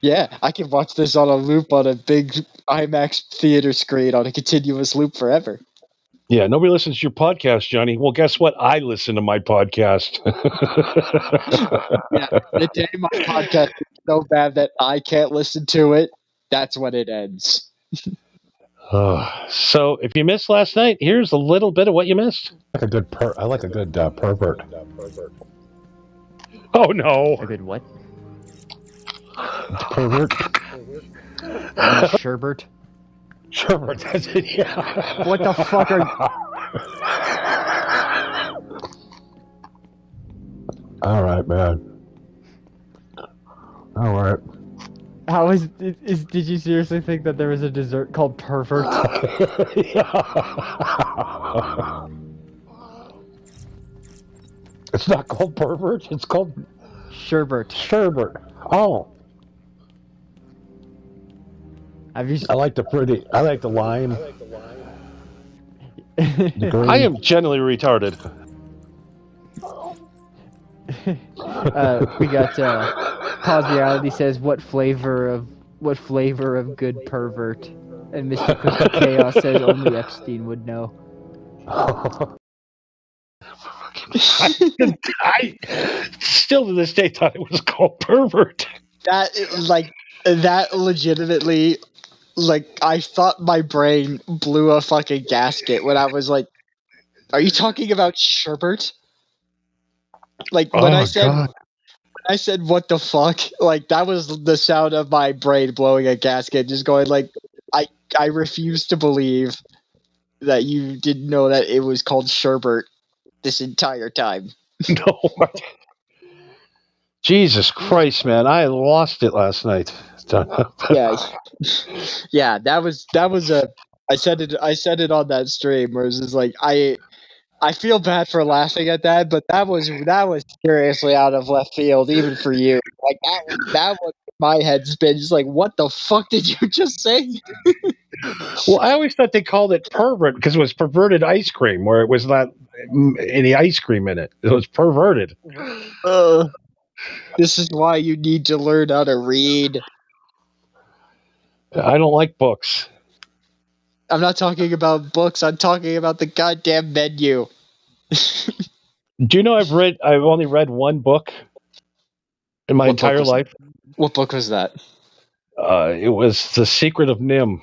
Yeah, I can watch this on a loop on a big IMAX theater screen on a continuous loop forever. Yeah, nobody listens to your podcast, Johnny. Well, guess what? I listen to my podcast. Yeah, the day my podcast is so bad that I can't listen to it, that's when it ends. So, if you missed last night, here's a little bit of what you missed. I like a good pervert. Oh no! A good what? Pervert. Sherbert? Sherbert, that's it, yeah. What the fuck are... All right, man. All right. How did you seriously think that there was a dessert called pervert? It's not called pervert, it's called... Sherbert. Sherbert. Oh. Have you... I like the lime. I am generally retarded. We got Pause Reality says what flavor of good pervert, and Mr. Cookie Chaos says only Epstein would know. I still to this day thought it was called pervert. That legitimately, like, I thought my brain blew a fucking gasket when I was like, are you talking about sherbet? Like, when I said what the fuck, like, that was the sound of my brain blowing a gasket, just going like, I refuse to believe that you didn't know that it was called sherbet this entire time. No. Jesus Christ, man! I lost it last night. Yeah. That was a. I said it on that stream where it was just like I feel bad for laughing at that, but that was seriously out of left field, even for you. Like that was my head spin, just like, what the fuck did you just say? Well, I always thought they called it pervert because it was perverted ice cream, where it was not any ice cream in it. It was perverted. This is why you need to learn how to read. I don't like books. I'm not talking about books. I'm talking about the goddamn menu. Do you know I've only read one book in my entire life? What book was that? It was The Secret of Nim.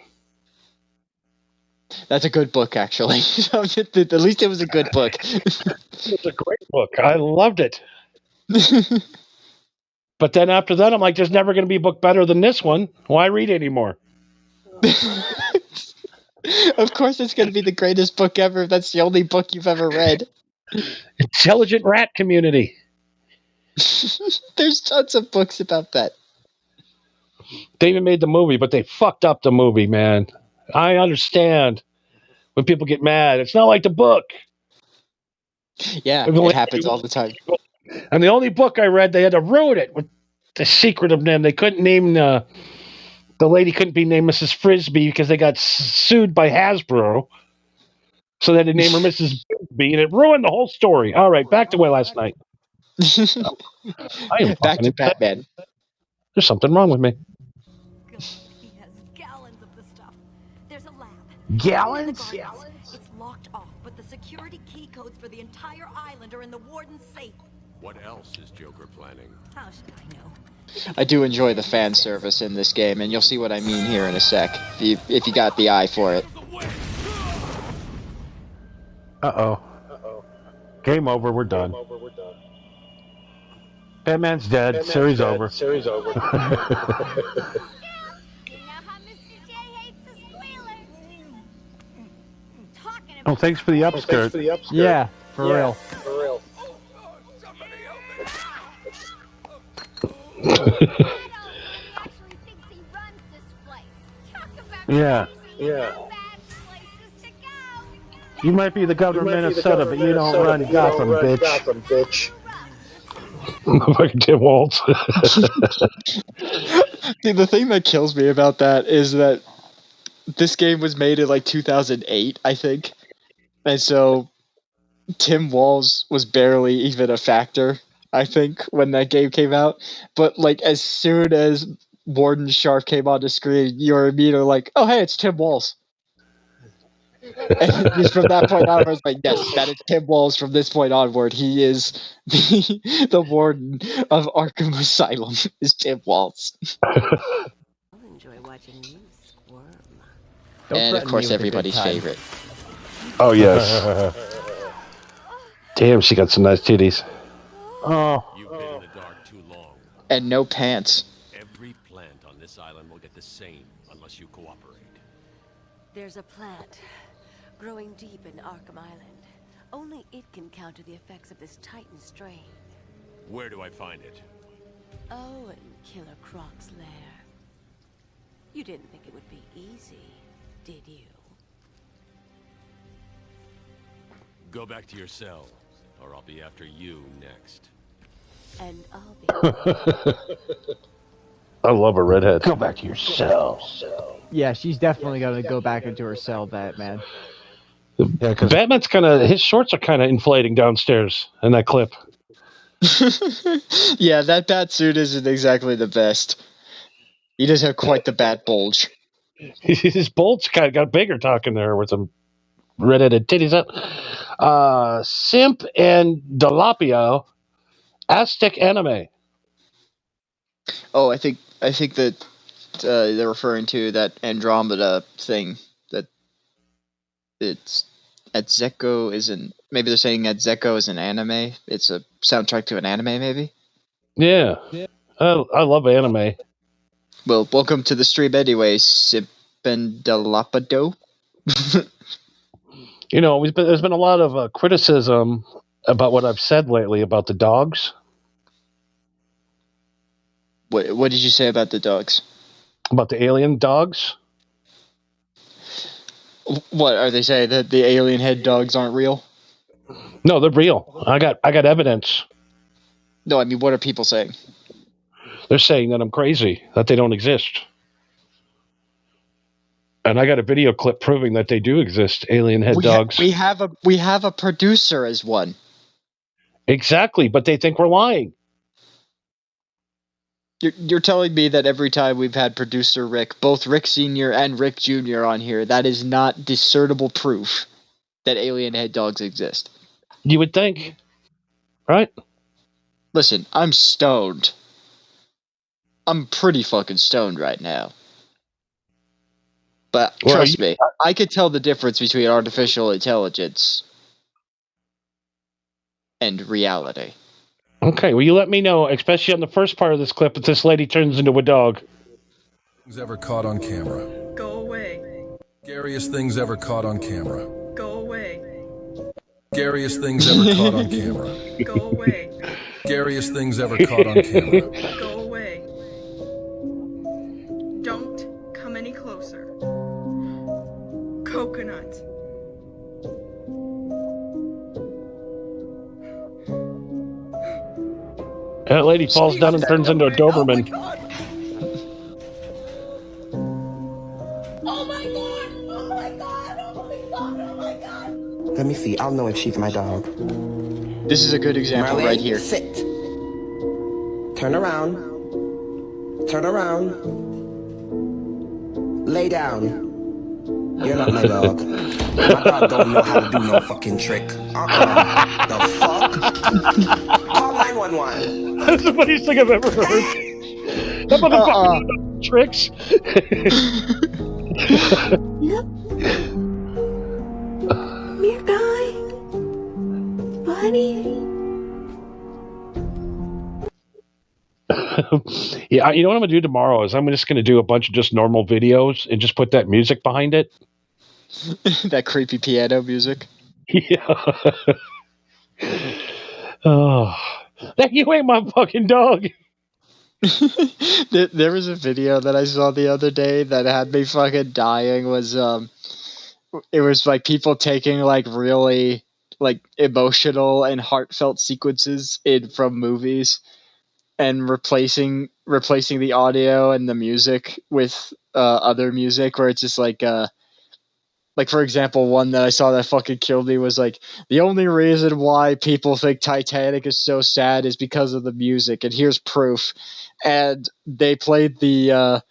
That's a good book, actually. At least it was a good book. It's a great book. I loved it. But then after that, I'm like, there's never going to be a book better than this one. Why read anymore? Of course it's going to be the greatest book ever if that's the only book you've ever read. Intelligent Rat Community. There's tons of books about that. They even made the movie, but they fucked up the movie, man. I understand when people get mad. It's not like the book. Yeah, it happens all the time. And the only book I read, they had to ruin it with The Secret of Nim. They couldn't name the lady couldn't be named Mrs. Frisbee because they got sued by Hasbro. So they had to name her Mrs. Frisbee, and it ruined the whole story. All right, back to last night. I am Back to fucking Batman. There's something wrong with me. He has gallons of the stuff. There's a lab. Gallons? It's locked off, but the security key codes for the entire island are in the warden's safe. What else is Joker planning? How should I know? I do enjoy the fan service in this game, and you'll see what I mean here in a sec, if you got the eye for it. Uh-oh. Game over, we're done. Batman's dead, series over. Oh, thanks for the upskirt. Yeah, for real. Yeah. You might be the governor of Minnesota, but you don't run Gotham, bitch. Fucking Tim Waltz. See, the thing that kills me about that is that this game was made in like 2008, I think. And so Tim Walz was barely even a factor, I think, when that game came out. But like as soon as Warden Sharp came on the screen, you were immediately like, oh hey, it's Tim Walz. And just from that point on, I was like, yes, that is Tim Walz from this point onward. He is the warden of Arkham Asylum, is Tim Walz. I'll enjoy watching you squirm. And of course, everybody's favorite. Oh, yes. Damn, she got some nice titties. Oh. You've been in the dark too long. And no pants. Every plant on this island will get the same unless you cooperate. There's a plant growing deep in Arkham Island. Only it can counter the effects of this Titan strain. Where do I find it? Oh, in Killer Croc's lair. You didn't think it would be easy, did you? Go back to your cell, or I'll be after you next. And I'll be... I love a redhead. Go back to your cell. Yeah, she's definitely gonna go back into her cell, Batman. Yeah, because Batman's his shorts are kind of inflating downstairs in that clip. Yeah, that bat suit isn't exactly the best. He does have quite the bat bulge. His bulge kind of got bigger talking there with some redheaded titties up. Simp and Delapio, Aztec anime. Oh, I think that they're referring to that Andromeda thing. That it's Atzeko isn't. Maybe they're saying Atzeko is an anime. It's a soundtrack to an anime, maybe. Yeah. I love anime. Well, welcome to the stream anyway, Simp and Delapado. You know, there's been a lot of criticism about what I've said lately about the dogs. What did you say about the dogs? About the alien dogs? What are they saying, that the alien head dogs aren't real? No, they're real. I got evidence. No, I mean, what are people saying? They're saying that I'm crazy, that they don't exist. And I got a video clip proving that they do exist, alien head dogs. We have a producer as one. Exactly, but they think we're lying. You're telling me that every time we've had producer Rick, both Rick Sr. and Rick Jr. on here, that is not discernible proof that alien head dogs exist. You would think, right? Listen, I'm stoned. I'm pretty fucking stoned right now. But trust me, I could tell the difference between artificial intelligence and reality. Okay, well, you let me know, especially on the first part of this clip, if this lady turns into a dog. Things ever caught on camera. Go away. Scariest things ever caught on camera. Go away. Scariest things ever caught on camera. Go away. Scariest things ever caught on camera. Go away. Don't come any closer. Coconut. That lady falls down and turns into a Doberman. Oh my god! Oh my god! Oh my god! Oh my god! Let me see. I'll know if she's my dog. This is a good example right here. Sit. Turn around. Turn around. Lay down. You're not my dog. My dog don't know how to do no fucking trick. The fuck? Call 911. That's the funniest thing I've ever heard. That motherfucker tricks. You're dying, buddy. Yeah, you know what I'm gonna do tomorrow is I'm just gonna do a bunch of just normal videos and just put that music behind it. That creepy piano music. Yeah. Oh, that you ain't my fucking dog. There was a video that I saw the other day that had me fucking dying. It was like people taking like really like emotional and heartfelt sequences from movies and replacing the audio and the music with other music, where it's just like for example, one that I saw that fucking killed me was like, the only reason why people think Titanic is so sad is because of the music, and here's proof. And they played the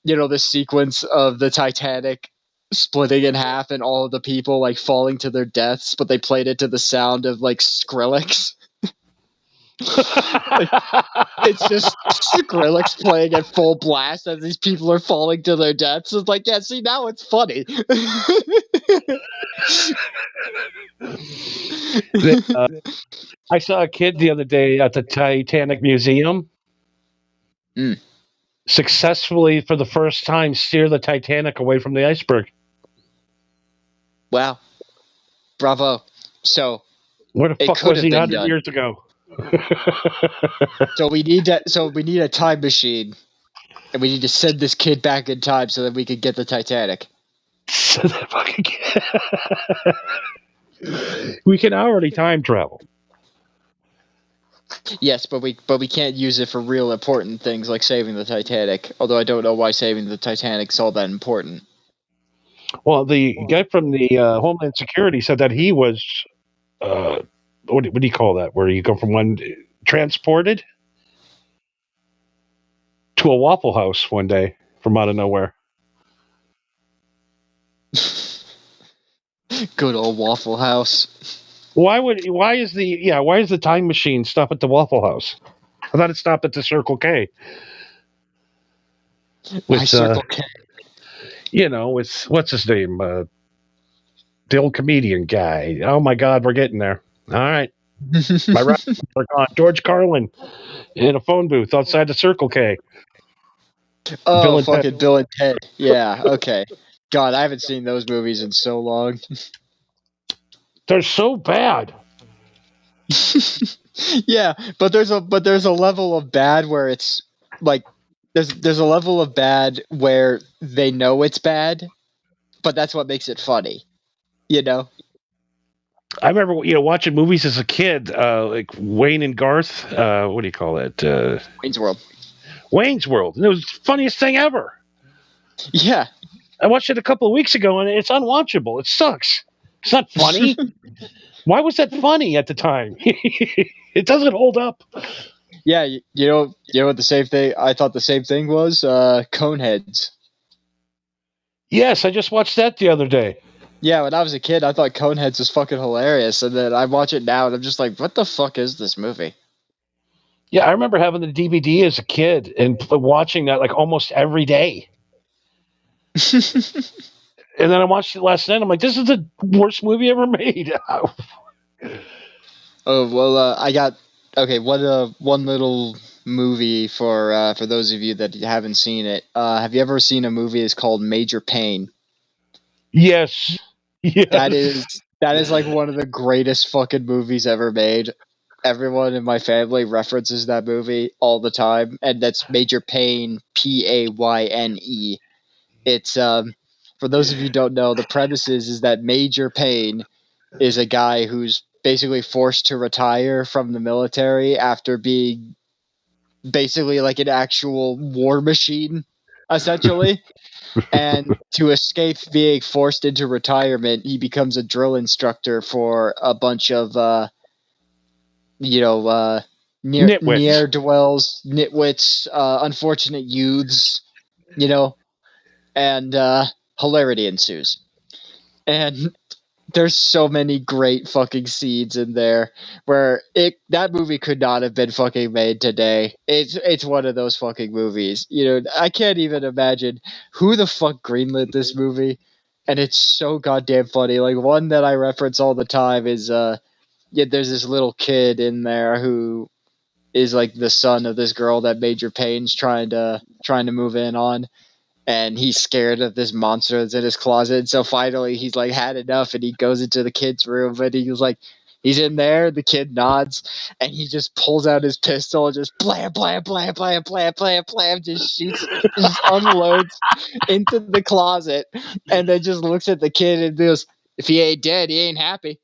the sequence of the Titanic splitting in half and all of the people like falling to their deaths, but they played it to the sound of like Skrillex. It's just Skrillex playing at full blast as these people are falling to their deaths. It's like, yeah, see, now it's funny. I saw a kid the other day at the Titanic Museum successfully, for the first time, steer the Titanic away from the iceberg. Wow. Bravo. So, where the fuck was he 100 years ago? So we need a time machine, and we need to send this kid back in time so that we can get the Titanic. We can already time travel. Yes, but we can't use it for real important things like saving the Titanic. Although I don't know why saving the Titanic's all that important. Well, the guy from the Homeland Security said that he was, what do you call that? Where you go from one transported to a Waffle House one day from out of nowhere. Good old Waffle House. Why is the time machine stop at the Waffle House? I thought it stopped at the Circle K. With Circle K? With what's his name? The old comedian guy. Oh my God, we're getting there. All right. My references are gone. George Carlin in a phone booth outside the Circle K. Oh, Bill and Ted. Yeah, okay. God, I haven't seen those movies in so long. They're so bad. Yeah, but there's a level of bad where it's like there's a level of bad where they know it's bad, but that's what makes it funny. I remember, watching movies as a kid, like Wayne and Garth. What do you call it? Wayne's World. Wayne's World. And it was the funniest thing ever. Yeah. I watched it a couple of weeks ago, and it's unwatchable. It sucks. It's not funny. Why was that funny at the time? It doesn't hold up. Yeah, you know what the same thing? I thought the same thing was Coneheads. Yes, I just watched that the other day. Yeah, when I was a kid, I thought Coneheads was fucking hilarious, and then I watch it now, and I'm just like, what the fuck is this movie? Yeah, I remember having the DVD as a kid and watching that like almost every day. And then I watched it last night. I'm like, this is the worst movie ever made. Oh well, I got one little movie for those of you that haven't seen it. Have you ever seen a movie? It's called Major Pain. Yes. That is like one of the greatest fucking movies ever made. Everyone in my family references that movie all the time, and that's Major Pain, Payne. It's for those of you who don't know, the premise is that Major Pain is a guy who's basically forced to retire from the military after being basically like an actual war machine essentially. And to escape being forced into retirement, he becomes a drill instructor for a bunch of, Nitwits. ne'er-dwells, nitwits, unfortunate youths, and hilarity ensues. And there's so many great fucking scenes in there where that movie could not have been fucking made today. It's one of those fucking movies. I can't even imagine who the fuck greenlit this movie, and it's so goddamn funny. Like, one that I reference all the time is there's this little kid in there who is like the son of this girl that Major Payne's trying to move in on. And he's scared of this monster that's in his closet. So finally he's like had enough, and he goes into the kid's room, and he's in there. The kid nods, and he just pulls out his pistol and just blam, blam, blam, blam, blam, blam, blam, just shoots, just unloads into the closet, and then just looks at the kid and goes, "If he ain't dead, he ain't happy."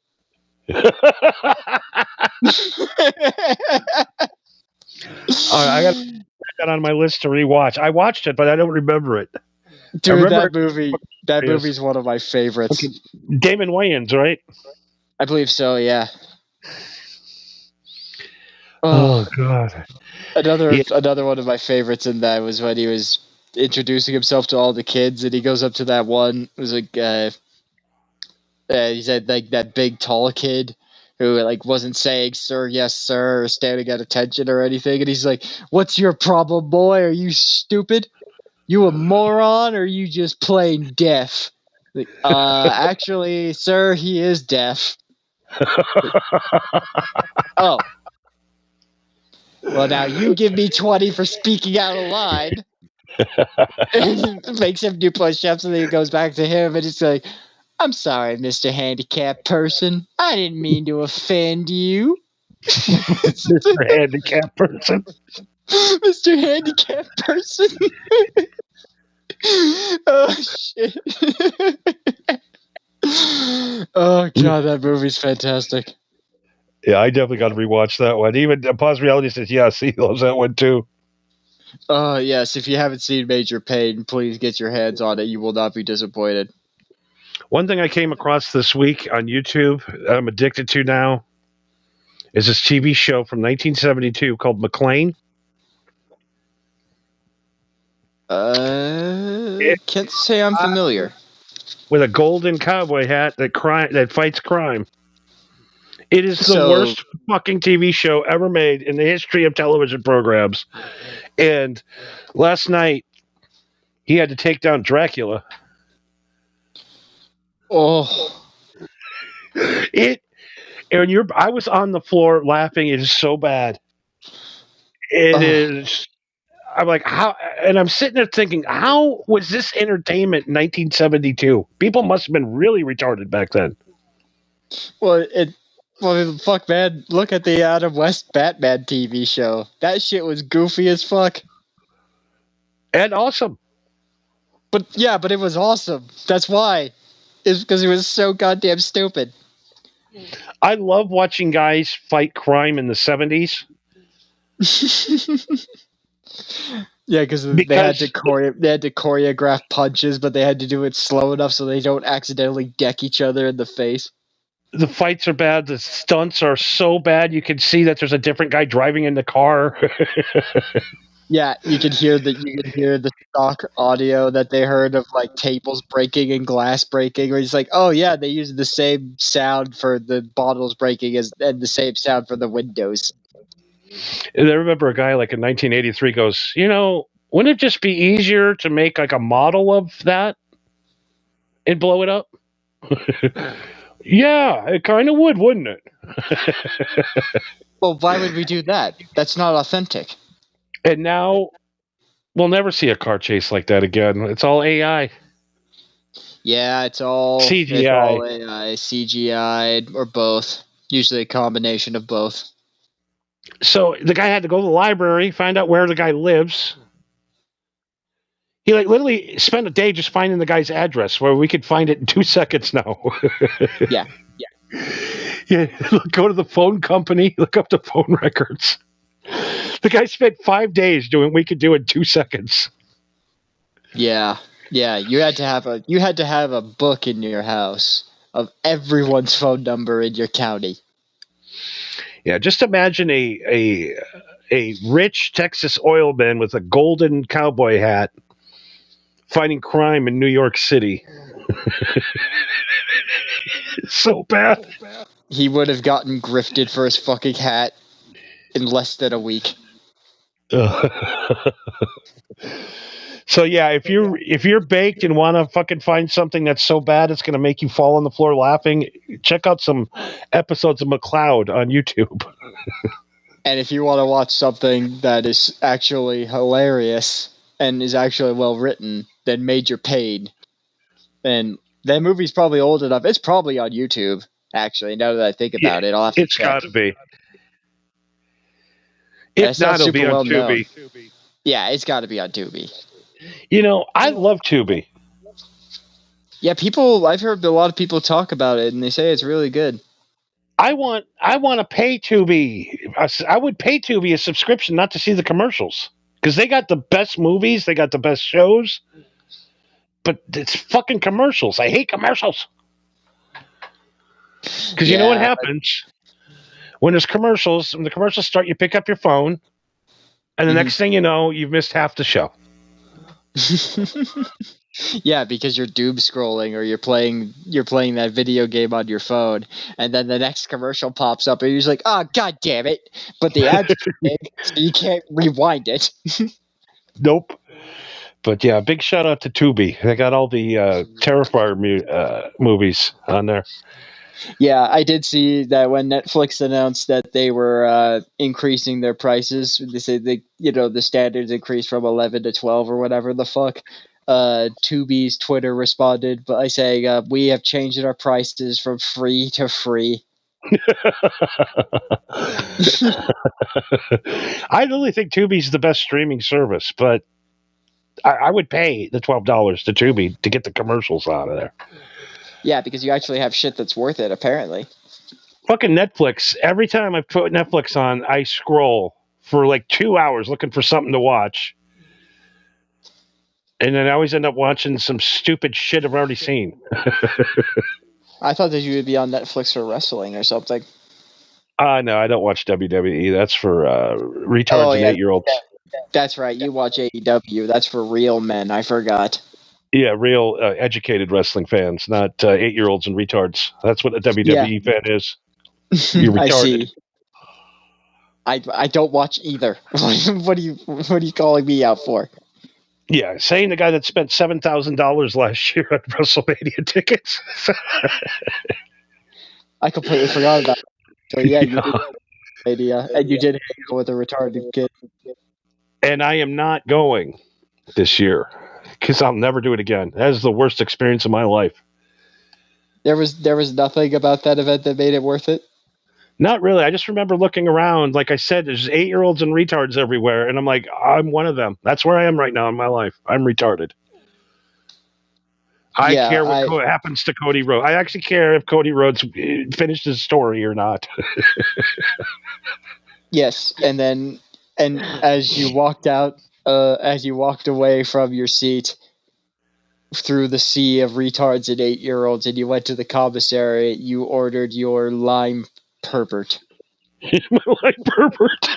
I got that on my list to rewatch. I watched it, but I don't remember it. Dude, that movie's one of my favorites. Okay. Damon Wayans, right? I believe so, yeah. Oh God. Another one of my favorites in that was when he was introducing himself to all the kids, and he goes up to that one. It was like he said like that big tall kid who like wasn't saying "sir, yes, sir" or standing at attention or anything, and he's like, "What's your problem, boy? Are you stupid? You a moron, or are you just plain deaf?" Like, actually, sir, he is deaf. Oh. Well, now you give me 20 for speaking out of line. And makes him do push-ups, and then he goes back to him, and it's like, "I'm sorry, Mr. Handicapped Person. I didn't mean to offend you." Mr. Handicapped Person. Mr. Handicapped Person. Oh, shit. Oh, God, that movie's fantastic. Yeah, I definitely got to rewatch that one. Even Pause Reality says, yes, he loves that one too. Yes, if you haven't seen Major Payne, please get your hands on it. You will not be disappointed. One thing I came across this week on YouTube that I'm addicted to now is this TV show from 1972 called McLean. Can't say I'm familiar. With a golden cowboy hat that fights crime. It is the worst fucking TV show ever made in the history of television programs. And last night, he had to take down Dracula. Oh. I was on the floor laughing. It is so bad. It is. I'm like, how? And I'm sitting there thinking, how was this entertainment in 1972? People must have been really retarded back then. Well, fuck, man. Look at the Adam West Batman TV show. That shit was goofy as fuck. And awesome. But it was awesome. That's why. It's because it was so goddamn stupid. I love watching guys fight crime in the 70s. Yeah, because they had to choreograph punches, but they had to do it slow enough so they don't accidentally deck each other in the face. The fights are bad. The stunts are so bad. You can see that there's a different guy driving in the car. Yeah, you could hear the stock audio that they heard of like tables breaking and glass breaking. Where it's like, oh yeah, they use the same sound for the bottles breaking and the same sound for the windows. And I remember a guy like in 1983 goes, wouldn't it just be easier to make like a model of that and blow it up? Yeah, it kind of would, wouldn't it? Well, why would we do that? That's not authentic. And now we'll never see a car chase like that again. It's all AI. Yeah, it's all CGI. It's all AI, CGI, or both. Usually a combination of both. So the guy had to go to the library, find out where the guy lives. He literally spent a day just finding the guy's address, where we could find it in 2 seconds now. Yeah. Go to the phone company, look up the phone records. The guy spent 5 days doing what we could do in 2 seconds. Yeah. You had to have a book in your house of everyone's phone number in your county. Yeah, just imagine a rich Texas oilman with a golden cowboy hat fighting crime in New York City. It's so bad. He would have gotten grifted for his fucking hat in less than a week. So yeah, if you're baked and want to fucking find something that's so bad it's gonna make you fall on the floor laughing, check out some episodes of McCloud on YouTube. And if you want to watch something that is actually hilarious and is actually well written, then Major Pain. And that movie's probably old enough. It's probably on YouTube. Actually, now that I think about it, I'll have to check. It's got to be. If not, it'll be on Tubi. Yeah, it's got to be on Tubi. You know, I love Tubi. Yeah, I've heard a lot of people talk about it, and they say it's really good. I want to pay Tubi. I would pay Tubi a subscription not to see the commercials because they got the best movies, they got the best shows, but it's fucking commercials. I hate commercials. Because you know what happens when there's commercials. When the commercials start, you pick up your phone, and the next thing you know, you've missed half the show. Yeah, because you're doom scrolling or you're playing that video game on your phone, and then the next commercial pops up, and you're just like, "Oh, god damn it!" But the ad's too big, so you can't rewind it. Nope. But yeah, big shout out to Tubi. They got all the Terrifier movies on there. Yeah, I did see that when Netflix announced that they were increasing their prices. They said the standards increased from 11 to 12 or whatever the fuck. Tubi's Twitter responded by saying, "We have changed our prices from free to free." I really think Tubi's the best streaming service, but I would pay the $12 to Tubi to get the commercials out of there. Yeah, because you actually have shit that's worth it, apparently. Fucking Netflix. Every time I put Netflix on, I scroll for like 2 hours looking for something to watch. And then I always end up watching some stupid shit I've already seen. I thought that you would be on Netflix for wrestling or something. No, I don't watch WWE. That's for retards and 8-year-olds. That's right. You watch AEW. That's for real men. I forgot. Yeah, real educated wrestling fans, not 8-year-olds and retards. That's what a WWE fan is. You're retarded. I see. I don't watch either. What are you calling me out for? Yeah, saying the guy that spent $7,000 last year on WrestleMania tickets. I completely forgot about it. So yeah, you did idea, and you did hang out with a retarded kid. And I am not going this year because I'll never do it again. That is the worst experience of my life. There was nothing about that event that made it worth it? Not really. I just remember looking around. Like I said, there's 8-year-olds and retards everywhere. And I'm like, I'm one of them. That's where I am right now in my life. I'm retarded. I care what happens to Cody Rhodes. I actually care if Cody Rhodes finished his story or not. Yes. And as you walked away from your seat through the sea of retards and 8-year-olds and you went to the commissary, you ordered your lime pervert. My lime pervert.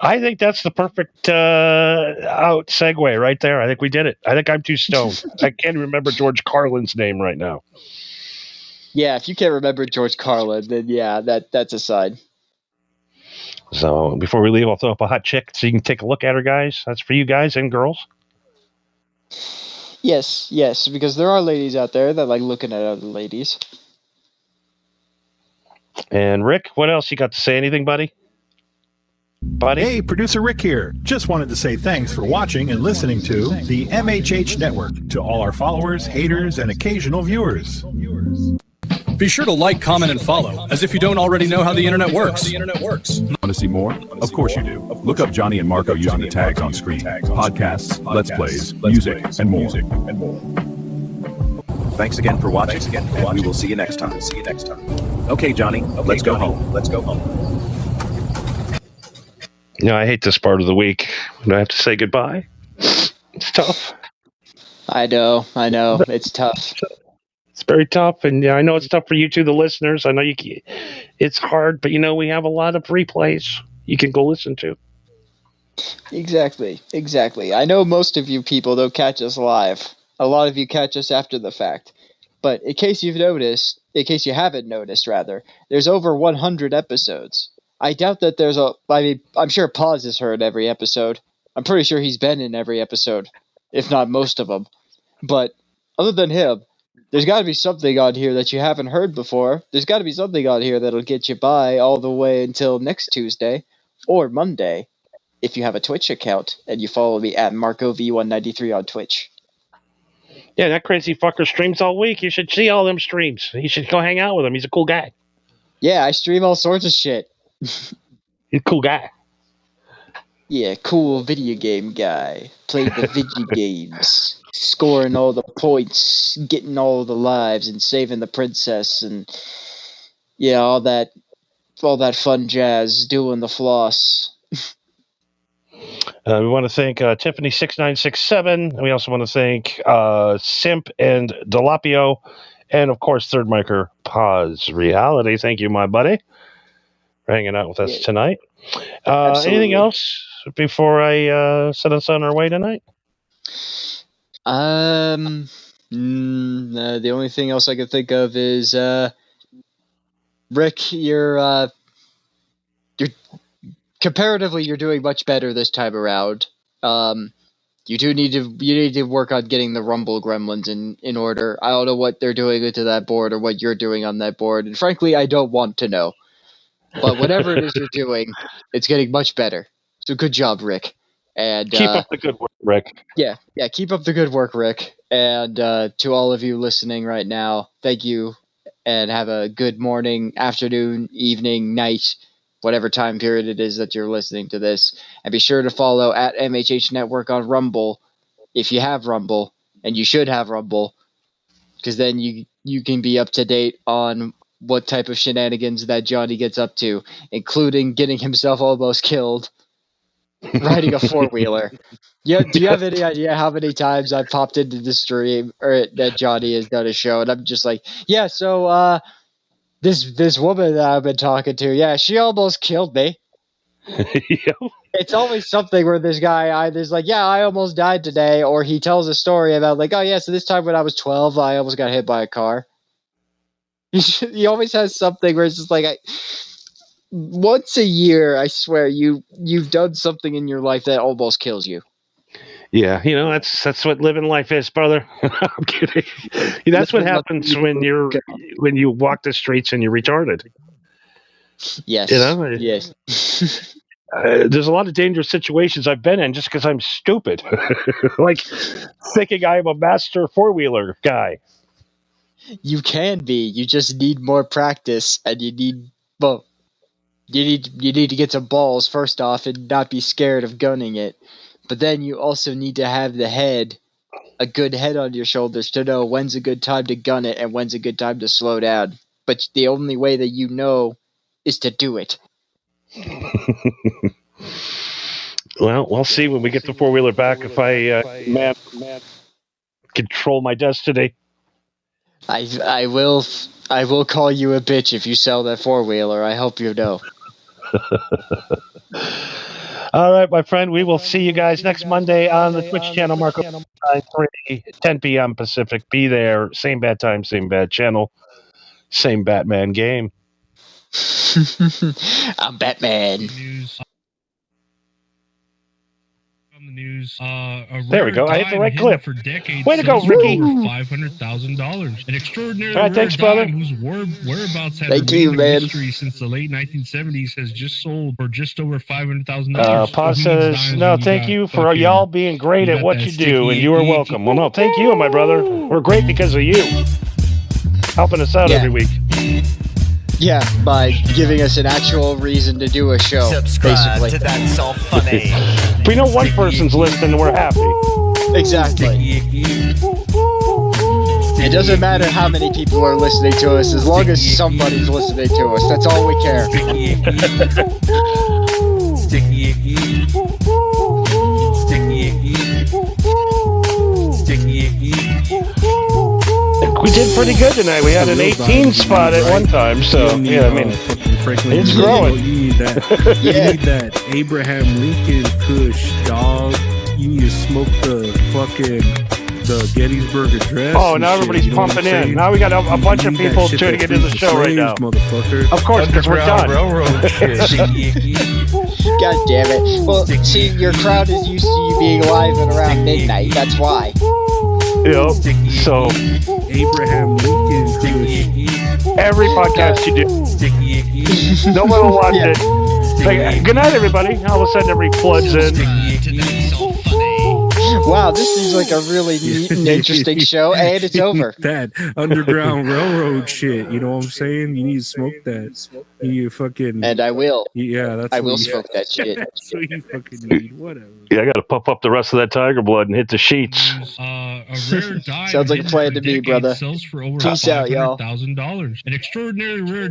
I think that's the perfect out segue right there. I think we did it. I think I'm too stoned. I can't remember George Carlin's name right now. Yeah, if you can't remember George Carlin, then yeah, that's a sign. So before we leave, I'll throw up a hot chick so you can take a look at her, guys. That's for you guys and girls. Yes, because there are ladies out there that like looking at other ladies. And Rick, what else you got to say? Anything, buddy? Hey, producer Rick here. Just wanted to say thanks for watching and listening to the MHH Network, to all our followers, haters, and occasional viewers. Be sure to like, comment, and follow, as if you don't already know how the internet works. Want to see more? Of course you do. Look up Johnny and Marco using the tags on screen. Podcasts, Let's Plays, music, and more. Thanks again for watching, and we will see you next time. Okay, Johnny, let's go home. I hate this part of the week when I have to say goodbye. It's tough. I know. It's tough. It's very tough, and I know it's tough for you too, the listeners. I know it's hard, but we have a lot of replays you can go listen to. Exactly. I know most of you people don't catch us live. A lot of you catch us after the fact. But in case you haven't noticed, there's over 100 episodes. I doubt that I'm sure Paz has heard every episode. I'm pretty sure he's been in every episode, if not most of them. But other than him, there's got to be something on here that you haven't heard before. There's got to be something on here that'll get you by all the way until next Tuesday or Monday, if you have a Twitch account and you follow me at MarcoV193 on Twitch. Yeah, that crazy fucker streams all week. You should see all them streams. You should go hang out with him. He's a cool guy. Yeah, I stream all sorts of shit. He's a cool guy. Yeah, cool video game guy. Played the video games. Scoring all the points, getting all the lives, and saving the princess, and all that fun jazz, doing the floss. We want to thank Tiffany6967. We also want to thank Simp and Delapio, and of course Third Micer Paz Reality. Thank you, my buddy, for hanging out with us tonight. Anything else before I set us on our way tonight? The only thing else I could think of is Rick, you're comparatively you're doing much better this time around. You need to work on getting the Rumble Gremlins in order. I don't know what they're doing to that board or what you're doing on that board, and frankly, I don't want to know. But whatever it is you're doing, it's getting much better. So good job, Rick. And keep up the good work, Rick. Yeah, keep up the good work, Rick. And to all of you listening right now, thank you, and have a good morning, afternoon, evening, night, whatever time period it is that you're listening to this. And be sure to follow at mhhnetwork on Rumble if you have Rumble, and you should have Rumble, because then you can be up to date on what type of shenanigans that Johnny gets up to, including getting himself almost killed riding a four-wheeler. Yeah, do you have any idea how many times I've popped into the stream or that Johnny has done a show, and I'm just like, yeah, so this woman that I've been talking to, she almost killed me. It's always something where this guy I almost died today, or he tells a story about so this time when I was 12, I almost got hit by a car. He always has something where it's just once a year, I swear, you've done something in your life that almost kills you. Yeah, that's what living life is, brother. I'm kidding. That's what happens when you walk the streets and you're retarded. Yes. Yes. There's a lot of dangerous situations I've been in just because I'm stupid. Like thinking I'm a master four-wheeler guy. You can be. You just need more practice, and you need to get some balls first off and not be scared of gunning it. But then you also need to have a good head on your shoulders to know when's a good time to gun it and when's a good time to slow down. But the only way that you know is to do it. Well, we'll see when we get the four-wheeler back if I control my destiny. I will call you a bitch if you sell that four-wheeler. I hope you know. All right, my friend. We will see you guys next Monday on the Twitch channel, Marco. 10 p.m. Pacific. Be there. Same bad time, same bad channel, same Batman game. I'm Batman. News. There we go. I hit the right clip. Way to go, Ricky. $500,000. An extraordinary rare thanks, brother. Whose whereabouts had Thank you, man. mystery since the late 1970s has just sold for just over $500,000. Pa says, no, thank you for y'all being great at what you do, and you are welcome. Well, no, thank you, my brother. We're great because of you. Helping us out every week. Yeah, by giving us an actual reason to do a show. Subscribe basically. to That's So Funny. We know one person's listening, we're happy. Exactly. It doesn't matter how many people are listening to us, as long as somebody's listening to us. That's all we care. We did pretty good tonight. We had an 18 spot at one time, so yeah, I mean, it's growing. You need that. You need that Abraham Lincoln Kush, dog. You need to smoke the Gettysburg Address. Oh, now everybody's pumping in. Now we got a bunch of people trying to get into the show right now. Motherfucker. Of course, because we're done. God damn it. Well, see, your crowd is used to you being live at around midnight. That's why. Yep. So, Abraham Lincoln Kush. Every podcast you do. No one will watch it. Like, good night, everybody. All of a sudden, everybody plugs in. Wow, this is like a really neat and interesting show, and it's over. That Underground Railroad shit, you know what I'm saying? You need to smoke that. You fucking... And I will. Yeah, that's I will what smoke that shit. That's what you fucking need. Whatever. Yeah, I got to puff up the rest of that tiger blood and hit the sheets. A rare dye. Sounds like a plan to me, brother. Sells for over Peace out, y'all. $500,000. An extraordinary rare